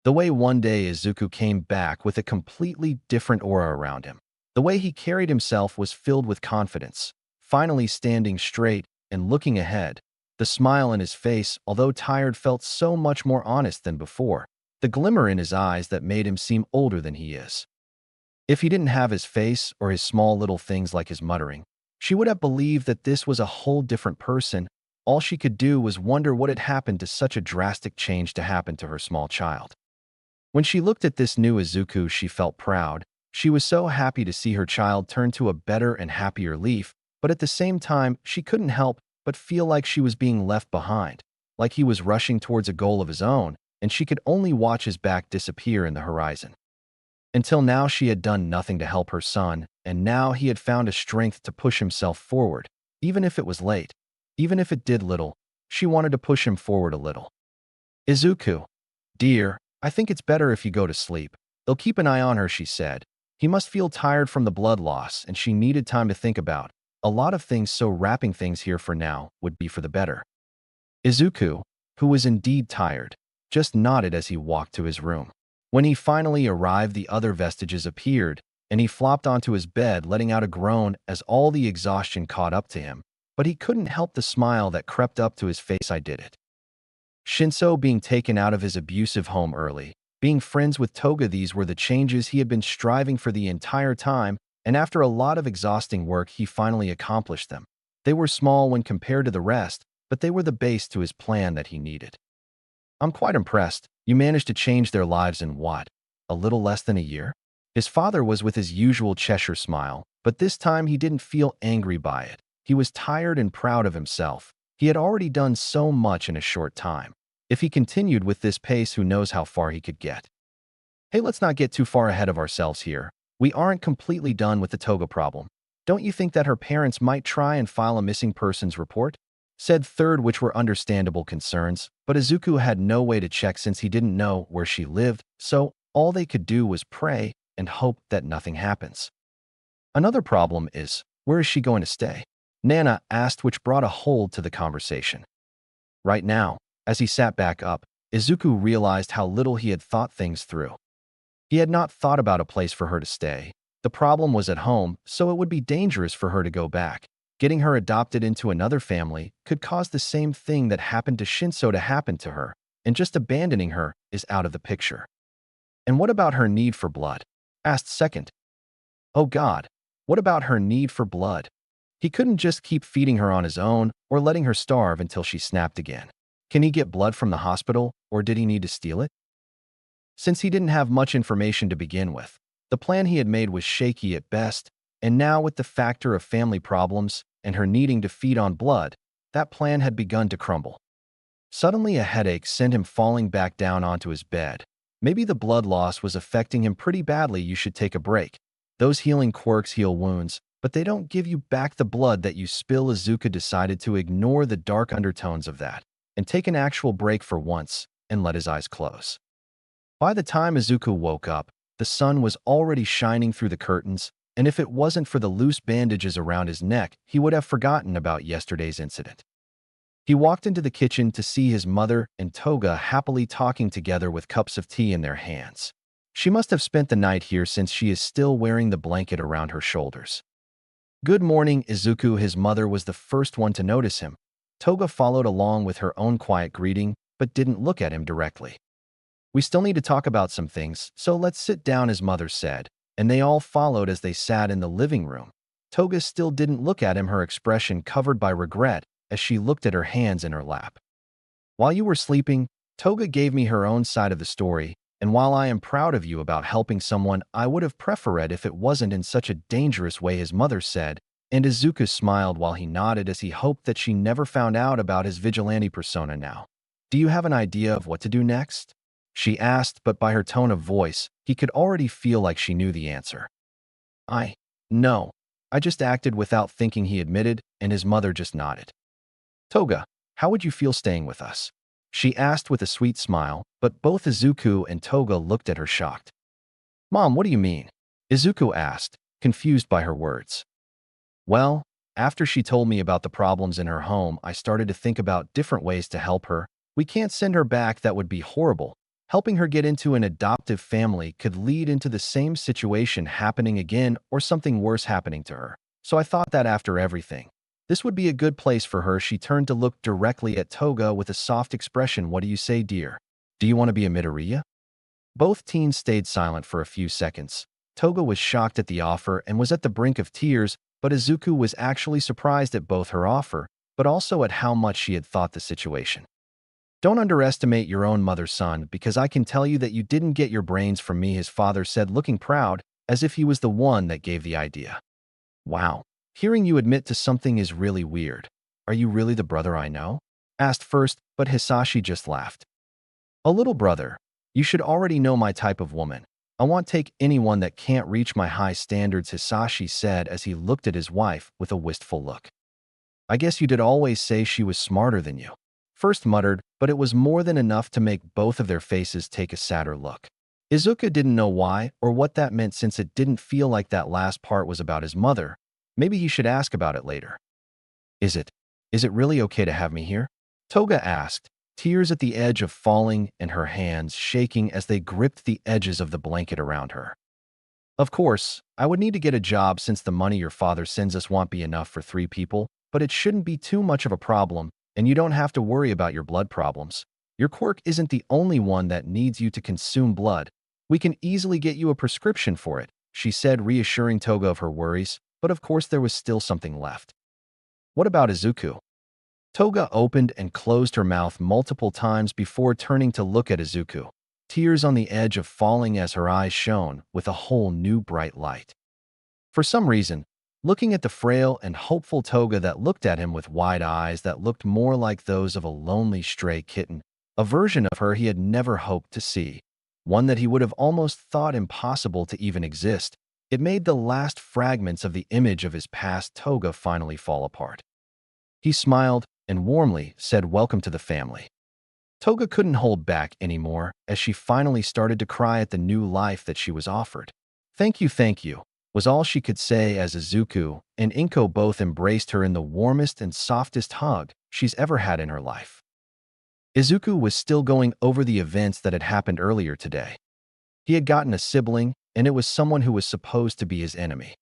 The way one day Izuku came back with a completely different aura around him. The way he carried himself was filled with confidence, finally standing straight and looking ahead. The smile in his face, although tired, felt so much more honest than before, the glimmer in his eyes that made him seem older than he is. If he didn't have his face or his small little things like his muttering, she would have believed that this was a whole different person. All she could do was wonder what had happened to such a drastic change to happen to her small child. When she looked at this new Izuku, she felt proud. She was so happy to see her child turn to a better and happier leaf, but at the same time, she couldn't help but feel like she was being left behind, like he was rushing towards a goal of his own, and she could only watch his back disappear in the horizon. Until now, she had done nothing to help her son, and now he had found a strength to push himself forward, even if it was late. Even if it did little, she wanted to push him forward a little. "Izuku, dear, I think it's better if you go to sleep. They'll keep an eye on her," she said. He must feel tired from the blood loss, and she needed time to think about a lot of things, so wrapping things here for now would be for the better. Izuku, who was indeed tired, just nodded as he walked to his room. When he finally arrived, the other vestiges appeared, and he flopped onto his bed, letting out a groan as all the exhaustion caught up to him. But he couldn't help the smile that crept up to his face. "I did it." Shinso being taken out of his abusive home early, being friends with Toga, these were the changes he had been striving for the entire time, and after a lot of exhausting work, he finally accomplished them. They were small when compared to the rest, but they were the base to his plan that he needed. I'm quite impressed. You managed to change their lives in what? A little less than a year? His father was with his usual Cheshire smile, but this time he didn't feel angry by it. He was tired and proud of himself. He had already done so much in a short time. If he continued with this pace, who knows how far he could get. Hey, let's not get too far ahead of ourselves here. We aren't completely done with the Toga problem. Don't you think that her parents might try and file a missing persons report? Said third, which were understandable concerns, but Izuku had no way to check since he didn't know where she lived, so all they could do was pray and hope that nothing happens. Another problem is, where is she going to stay? Nana asked, which brought a hold to the conversation. Right now, as he sat back up, Izuku realized how little he had thought things through. He had not thought about a place for her to stay. The problem was at home, so it would be dangerous for her to go back. Getting her adopted into another family could cause the same thing that happened to Shinso to happen to her, and just abandoning her is out of the picture. And what about her need for blood? Asked second. Oh God, what about her need for blood? He couldn't just keep feeding her on his own or letting her starve until she snapped again. Can he get blood from the hospital, or did he need to steal it? Since he didn't have much information to begin with, the plan he had made was shaky at best, and now with the factor of family problems and her needing to feed on blood, that plan had begun to crumble. Suddenly a headache sent him falling back down onto his bed. Maybe the blood loss was affecting him pretty badly. You should take a break. Those healing quirks heal wounds, but they don't give you back the blood that you spill. Izuku decided to ignore the dark undertones of that and take an actual break for once and let his eyes close. By the time Izuku woke up, the sun was already shining through the curtains, and if it wasn't for the loose bandages around his neck, he would have forgotten about yesterday's incident. He walked into the kitchen to see his mother and Toga happily talking together with cups of tea in their hands. She must have spent the night here since she is still wearing the blanket around her shoulders. Good morning, Izuku. His mother was the first one to notice him. Toga followed along with her own quiet greeting, but didn't look at him directly. We still need to talk about some things, so let's sit down, his mother said, and they all followed as they sat in the living room. Toga still didn't look at him, her expression covered by regret as she looked at her hands in her lap. While you were sleeping, Toga gave me her own side of the story, and while I am proud of you about helping someone, I would have preferred if it wasn't in such a dangerous way, his mother said, and Izuku smiled while he nodded as he hoped that she never found out about his vigilante persona now. Do you have an idea of what to do next? She asked, but by her tone of voice, he could already feel like she knew the answer. No. I just acted without thinking, he admitted, and his mother just nodded. Toga, how would you feel staying with us? She asked with a sweet smile, but both Izuku and Toga looked at her shocked. Mom, what do you mean? Izuku asked, confused by her words. Well, after she told me about the problems in her home, I started to think about different ways to help her. We can't send her back, that would be horrible. Helping her get into an adoptive family could lead into the same situation happening again or something worse happening to her. So I thought that after everything, this would be a good place for her. She turned to look directly at Toga with a soft expression. What do you say, dear? Do you want to be a Midoriya? Both teens stayed silent for a few seconds. Toga was shocked at the offer and was at the brink of tears, but Izuku was actually surprised at both her offer, but also at how much she had thought the situation. Don't underestimate your own mother, son, because I can tell you that you didn't get your brains from me, his father said, looking proud, as if he was the one that gave the idea. Wow, hearing you admit to something is really weird. Are you really the brother I know? Asked first, but Hisashi just laughed. A little brother. You should already know my type of woman. I won't take anyone that can't reach my high standards, Hisashi said as he looked at his wife with a wistful look. I guess you did always say she was smarter than you. First muttered, but it was more than enough to make both of their faces take a sadder look. Izuku didn't know why or what that meant since it didn't feel like that last part was about his mother. Maybe he should ask about it later. Is it really okay to have me here? Toga asked, tears at the edge of falling and her hands shaking as they gripped the edges of the blanket around her. Of course, I would need to get a job since the money your father sends us won't be enough for 3 people, but it shouldn't be too much of a problem. And you don't have to worry about your blood problems. Your quirk isn't the only one that needs you to consume blood. We can easily get you a prescription for it, she said, reassuring Toga of her worries, but of course there was still something left. What about Izuku? Toga opened and closed her mouth multiple times before turning to look at Izuku, tears on the edge of falling as her eyes shone with a whole new bright light. For some reason, looking at the frail and hopeful Toga that looked at him with wide eyes that looked more like those of a lonely stray kitten, a version of her he had never hoped to see, one that he would have almost thought impossible to even exist, it made the last fragments of the image of his past Toga finally fall apart. He smiled and warmly said, "Welcome to the family." Toga couldn't hold back anymore as she finally started to cry at the new life that she was offered. Thank you," was all she could say as Izuku and Inko both embraced her in the warmest and softest hug she's ever had in her life. Izuku was still going over the events that had happened earlier today. He had gotten a sibling, and it was someone who was supposed to be his enemy.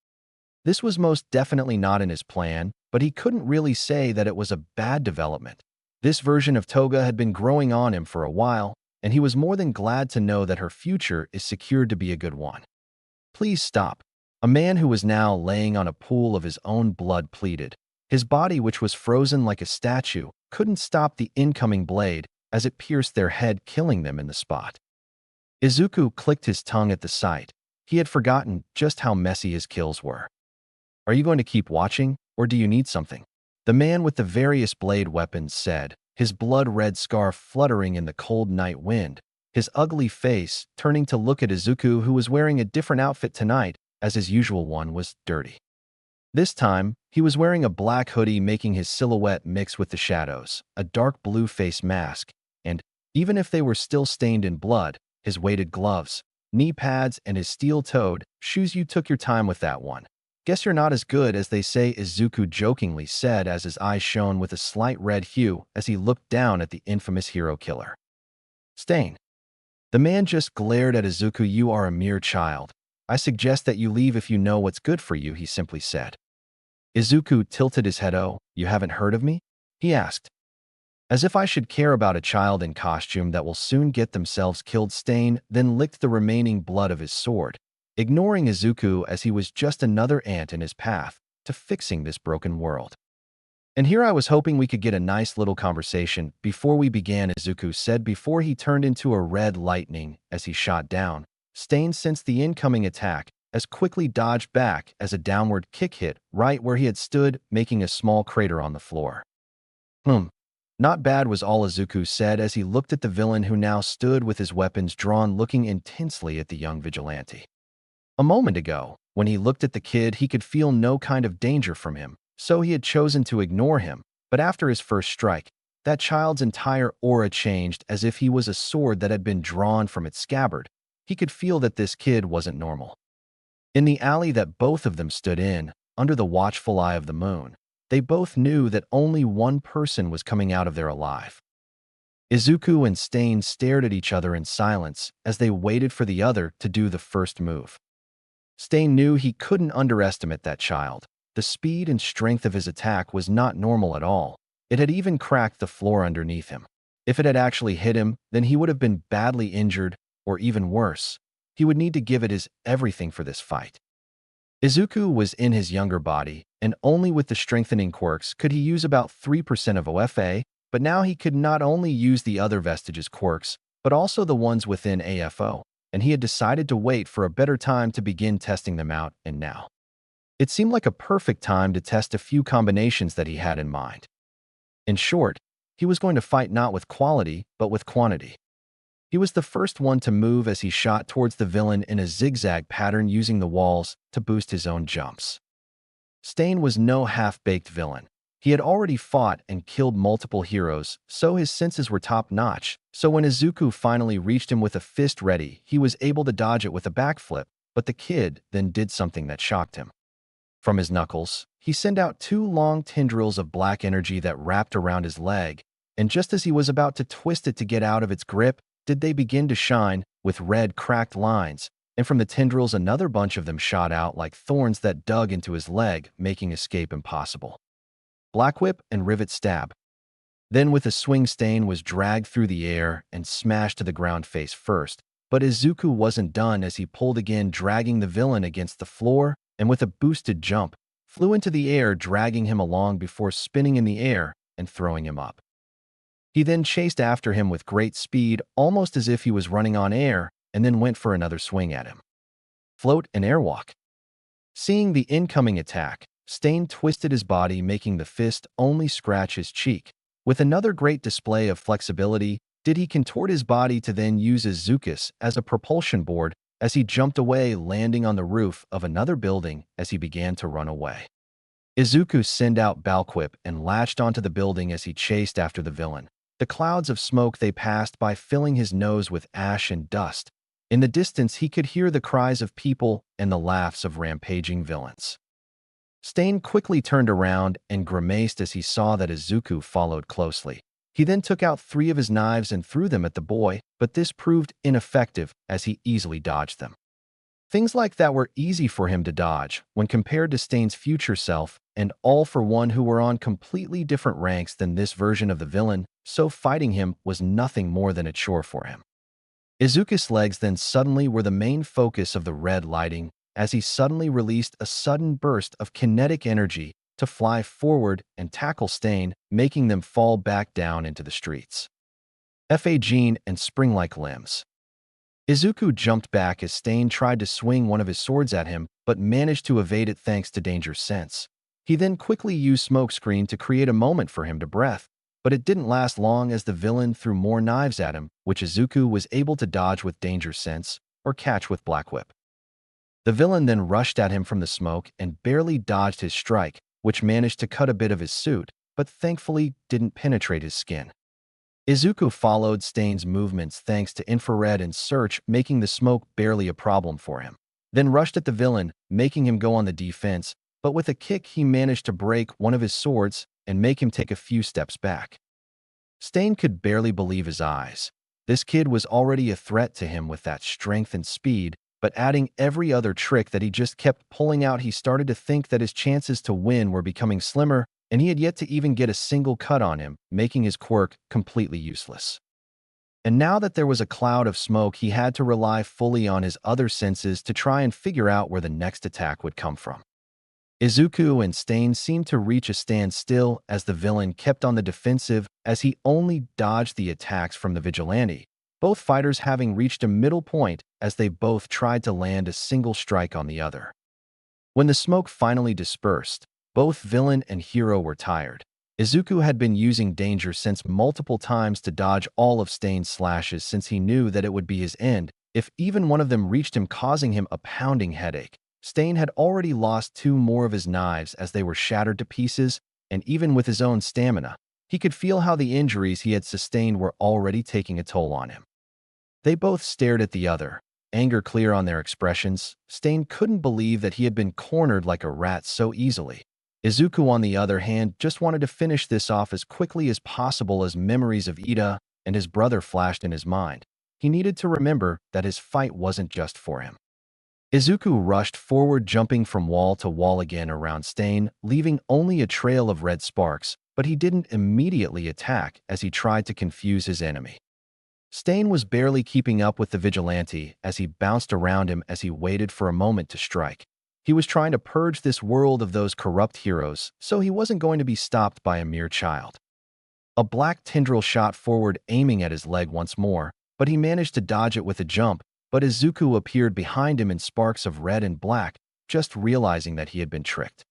This was most definitely not in his plan, but he couldn't really say that it was a bad development. This version of Toga had been growing on him for a while, and he was more than glad to know that her future is secured to be a good one. "Please stop," a man who was now laying on a pool of his own blood pleaded. His body, which was frozen like a statue, couldn't stop the incoming blade as it pierced their head, killing them in the spot. Izuku clicked his tongue at the sight. He had forgotten just how messy his kills were. "Are you going to keep watching, or do you need something?" The man with the various blade weapons said, his blood-red scarf fluttering in the cold night wind, his ugly face turning to look at Izuku, who was wearing a different outfit tonight, as his usual one was dirty. This time, he was wearing a black hoodie making his silhouette mix with the shadows, a dark blue face mask, and, even if they were still stained in blood, his weighted gloves, knee pads, and his steel-toed shoes. "You took your time with that one. Guess you're not as good as they say," Izuku jokingly said as his eyes shone with a slight red hue as he looked down at the infamous hero killer. "Stain." The man just glared at Izuku. "You are a mere child. I suggest that you leave if you know what's good for you," he simply said. Izuku tilted his head. "Oh, you haven't heard of me?" he asked. "As if I should care about a child in costume that will soon get themselves killed." Stain then licked the remaining blood of his sword, ignoring Izuku as he was just another ant in his path to fixing this broken world. "And here I was hoping we could get a nice little conversation before we began," Izuku said before he turned into a red lightning as he shot down. Stain sensed the incoming attack as quickly dodged back as a downward kick hit right where he had stood, making a small crater on the floor. Not bad," was all Izuku said as he looked at the villain who now stood with his weapons drawn, looking intensely at the young vigilante. A moment ago, when he looked at the kid, he could feel no kind of danger from him, so he had chosen to ignore him, but after his first strike, that child's entire aura changed as if he was a sword that had been drawn from its scabbard. He could feel that this kid wasn't normal. In the alley that both of them stood in, under the watchful eye of the moon, they both knew that only one person was coming out of there alive. Izuku and Stain stared at each other in silence as they waited for the other to do the first move. Stain knew he couldn't underestimate that child. The speed and strength of his attack was not normal at all. It had even cracked the floor underneath him. If it had actually hit him, then he would have been badly injured, or even worse. He would need to give it his everything for this fight. Izuku was in his younger body, and only with the strengthening quirks could he use about 3% of OFA, but now he could not only use the other vestiges quirks, but also the ones within AFO, and he had decided to wait for a better time to begin testing them out, and now. It seemed like a perfect time to test a few combinations that he had in mind. In short, he was going to fight not with quality, but with quantity. He was the first one to move as he shot towards the villain in a zigzag pattern, using the walls to boost his own jumps. Stain was no half-baked villain. He had already fought and killed multiple heroes, so his senses were top-notch. So when Izuku finally reached him with a fist ready, he was able to dodge it with a backflip, but the kid then did something that shocked him. From his knuckles, he sent out 2 long tendrils of black energy that wrapped around his leg, and just as he was about to twist it to get out of its grip, did they begin to shine with red cracked lines, and from the tendrils another bunch of them shot out like thorns that dug into his leg, making escape impossible. Black whip and rivet stab. Then with a swing, Stain was dragged through the air and smashed to the ground face first, but Izuku wasn't done as he pulled again, dragging the villain against the floor, and with a boosted jump, flew into the air, dragging him along before spinning in the air and throwing him up. He then chased after him with great speed, almost as if he was running on air, and then went for another swing at him. Float and airwalk. Seeing the incoming attack, Stain twisted his body, making the fist only scratch his cheek. With another great display of flexibility, did he contort his body to then use izuku as a propulsion board as he jumped away, landing on the roof of another building as he began to run away. Izuku sent out Balquip and latched onto the building as he chased after the villain. The clouds of smoke they passed by filling his nose with ash and dust. In the distance, he could hear the cries of people and the laughs of rampaging villains. Stain quickly turned around and grimaced as he saw that Izuku followed closely. He then took out 3 of his knives and threw them at the boy, but this proved ineffective as he easily dodged them. Things like that were easy for him to dodge when compared to Stain's future self, and all for one who were on completely different ranks than this version of the villain, so fighting him was nothing more than a chore for him. Izuku's legs then suddenly were the main focus of the red lighting as he suddenly released a sudden burst of kinetic energy to fly forward and tackle Stain, making them fall back down into the streets. Jean and spring-like limbs. Izuku jumped back as Stain tried to swing one of his swords at him, but managed to evade it thanks to Danger's sense. He then quickly used Smokescreen to create a moment for him to breathe, but it didn't last long as the villain threw more knives at him, which Izuku was able to dodge with Danger's sense or catch with Black Whip. The villain then rushed at him from the smoke and barely dodged his strike, which managed to cut a bit of his suit, but thankfully didn't penetrate his skin. Izuku followed Stain's movements thanks to infrared and search, making the smoke barely a problem for him. Then rushed at the villain, making him go on the defense, but with a kick he managed to break one of his swords and make him take a few steps back. Stain could barely believe his eyes. This kid was already a threat to him with that strength and speed, but adding every other trick that he just kept pulling out, he started to think that his chances to win were becoming slimmer, and he had yet to even get a single cut on him, making his quirk completely useless. And now that there was a cloud of smoke, he had to rely fully on his other senses to try and figure out where the next attack would come from. Izuku and Stain seemed to reach a standstill as the villain kept on the defensive as he only dodged the attacks from the vigilante, both fighters having reached a middle point as they both tried to land a single strike on the other. When the smoke finally dispersed, both villain and hero were tired. Izuku had been using Danger Sense multiple times to dodge all of Stain's slashes since he knew that it would be his end if even one of them reached him, causing him a pounding headache. Stain had already lost 2 more of his knives as they were shattered to pieces, and even with his own stamina, he could feel how the injuries he had sustained were already taking a toll on him. They both stared at the other, anger clear on their expressions. Stain couldn't believe that he had been cornered like a rat so easily. Izuku, on the other hand, just wanted to finish this off as quickly as possible as memories of Ida and his brother flashed in his mind. He needed to remember that his fight wasn't just for him. Izuku rushed forward, jumping from wall to wall again around Stain, leaving only a trail of red sparks, but he didn't immediately attack as he tried to confuse his enemy. Stain was barely keeping up with the vigilante as he bounced around him as he waited for a moment to strike. He was trying to purge this world of those corrupt heroes, so he wasn't going to be stopped by a mere child. A black tendril shot forward, aiming at his leg once more, but he managed to dodge it with a jump, but Izuku appeared behind him in sparks of red and black, just realizing that he had been tricked.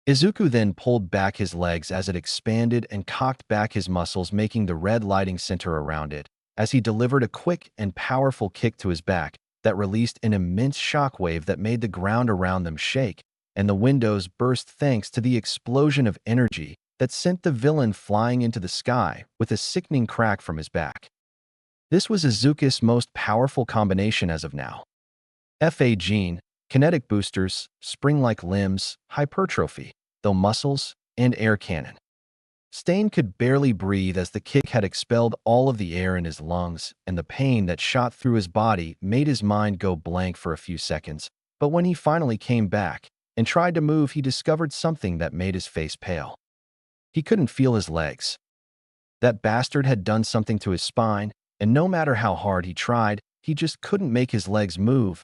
Izuku then pulled back his legs as it expanded and cocked back his muscles, making the red lighting center around it, as he delivered a quick and powerful kick to his back that released an immense shockwave that made the ground around them shake, and the windows burst thanks to the explosion of energy that sent the villain flying into the sky with a sickening crack from his back. This was Izuku's most powerful combination as of now. Jean, kinetic boosters, spring-like limbs, hypertrophy, though muscles, and air cannon. Stain could barely breathe as the kick had expelled all of the air in his lungs, and the pain that shot through his body made his mind go blank for a few seconds. But when he finally came back and tried to move, he discovered something that made his face pale. He couldn't feel his legs. That bastard had done something to his spine, and no matter how hard he tried, he just couldn't make his legs move,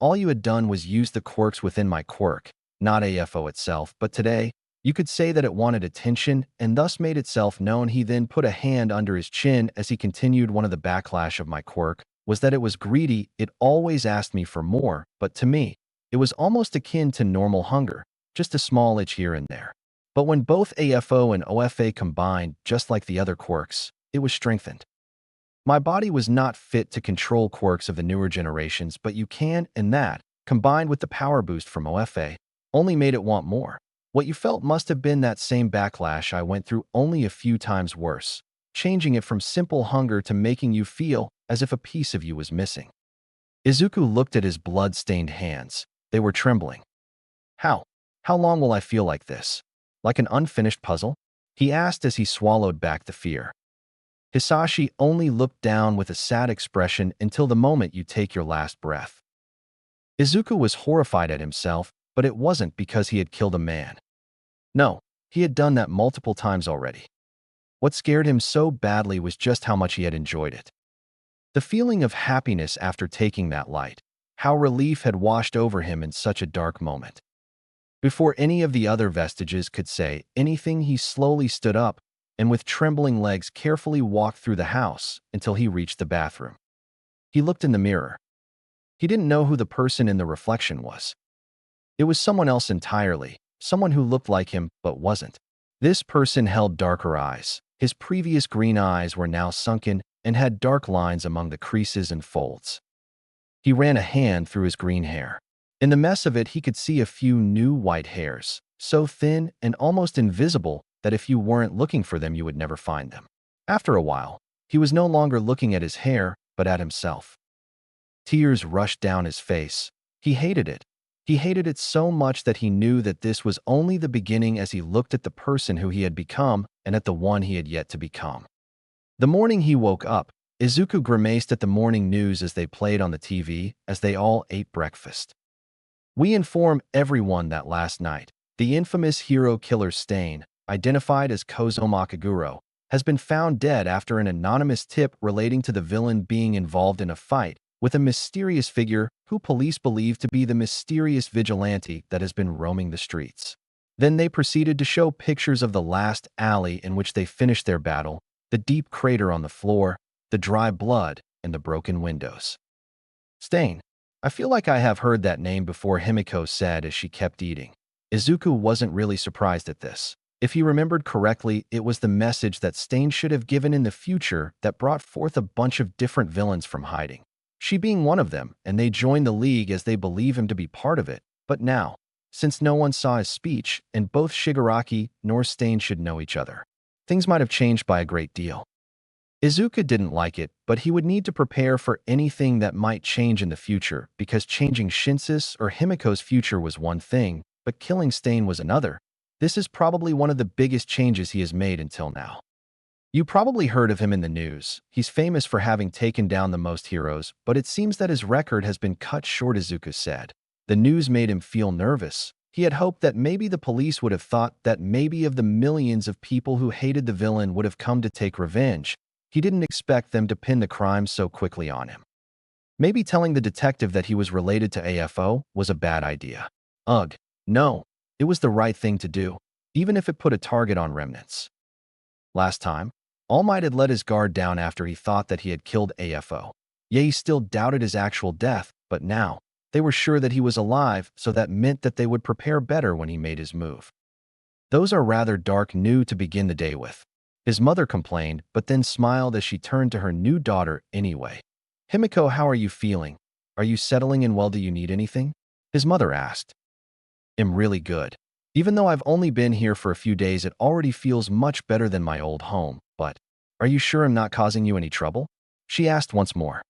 All you had done was use the quirks within my quirk, not AFO itself, but today, you could say that it wanted attention and thus made itself known. He then put a hand under his chin as he continued. One of the backlash of my quirk was that it was greedy. It always asked me for more, but to me, it was almost akin to normal hunger, just a small itch here and there. But when both AFO and OFA combined, just like the other quirks, it was strengthened. My body was not fit to control quirks of the newer generations, but you can, and that, combined with the power boost from OFA, only made it want more. What you felt must have been that same backlash I went through, only a few times worse, changing it from simple hunger to making you feel as if a piece of you was missing. Izuku looked at his blood-stained hands. They were trembling. How? How long will I feel like this? Like an unfinished puzzle? He asked as he swallowed back the fear. Hisashi only looked down with a sad expression until the moment you take your last breath. Izuku was horrified at himself, but it wasn't because he had killed a man. No, he had done that multiple times already. What scared him so badly was just how much he had enjoyed it. The feeling of happiness after taking that light, how relief had washed over him in such a dark moment. Before any of the other vestiges could say anything, he slowly stood up and with trembling legs carefully walked through the house until he reached the bathroom. He looked in the mirror. He didn't know who the person in the reflection was. It was someone else entirely, someone who looked like him but wasn't. This person held darker eyes. His previous green eyes were now sunken and had dark lines among the creases and folds. He ran a hand through his green hair. In the mess of it, he could see a few new white hairs, so thin and almost invisible that if you weren't looking for them, you would never find them. After a while, he was no longer looking at his hair, but at himself. Tears rushed down his face. He hated it. He hated it so much that he knew that this was only the beginning as he looked at the person who he had become and at the one he had yet to become. The morning he woke up, Izuku grimaced at the morning news as they played on the TV as they all ate breakfast. We inform everyone that last night, the infamous hero killer Stain, identified as Kozo Makaguro, has been found dead after an anonymous tip relating to the villain being involved in a fight with a mysterious figure who police believe to be the mysterious vigilante that has been roaming the streets. Then they proceeded to show pictures of the last alley in which they finished their battle, the deep crater on the floor, the dry blood, and the broken windows. Stain. I feel like I have heard that name before, Himiko said as she kept eating. Izuku wasn't really surprised at this. If he remembered correctly, it was the message that Stain should have given in the future that brought forth a bunch of different villains from hiding. She being one of them, and they joined the League as they believe him to be part of it. But now, since no one saw his speech, and both Shigaraki nor Stain should know each other, things might have changed by a great deal. Izuku didn't like it, but he would need to prepare for anything that might change in the future, because changing Shinse's or Himiko's future was one thing, but killing Stain was another. This is probably one of the biggest changes he has made until now. You probably heard of him in the news. He's famous for having taken down the most heroes, but it seems that his record has been cut short, Izuku said. The news made him feel nervous. He had hoped that maybe the police would have thought that maybe of the millions of people who hated the villain would have come to take revenge. He didn't expect them to pin the crime so quickly on him. Maybe telling the detective that he was related to AFO was a bad idea. Ugh, no, it was the right thing to do, even if it put a target on remnants. Last time, All Might had let his guard down after he thought that he had killed AFO. Yeah, he still doubted his actual death, but now, they were sure that he was alive, so that meant that they would prepare better when he made his move. Those are rather dark news to begin the day with. His mother complained, but then smiled as she turned to her new daughter anyway. Himiko, how are you feeling? Are you settling in well? Do you need anything? His mother asked. I'm really good. Even though I've only been here for a few days, it already feels much better than my old home, but are you sure I'm not causing you any trouble? She asked once more.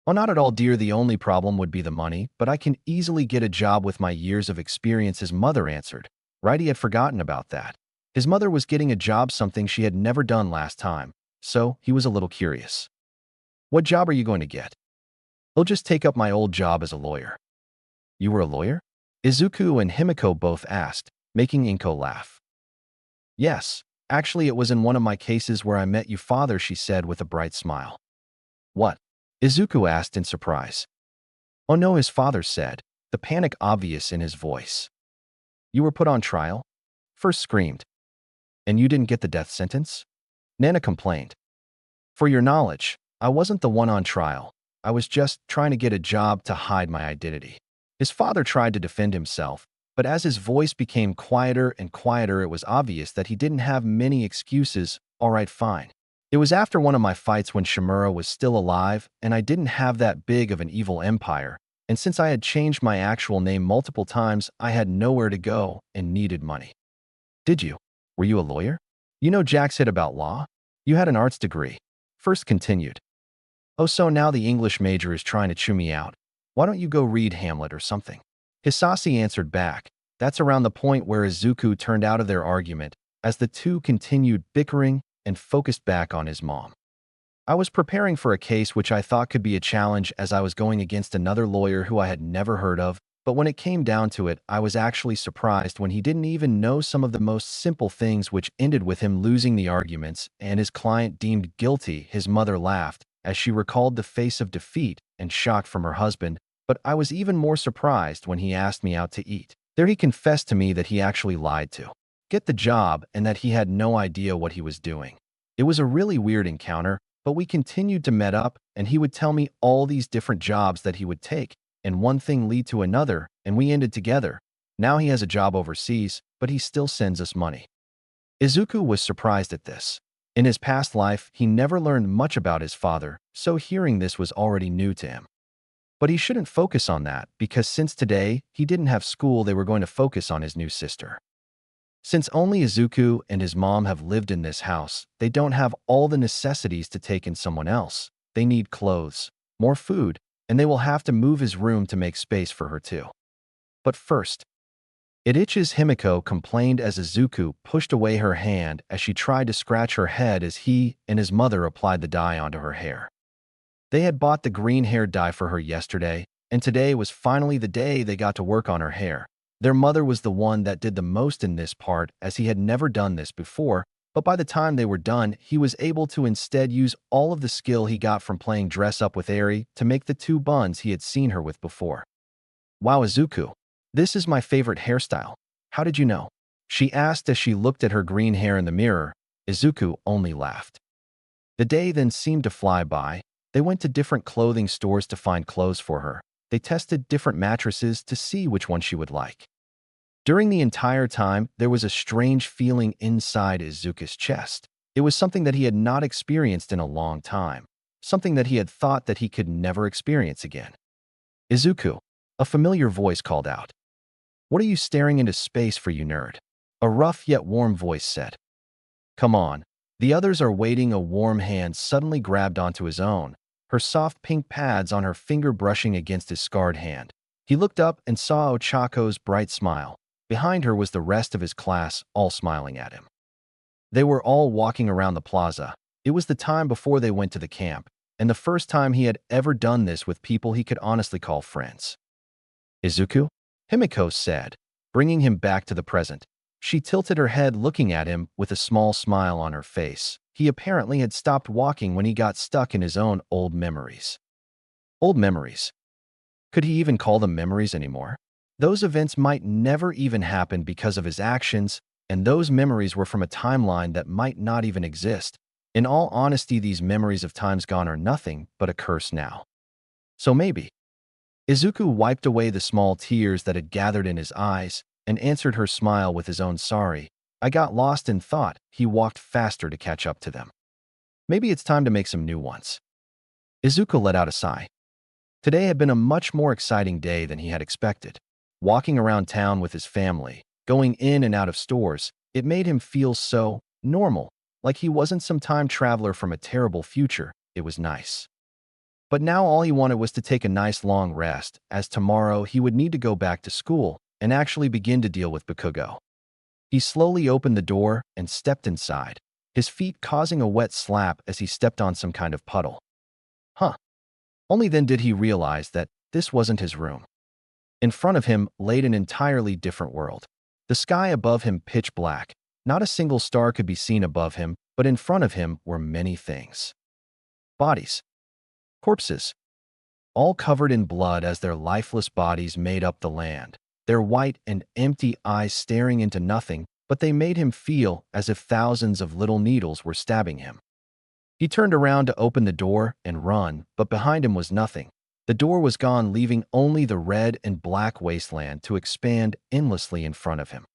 Oh, not at all, dear. The only problem would be the money, but I can easily get a job with my years of experience, his mother answered. Right, he had forgotten about that. His mother was getting a job, something she had never done last time, so he was a little curious. What job are you going to get? I'll just take up my old job as a lawyer. You were a lawyer? Izuku and Himiko both asked, making Inko laugh. Yes, actually it was in one of my cases where I met you, father, she said with a bright smile. What? Izuku asked in surprise. "Oh no," his father said, the panic obvious in his voice. "You were put on trial?" First screamed. "And you didn't get the death sentence?" Nana complained. "For your knowledge, I wasn't the one on trial. I was just trying to get a job to hide my identity." His father tried to defend himself, but as his voice became quieter and quieter, it was obvious that he didn't have many excuses. "All right, fine. It was after one of my fights when Shimura was still alive, and I didn't have that big of an evil empire, and since I had changed my actual name multiple times, I had nowhere to go and needed money." "Did you? Were you a lawyer? You know Jack's hit about law? You had an arts degree." First continued. "Oh, so now the English major is trying to chew me out. Why don't you go read Hamlet or something?" Hisashi answered back. That's around the point where Izuku turned out of their argument, as the two continued bickering and focused back on his mom. "I was preparing for a case which I thought could be a challenge, as I was going against another lawyer who I had never heard of, but when it came down to it, I was actually surprised when he didn't even know some of the most simple things, which ended with him losing the arguments and his client deemed guilty." His mother laughed as she recalled the face of defeat and shock from her husband, "But I was even more surprised when he asked me out to eat. There he confessed to me that he actually lied to get the job and that he had no idea what he was doing. It was a really weird encounter, but we continued to met up, and he would tell me all these different jobs that he would take, and one thing lead to another, and we ended together. Now he has a job overseas, but he still sends us money." Izuku was surprised at this. In his past life, he never learned much about his father, so hearing this was already new to him. But he shouldn't focus on that, because since today he didn't have school, they were going to focus on his new sister. Since only Izuku and his mom have lived in this house, they don't have all the necessities to take in someone else. They need clothes, more food, and they will have to move his room to make space for her too. But first, "It itches," Himiko complained as Izuku pushed away her hand as she tried to scratch her head as he and his mother applied the dye onto her hair. They had bought the green hair dye for her yesterday, and today was finally the day they got to work on her hair. Their mother was the one that did the most in this part, as he had never done this before, but by the time they were done, he was able to instead use all of the skill he got from playing dress up with Eri to make the two buns he had seen her with before. "Wow, Izuku, this is my favorite hairstyle. How did you know?" she asked as she looked at her green hair in the mirror. Izuku only laughed. The day then seemed to fly by. They went to different clothing stores to find clothes for her. They tested different mattresses to see which one she would like. During the entire time, there was a strange feeling inside Izuku's chest. It was something that he had not experienced in a long time, something that he had thought that he could never experience again. "Izuku," a familiar voice called out. "What are you staring into space for, you nerd?" A rough yet warm voice said. "Come on. The others are waiting." A warm hand suddenly grabbed onto his own, her soft pink pads on her finger brushing against his scarred hand. He looked up and saw Ochako's bright smile. Behind her was the rest of his class, all smiling at him. They were all walking around the plaza. It was the time before they went to the camp, and the first time he had ever done this with people he could honestly call friends. "Izuku?" Himiko said, bringing him back to the present. She tilted her head, looking at him with a small smile on her face. He apparently had stopped walking when he got stuck in his own old memories. Old memories. Could he even call them memories anymore? Those events might never even happen because of his actions, and those memories were from a timeline that might not even exist. In all honesty, these memories of times gone are nothing but a curse now. So maybe. Izuku wiped away the small tears that had gathered in his eyes and answered her smile with his own "Sorry, I got lost in thought." He walked faster to catch up to them. "Maybe it's time to make some new ones." Izuku let out a sigh. Today had been a much more exciting day than he had expected. Walking around town with his family, going in and out of stores, it made him feel so normal, like he wasn't some time traveler from a terrible future. It was nice. But now all he wanted was to take a nice long rest, as tomorrow he would need to go back to school and actually begin to deal with Bakugo. He slowly opened the door and stepped inside, his feet causing a wet slap as he stepped on some kind of puddle. Huh. Only then did he realize that this wasn't his room. In front of him laid an entirely different world. The sky above him pitch black. Not a single star could be seen above him, but in front of him were many things. Bodies. Corpses. all covered in blood as their lifeless bodies made up the land, their white and empty eyes staring into nothing, but they made him feel as if thousands of little needles were stabbing him. He turned around to open the door and run, but behind him was nothing. The door was gone, leaving only the red and black wasteland to expand endlessly in front of him.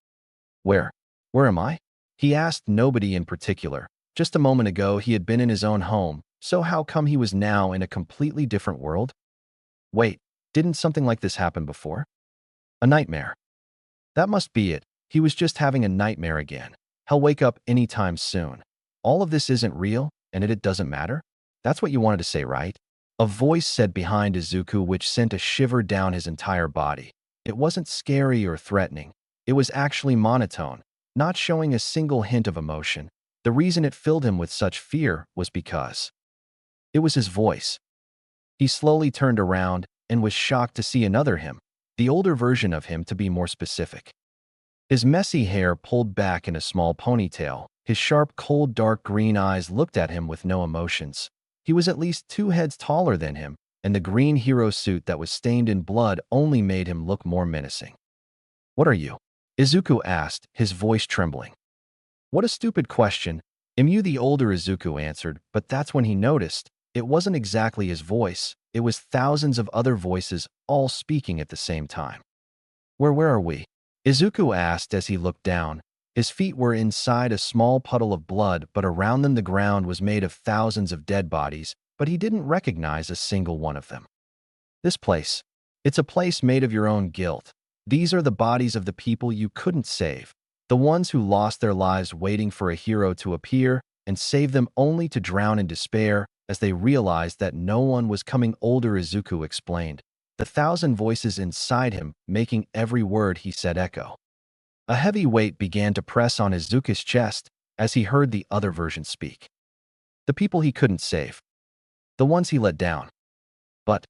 Where? Where am I? He asked nobody in particular. Just a moment ago, he had been in his own home, so how come he was now in a completely different world? Wait, didn't something like this happen before? A nightmare. That must be it. He was just having a nightmare again. He'll wake up anytime soon. All of this isn't real, and it doesn't matter? That's what you wanted to say, right? A voice said behind Izuku, which sent a shiver down his entire body. It wasn't scary or threatening. It was actually monotone, not showing a single hint of emotion. The reason it filled him with such fear was because it was his voice. He slowly turned around and was shocked to see another him, the older version of him to be more specific. His messy hair pulled back in a small ponytail, his sharp, cold, dark green eyes looked at him with no emotions. He was at least 2 heads taller than him, and the green hero suit that was stained in blood only made him look more menacing. What are you? Izuku asked, his voice trembling. What a stupid question. Imu, the older Izuku answered, but that's when he noticed. It wasn't exactly his voice, it was thousands of other voices all speaking at the same time. Where are we? Izuku asked as he looked down. His feet were inside a small puddle of blood, but around them the ground was made of thousands of dead bodies, but he didn't recognize a single one of them. This place. It's a place made of your own guilt. These are the bodies of the people you couldn't save, the ones who lost their lives waiting for a hero to appear and save them only to drown in despair as they realized that no one was coming. Older Izuku explained, the 1,000 voices inside him making every word he said echo. A heavy weight began to press on Izuku's chest as he heard the other version speak. The people he couldn't save. The ones he let down. But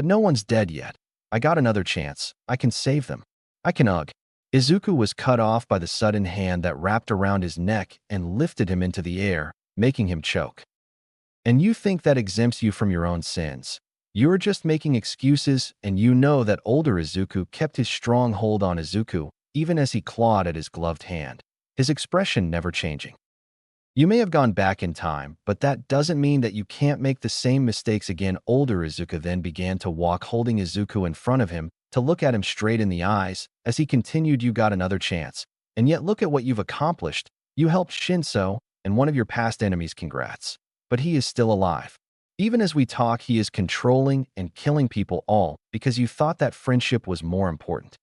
no one's dead yet. I got another chance. I can save them. I can hug. Izuku was cut off by the sudden hand that wrapped around his neck and lifted him into the air, making him choke. And you think that exempts you from your own sins. You're just making excuses, and you know that older Izuku kept his strong hold on Izuku, even as he clawed at his gloved hand, his expression never changing. You may have gone back in time, but that doesn't mean that you can't make the same mistakes again. Older Izuku then began to walk, holding Izuku in front of him, to look at him straight in the eyes. As he continued, you got another chance. And yet look at what you've accomplished. You helped Shinso, and one of your past enemies. Congrats. But he is still alive. Even as we talk, he is controlling and killing people, all because you thought that friendship was more important.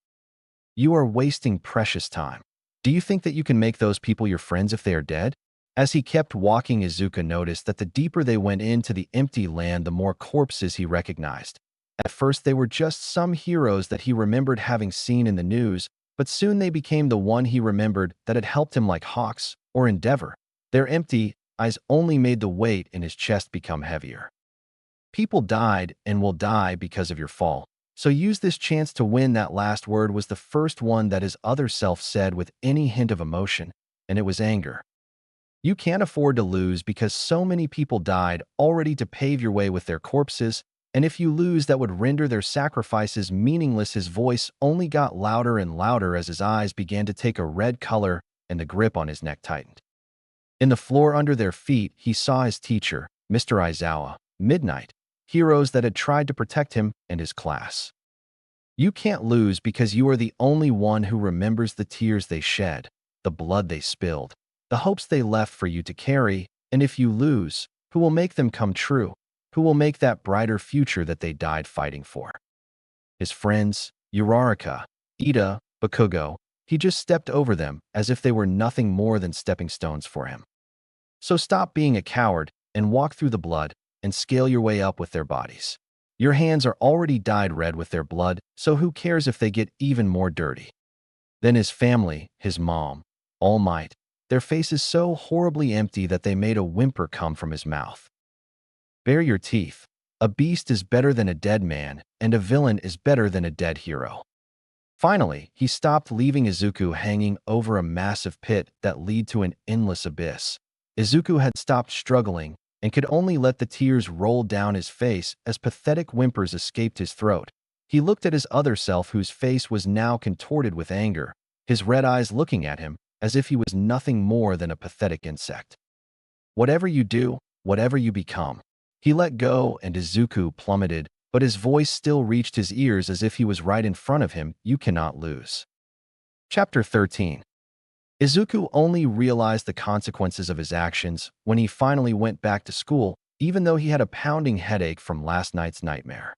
You are wasting precious time. Do you think that you can make those people your friends if they are dead? As he kept walking, Izuku noticed that the deeper they went into the empty land, the more corpses he recognized. At first, they were just some heroes that he remembered having seen in the news, but soon they became the one he remembered that had helped him, like Hawks or Endeavor. Their empty eyes only made the weight in his chest become heavier. People died and will die because of your fall. So use this chance to win. That last word was the first one that his other self said with any hint of emotion, and it was anger. You can't afford to lose because so many people died already to pave your way with their corpses, and if you lose, that would render their sacrifices meaningless. His voice only got louder and louder as his eyes began to take a red color and the grip on his neck tightened. In the floor under their feet, he saw his teacher, Mr. Aizawa, Midnight, heroes that had tried to protect him and his class. You can't lose because you are the only one who remembers the tears they shed, the blood they spilled, the hopes they left for you to carry, and if you lose, who will make them come true? Who will make that brighter future that they died fighting for? His friends, Uraraka, Ida, Bakugo, he just stepped over them as if they were nothing more than stepping stones for him. So stop being a coward and walk through the blood and scale your way up with their bodies. Your hands are already dyed red with their blood, so who cares if they get even more dirty? Then his family, his mom, All Might, their faces so horribly empty that they made a whimper come from his mouth. Bare your teeth. A beast is better than a dead man, and a villain is better than a dead hero. Finally, he stopped, leaving Izuku hanging over a massive pit that led to an endless abyss. Izuku had stopped struggling, and could only let the tears roll down his face as pathetic whimpers escaped his throat. He looked at his other self, whose face was now contorted with anger, his red eyes looking at him as if he was nothing more than a pathetic insect. Whatever you do, whatever you become. He let go and Izuku plummeted, but his voice still reached his ears as if he was right in front of him. You cannot lose. Chapter 13. Izuku only realized the consequences of his actions when he finally went back to school, even though he had a pounding headache from last night's nightmare.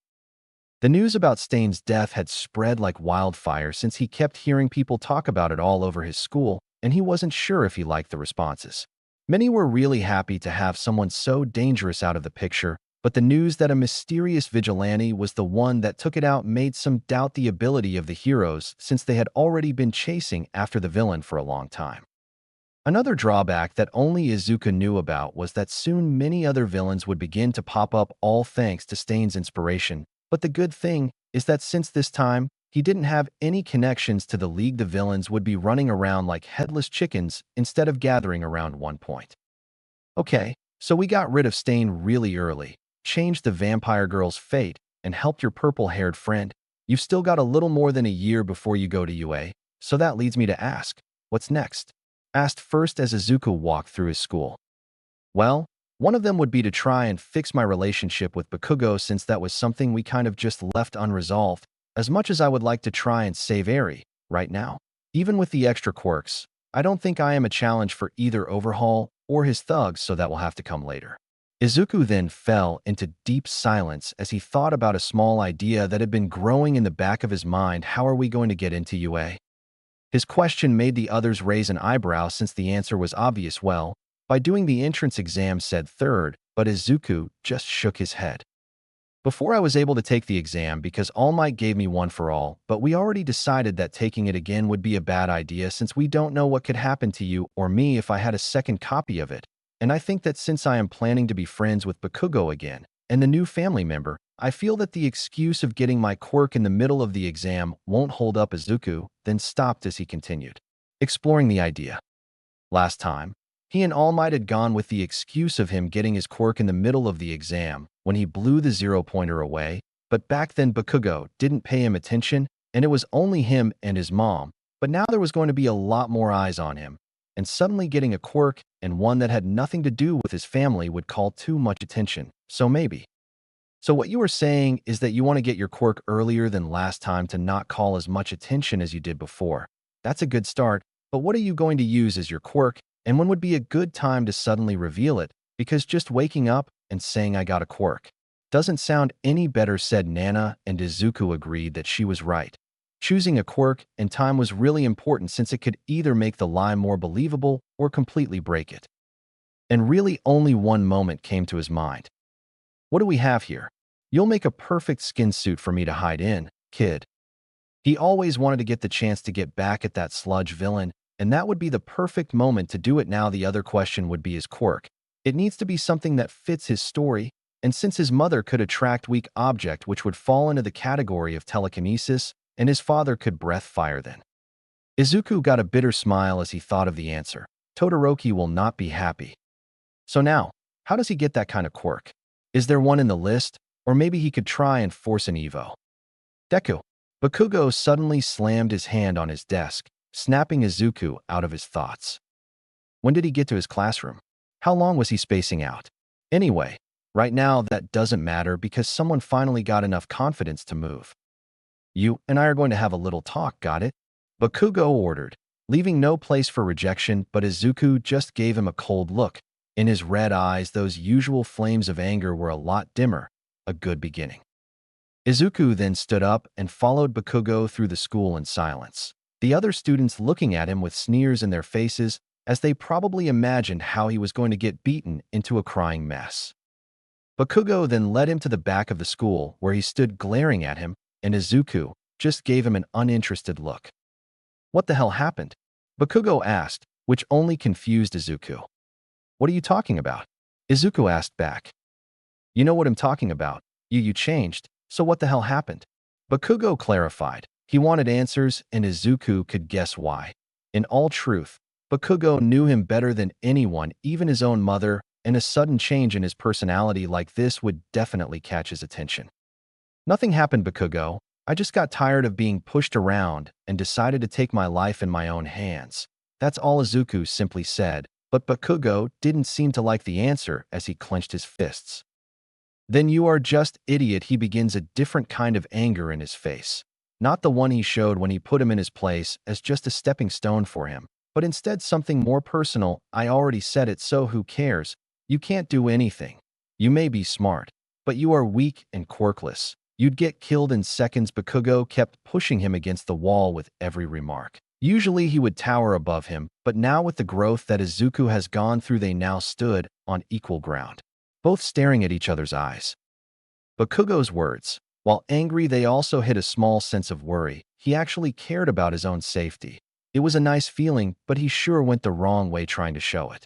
The news about Stain's death had spread like wildfire since he kept hearing people talk about it all over his school, and he wasn't sure if he liked the responses. Many were really happy to have someone so dangerous out of the picture, but the news that a mysterious vigilante was the one that took it out made some doubt the ability of the heroes, since they had already been chasing after the villain for a long time. Another drawback that only Izuku knew about was that soon many other villains would begin to pop up, all thanks to Stain's inspiration. But the good thing is that since this time, he didn't have any connections to the League. The villains would be running around like headless chickens instead of gathering around one point. Okay, so we got rid of Stain really early, changed the vampire girl's fate, and helped your purple-haired friend. You've still got a little more than a year before you go to UA, so that leads me to ask, what's next? Asked first as Izuku walked through his school. Well, one of them would be to try and fix my relationship with Bakugo, since that was something we kind of just left unresolved. As much as I would like to try and save Eri right now, even with the extra quirks, I don't think I am a challenge for either Overhaul or his thugs, so that will have to come later. Izuku then fell into deep silence as he thought about a small idea that had been growing in the back of his mind. How are we going to get into UA? His question made the others raise an eyebrow since the answer was obvious. Well, by doing the entrance exam, said third, but Izuku just shook his head. Before I was able to take the exam because All Might gave me one for all, but we already decided that taking it again would be a bad idea since we don't know what could happen to you or me if I had a second copy of it. And I think that since I am planning to be friends with Bakugo again and the new family member, I feel that the excuse of getting my quirk in the middle of the exam won't hold up. Izuku then stopped as he continued, exploring the idea. Last time, he and All Might had gone with the excuse of him getting his quirk in the middle of the exam when he blew the zero-pointer away, but back then Bakugo didn't pay him attention and it was only him and his mom, but now there was going to be a lot more eyes on him, and suddenly getting a quirk and one that had nothing to do with his family would call too much attention, so maybe. So what you are saying is that you want to get your quirk earlier than last time to not call as much attention as you did before. That's a good start, but what are you going to use as your quirk? And when would be a good time to suddenly reveal it? Because just waking up and saying I got a quirk doesn't sound any better, said Nana, and Izuku agreed that she was right. Choosing a quirk and time was really important since it could either make the lie more believable or completely break it. And really only one moment came to his mind. What do we have here? You'll make a perfect skin suit for me to hide in, kid. He always wanted to get the chance to get back at that sludge villain, and that would be the perfect moment to do it now. The other question would be his quirk. It needs to be something that fits his story, and since his mother could attract weak object, which would fall into the category of telekinesis, and his father could breath fire then. Izuku got a bitter smile as he thought of the answer. Todoroki will not be happy. So now, how does he get that kind of quirk? Is there one in the list? Or maybe he could try and force an Evo. Deku. Bakugo suddenly slammed his hand on his desk, snapping Izuku out of his thoughts. When did he get to his classroom? How long was he spacing out? Anyway, right now that doesn't matter because someone finally got enough confidence to move. You and I are going to have a little talk, got it? Bakugo ordered, leaving no place for rejection, but Izuku just gave him a cold look. In his red eyes, those usual flames of anger were a lot dimmer, a good beginning. Izuku then stood up and followed Bakugo through the school in silence, the other students looking at him with sneers in their faces as they probably imagined how he was going to get beaten into a crying mess. Bakugo then led him to the back of the school where he stood glaring at him, and Izuku just gave him an uninterested look. What the hell happened? Bakugo asked, which only confused Izuku. What are you talking about? Izuku asked back. You know what I'm talking about. You changed, so what the hell happened? Bakugo clarified. He wanted answers, and Izuku could guess why. In all truth, Bakugo knew him better than anyone, even his own mother, and a sudden change in his personality like this would definitely catch his attention. Nothing happened, Bakugo. I just got tired of being pushed around and decided to take my life in my own hands. That's all Izuku simply said, but Bakugo didn't seem to like the answer as he clenched his fists. Then you are just idiot. He begins a different kind of anger in his face. Not the one he showed when he put him in his place as just a stepping stone for him, but instead something more personal. I already said it, so who cares? You can't do anything. You may be smart, but you are weak and quirkless. You'd get killed in seconds. Bakugo kept pushing him against the wall with every remark. Usually he would tower above him, but now with the growth that Izuku has gone through, they now stood on equal ground, both staring at each other's eyes. Bakugo's words, while angry, they also hid a small sense of worry. He actually cared about his own safety. It was a nice feeling, but he sure went the wrong way trying to show it.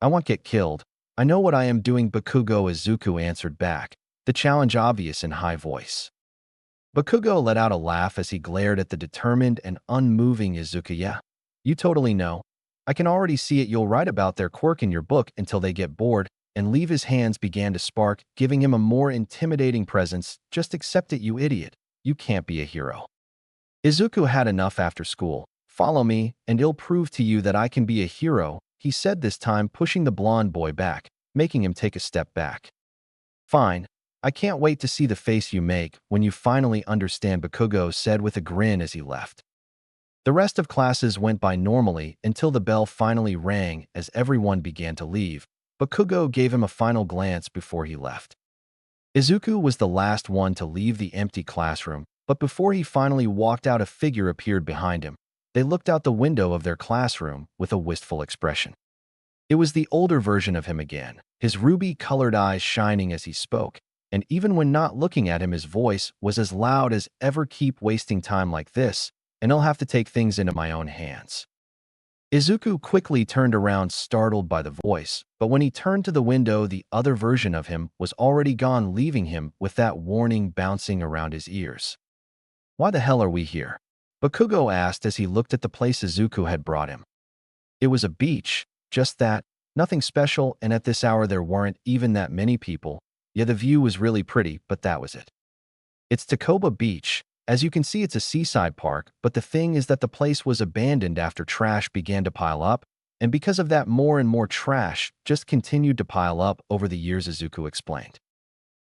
I won't get killed. I know what I am doing, Bakugo. Izuku answered back, the challenge obvious in high voice. Bakugo let out a laugh as he glared at the determined and unmoving Izuku. Yeah, you totally know. I can already see it. You'll write about their quirk in your book until they get bored and leave. His hands began to spark, giving him a more intimidating presence. Just accept it, you idiot. You can't be a hero. Izuku had enough after school. Follow me, and it'll prove to you that I can be a hero, he said, this time pushing the blonde boy back, making him take a step back. Fine. I can't wait to see the face you make when you finally understand, Bakugo said with a grin as he left. The rest of classes went by normally until the bell finally rang as everyone began to leave. Bakugo gave him a final glance before he left. Izuku was the last one to leave the empty classroom, but before he finally walked out, a figure appeared behind him. They looked out the window of their classroom with a wistful expression. It was the older version of him again, his ruby-colored eyes shining as he spoke, and even when not looking at him, his voice was as loud as ever. Keep wasting time like this, and I'll have to take things into my own hands. Izuku quickly turned around, startled by the voice, but when he turned to the window, the other version of him was already gone, leaving him with that warning bouncing around his ears. Why the hell are we here? Bakugo asked as he looked at the place Izuku had brought him. It was a beach, just that, nothing special, and at this hour there weren't even that many people. Yeah, the view was really pretty, but that was it. It's Takoba Beach. As you can see, it's a seaside park, but the thing is that the place was abandoned after trash began to pile up, and because of that, more and more trash just continued to pile up over the years, Izuku explained.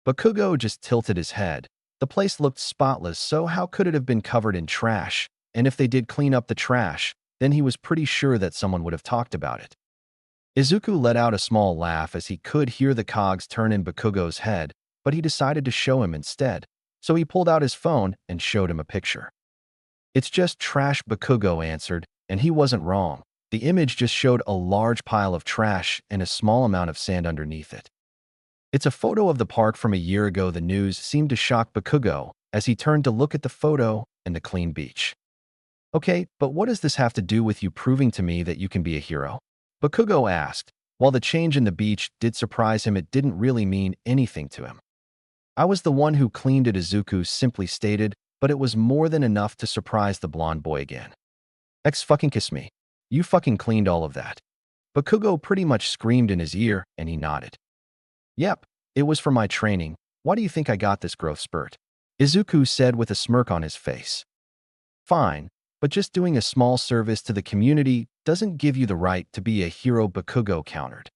Bakugo just tilted his head. The place looked spotless, so how could it have been covered in trash? And if they did clean up the trash, then he was pretty sure that someone would have talked about it. Izuku let out a small laugh as he could hear the cogs turn in Bakugo's head, but he decided to show him instead, so he pulled out his phone and showed him a picture. It's just trash, Bakugo answered, and he wasn't wrong. The image just showed a large pile of trash and a small amount of sand underneath it. It's a photo of the park from a year ago. The news seemed to shock Bakugo as he turned to look at the photo and the clean beach. Okay, but what does this have to do with you proving to me that you can be a hero? Bakugo asked. While the change in the beach did surprise him, it didn't really mean anything to him. I was the one who cleaned it, Izuku simply stated, but it was more than enough to surprise the blonde boy again. Fucking kiss me. You fucking cleaned all of that. Bakugo pretty much screamed in his ear, and he nodded. Yep, it was for my training. Why do you think I got this growth spurt? Izuku said with a smirk on his face. Fine, but just doing a small service to the community doesn't give you the right to be a hero, Bakugo countered.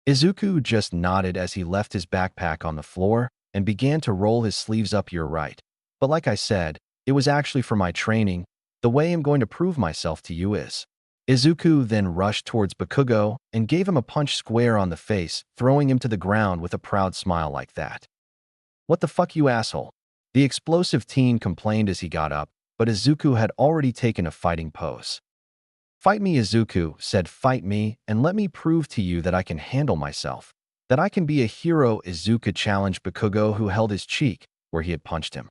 Izuku just nodded as he left his backpack on the floor and began to roll his sleeves up. You're right. But like I said, it was actually for my training. The way I'm going to prove myself to you is. Izuku then rushed towards Bakugo and gave him a punch square on the face, throwing him to the ground with a proud smile like that. What the fuck, you asshole? The explosive teen complained as he got up, but Izuku had already taken a fighting pose. Fight me, Izuku said. Fight me, and let me prove to you that I can handle myself, that I can be a hero, Izuku challenged Bakugo, who held his cheek where he had punched him.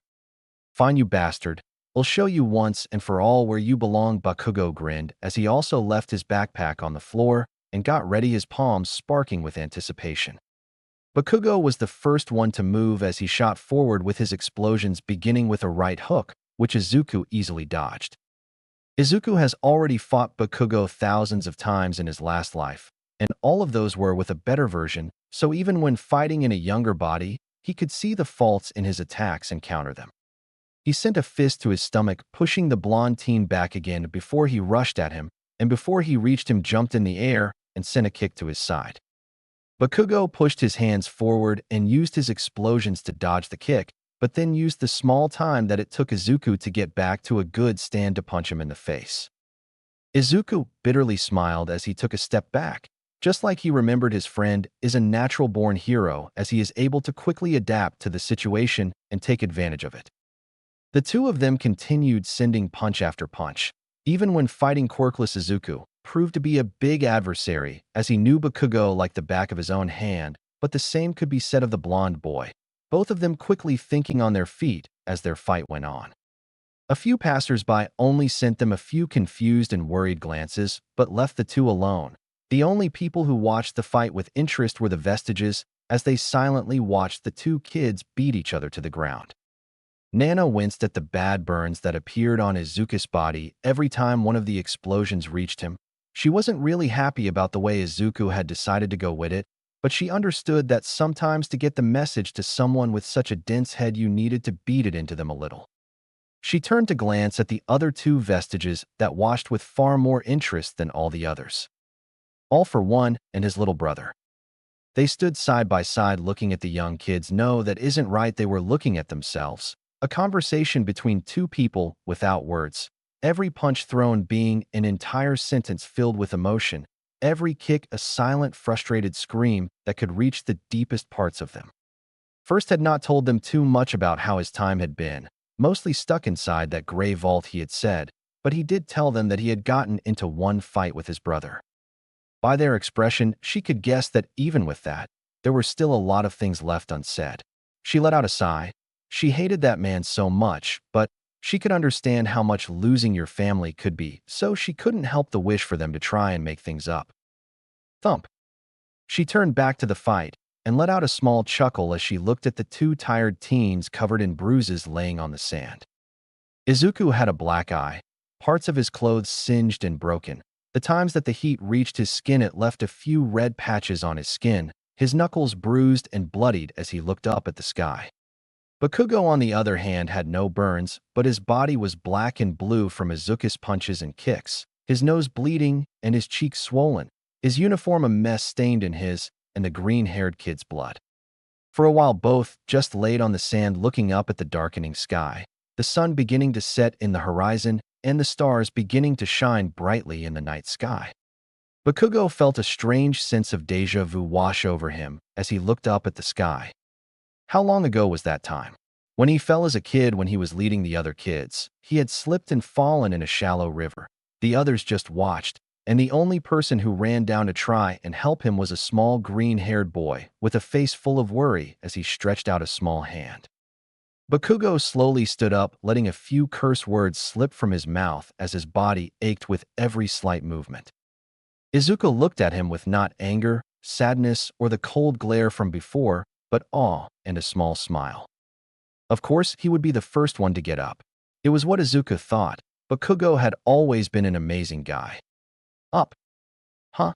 Fine, you bastard. I'll show you once and for all where you belong, Bakugo grinned as he also left his backpack on the floor and got ready, his palms sparking with anticipation. Bakugo was the first one to move as he shot forward with his explosions, beginning with a right hook, which Izuku easily dodged. Izuku has already fought Bakugo thousands of times in his last life, and all of those were with a better version, so even when fighting in a younger body, he could see the faults in his attacks and counter them. He sent a fist to his stomach, pushing the blonde teen back again before he rushed at him, and before he reached him jumped in the air and sent a kick to his side. Bakugo pushed his hands forward and used his explosions to dodge the kick, but then used the small time that it took Izuku to get back to a good stand to punch him in the face. Izuku bitterly smiled as he took a step back. Just like he remembered, his friend is a natural-born hero as he is able to quickly adapt to the situation and take advantage of it. The two of them continued sending punch after punch. Even when fighting, quirkless Izuku proved to be a big adversary as he knew Bakugo like the back of his own hand, but the same could be said of the blonde boy, both of them quickly thinking on their feet as their fight went on. A few passers-by only sent them a few confused and worried glances, but left the two alone. The only people who watched the fight with interest were the Vestiges, as they silently watched the two kids beat each other to the ground. Nana winced at the bad burns that appeared on Izuku's body every time one of the explosions reached him. She wasn't really happy about the way Izuku had decided to go with it, but she understood that sometimes to get the message to someone with such a dense head you needed to beat it into them a little. She turned to glance at the other two Vestiges that watched with far more interest than all the others. All for One and his little brother. They stood side by side looking at the young kids. No, that isn't right. They were looking at themselves. A conversation between two people without words. Every punch thrown being an entire sentence filled with emotion. Every kick a silent, frustrated scream that could reach the deepest parts of them. First had not told them too much about how his time had been, mostly stuck inside that gray vault, he had said, but he did tell them that he had gotten into one fight with his brother. By their expression, she could guess that even with that, there were still a lot of things left unsaid. She let out a sigh. She hated that man so much, but she could understand how much losing your family could be, so she couldn't help the wish for them to try and make things up. Thump. She turned back to the fight and let out a small chuckle as she looked at the two tired teens covered in bruises laying on the sand. Izuku had a black eye, parts of his clothes singed and broken. The times that the heat reached his skin, it left a few red patches on his skin, his knuckles bruised and bloodied as he looked up at the sky. Bakugo, on the other hand, had no burns, but his body was black and blue from Izuku's punches and kicks, his nose bleeding and his cheeks swollen, his uniform a mess stained in his and the green-haired kid's blood. For a while both just laid on the sand looking up at the darkening sky, the sun beginning to set in the horizon and the stars beginning to shine brightly in the night sky. Bakugo felt a strange sense of déjà vu wash over him as he looked up at the sky. How long ago was that time? When he fell as a kid when he was leading the other kids. He had slipped and fallen in a shallow river. The others just watched, and the only person who ran down to try and help him was a small green-haired boy with a face full of worry as he stretched out a small hand. Bakugo slowly stood up, letting a few curse words slip from his mouth as his body ached with every slight movement. Izuku looked at him with not anger, sadness, or the cold glare from before, but awe and a small smile. Of course, he would be the first one to get up. It was what Izuku thought. Bakugo had always been an amazing guy. Up. Huh?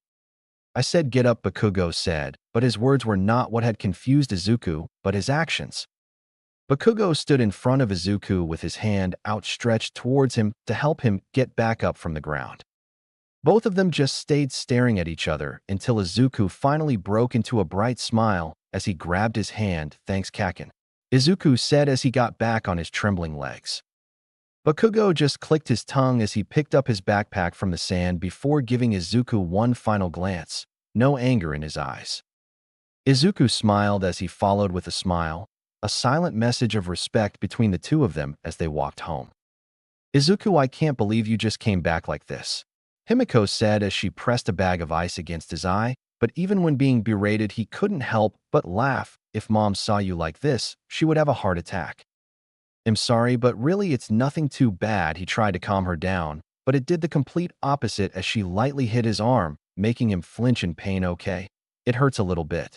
I said get up, Bakugo said, but his words were not what had confused Izuku, but his actions. Bakugo stood in front of Izuku with his hand outstretched towards him to help him get back up from the ground. Both of them just stayed staring at each other until Izuku finally broke into a bright smile as he grabbed his hand. Thanks, Kaken, Izuku said as he got back on his trembling legs. Bakugo just clicked his tongue as he picked up his backpack from the sand before giving Izuku one final glance, no anger in his eyes. Izuku smiled as he followed with a smile, a silent message of respect between the two of them as they walked home. Izuku, I can't believe you just came back like this, Himiko said as she pressed a bag of ice against his eye, but even when being berated he couldn't help but laugh. If Mom saw you like this, she would have a heart attack. I'm sorry, but really it's nothing too bad. He tried to calm her down, but it did the complete opposite as she lightly hit his arm, making him flinch in pain. Okay, it hurts a little bit.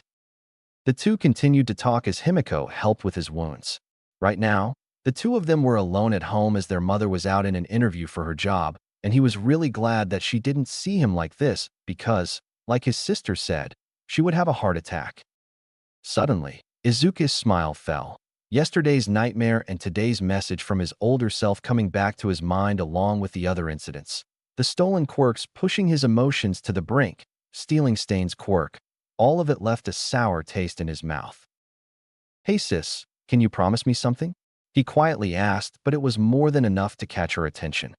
The two continued to talk as Himiko helped with his wounds. Right now, the two of them were alone at home as their mother was out in an interview for her job, and he was really glad that she didn't see him like this because Like his sister said, she would have a heart attack. Suddenly, Izuku's smile fell. Yesterday's nightmare and today's message from his older self coming back to his mind along with the other incidents. The stolen quirks pushing his emotions to the brink, stealing Stain's quirk. All of it left a sour taste in his mouth. "Hey sis, can you promise me something?" He quietly asked, but it was more than enough to catch her attention.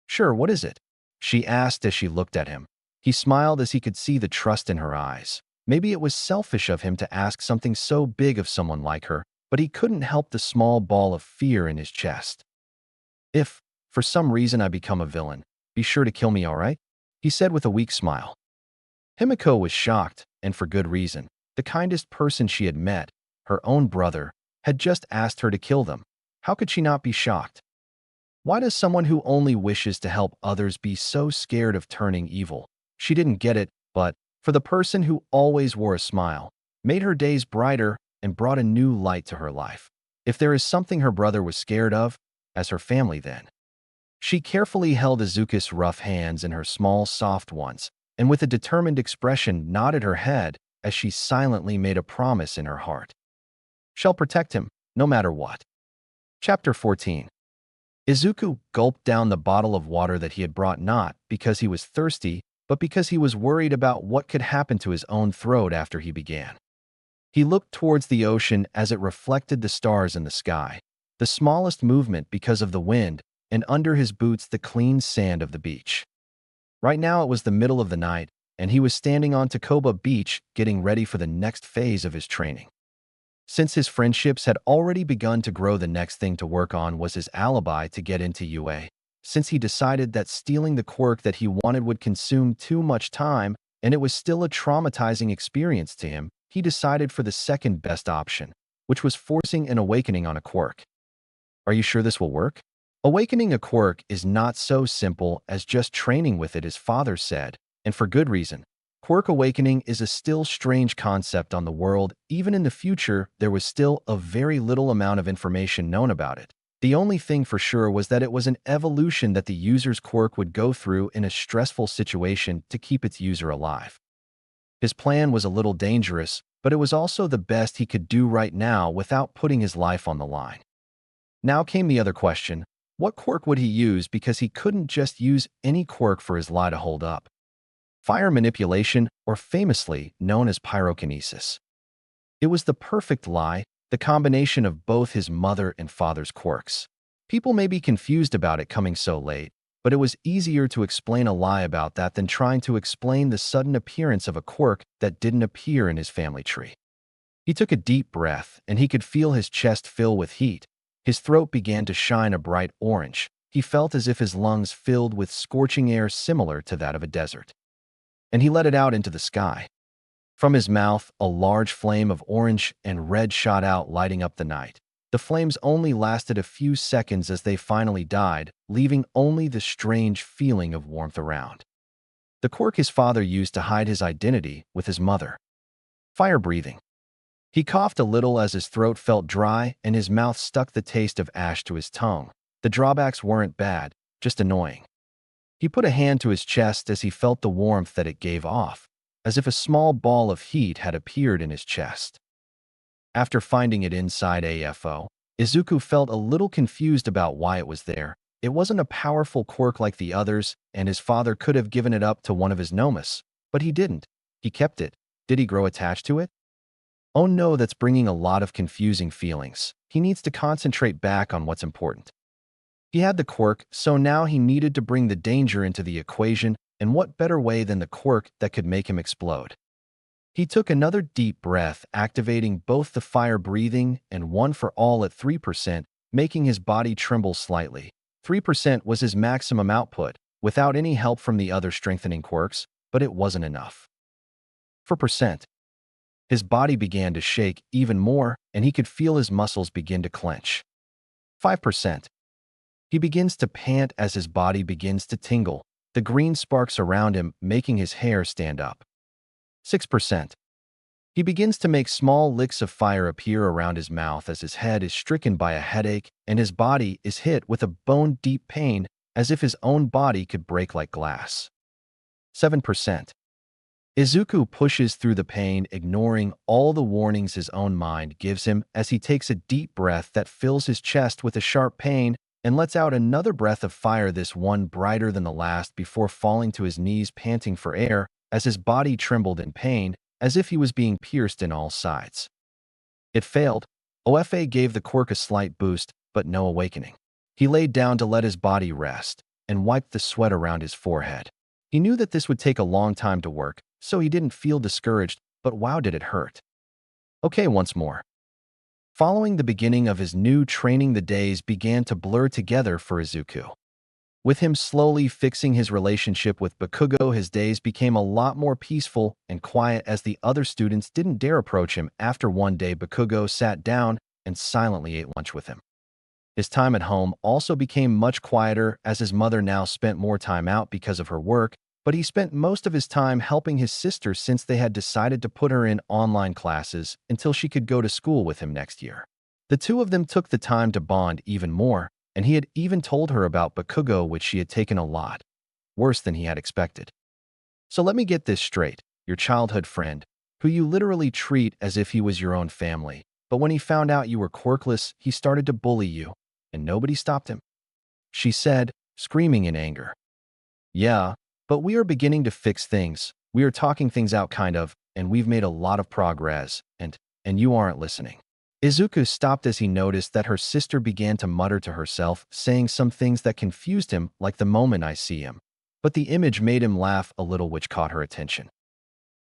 "Sure, what is it?" she asked as she looked at him. He smiled as he could see the trust in her eyes. Maybe it was selfish of him to ask something so big of someone like her, but he couldn't help the small ball of fear in his chest. "If, for some reason I become a villain, be sure to kill me, all right?" he said with a weak smile. Himiko was shocked, and for good reason. The kindest person she had met, her own brother, had just asked her to kill them. How could she not be shocked? Why does someone who only wishes to help others be so scared of turning evil? She didn't get it, but for the person who always wore a smile, made her days brighter and brought a new light to her life. If there is something her brother was scared of, as her family then. She carefully held Izuku's rough hands in her small, soft ones, and with a determined expression nodded her head as she silently made a promise in her heart. Shall protect him, no matter what. Chapter 14. Izuku gulped down the bottle of water that he had brought not because he was thirsty, but because he was worried about what could happen to his own throat after he began. He looked towards the ocean as it reflected the stars in the sky, the smallest movement because of the wind, and under his boots the clean sand of the beach. Right now it was the middle of the night, and he was standing on Takoba Beach getting ready for the next phase of his training. Since his friendships had already begun to grow, the next thing to work on was his alibi to get into UA. Since he decided that stealing the quirk that he wanted would consume too much time, and it was still a traumatizing experience to him, he decided for the second best option, which was forcing an awakening on a quirk. Are you sure this will work? Awakening a quirk is not so simple as just training with it, his father said, and for good reason. Quirk awakening is a still strange concept on the world. Even in the future, there was still a very little amount of information known about it. The only thing for sure was that it was an evolution that the user's quirk would go through in a stressful situation to keep its user alive. His plan was a little dangerous, but it was also the best he could do right now without putting his life on the line. Now came the other question. What quirk would he use, because he couldn't just use any quirk for his lie to hold up? Fire manipulation, or famously known as pyrokinesis. It was the perfect lie, the combination of both his mother and father's quirks. People may be confused about it coming so late, but it was easier to explain a lie about that than trying to explain the sudden appearance of a quirk that didn't appear in his family tree. He took a deep breath, and he could feel his chest fill with heat. His throat began to shine a bright orange. He felt as if his lungs filled with scorching air similar to that of a desert. And he let it out into the sky. From his mouth, a large flame of orange and red shot out, lighting up the night. The flames only lasted a few seconds as they finally died, leaving only the strange feeling of warmth around. The quirk his father used to hide his identity with his mother. Fire breathing. He coughed a little as his throat felt dry and his mouth stuck the taste of ash to his tongue. The drawbacks weren't bad, just annoying. He put a hand to his chest as he felt the warmth that it gave off, as if a small ball of heat had appeared in his chest. After finding it inside AFO, Izuku felt a little confused about why it was there. It wasn't a powerful quirk like the others, and his father could have given it up to one of his nomas, but he didn't. He kept it. Did he grow attached to it? Oh no, that's bringing a lot of confusing feelings. He needs to concentrate back on what's important. He had the quirk, so now he needed to bring the danger into the equation, and what better way than the quirk that could make him explode? He took another deep breath, activating both the fire breathing and one for all at 3%, making his body tremble slightly. 3% was his maximum output, without any help from the other strengthening quirks, but it wasn't enough. 4%. His body began to shake even more, and he could feel his muscles begin to clench. 5%. He begins to pant as his body begins to tingle, the green sparks around him making his hair stand up. 6%. He begins to make small licks of fire appear around his mouth as his head is stricken by a headache and his body is hit with a bone-deep pain as if his own body could break like glass. 7%. Izuku pushes through the pain, ignoring all the warnings his own mind gives him as he takes a deep breath that fills his chest with a sharp pain and lets out another breath of fire, this one brighter than the last, before falling to his knees panting for air as his body trembled in pain, as if he was being pierced in all sides. It failed. OFA gave the quirk a slight boost, but no awakening. He laid down to let his body rest and wiped the sweat around his forehead. He knew that this would take a long time to work, so he didn't feel discouraged, but wow, did it hurt. Okay, once more. Following the beginning of his new training, the days began to blur together for Izuku. With him slowly fixing his relationship with Bakugo, his days became a lot more peaceful and quiet as the other students didn't dare approach him. After one day, Bakugo sat down and silently ate lunch with him. His time at home also became much quieter as his mother now spent more time out because of her work, but he spent most of his time helping his sister since they had decided to put her in online classes until she could go to school with him next year. The two of them took the time to bond even more, and he had even told her about Bakugo, which she had taken a lot worse than he had expected. So let me get this straight. Your childhood friend, who you literally treat as if he was your own family, but when he found out you were quirkless, he started to bully you, and nobody stopped him, she said, screaming in anger. Yeah, but we are beginning to fix things. We are talking things out kind of, and we've made a lot of progress, and you aren't listening. Izuku stopped as he noticed that her sister began to mutter to herself, saying some things that confused him, like "the moment I see him." But the image made him laugh a little, which caught her attention.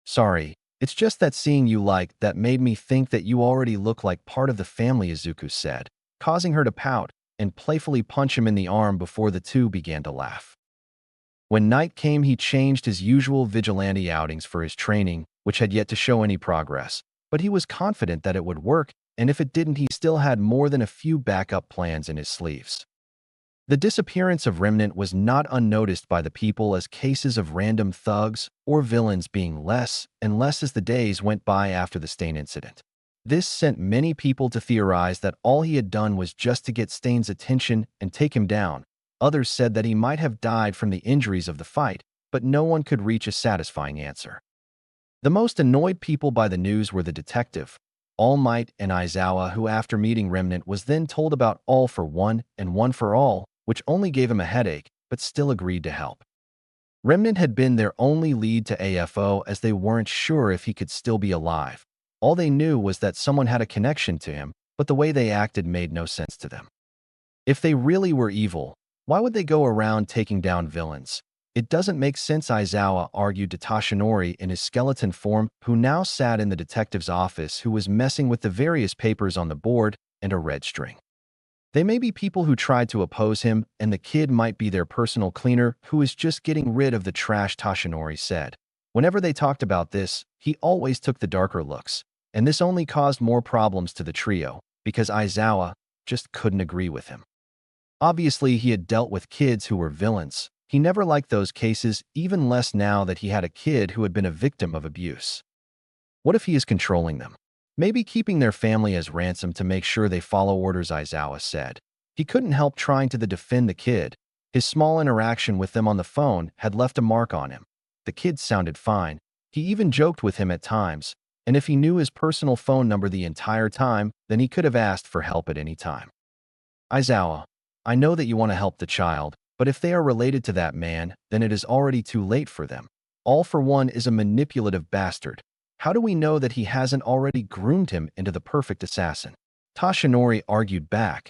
Sorry, it's just that seeing you like that made me think that you already look like part of the family, Izuku said, causing her to pout and playfully punch him in the arm before the two began to laugh. When night came, he changed his usual vigilante outings for his training, which had yet to show any progress, but he was confident that it would work, and if it didn't, he still had more than a few backup plans in his sleeves. The disappearance of Remnant was not unnoticed by the people, as cases of random thugs or villains being less and less as the days went by after the Stain incident. This sent many people to theorize that all he had done was just to get Stain's attention and take him down. Others said that he might have died from the injuries of the fight, but no one could reach a satisfying answer. The most annoyed people by the news were the detective, All Might, and Aizawa, who after meeting Remnant was then told about All for One and One for All, which only gave him a headache, but still agreed to help. Remnant had been their only lead to AFO, as they weren't sure if he could still be alive. All they knew was that someone had a connection to him, but the way they acted made no sense to them. If they really were evil, why would they go around taking down villains? It doesn't make sense, Aizawa argued to Tashinori in his skeleton form, who now sat in the detective's office, who was messing with the various papers on the board and a red string. They may be people who tried to oppose him, and the kid might be their personal cleaner who is just getting rid of the trash, Tashinori said. Whenever they talked about this, he always took the darker looks, and this only caused more problems to the trio, because Aizawa just couldn't agree with him. Obviously, he had dealt with kids who were villains. He never liked those cases, even less now that he had a kid who had been a victim of abuse. What if he is controlling them? Maybe keeping their family as ransom to make sure they follow orders, Aizawa said. He couldn't help trying to defend the kid. His small interaction with them on the phone had left a mark on him. The kid sounded fine. He even joked with him at times, and if he knew his personal phone number the entire time, then he could have asked for help at any time. Aizawa, I know that you want to help the child, but if they are related to that man, then it is already too late for them. All for One is a manipulative bastard. How do we know that he hasn't already groomed him into the perfect assassin? Tashinori argued back,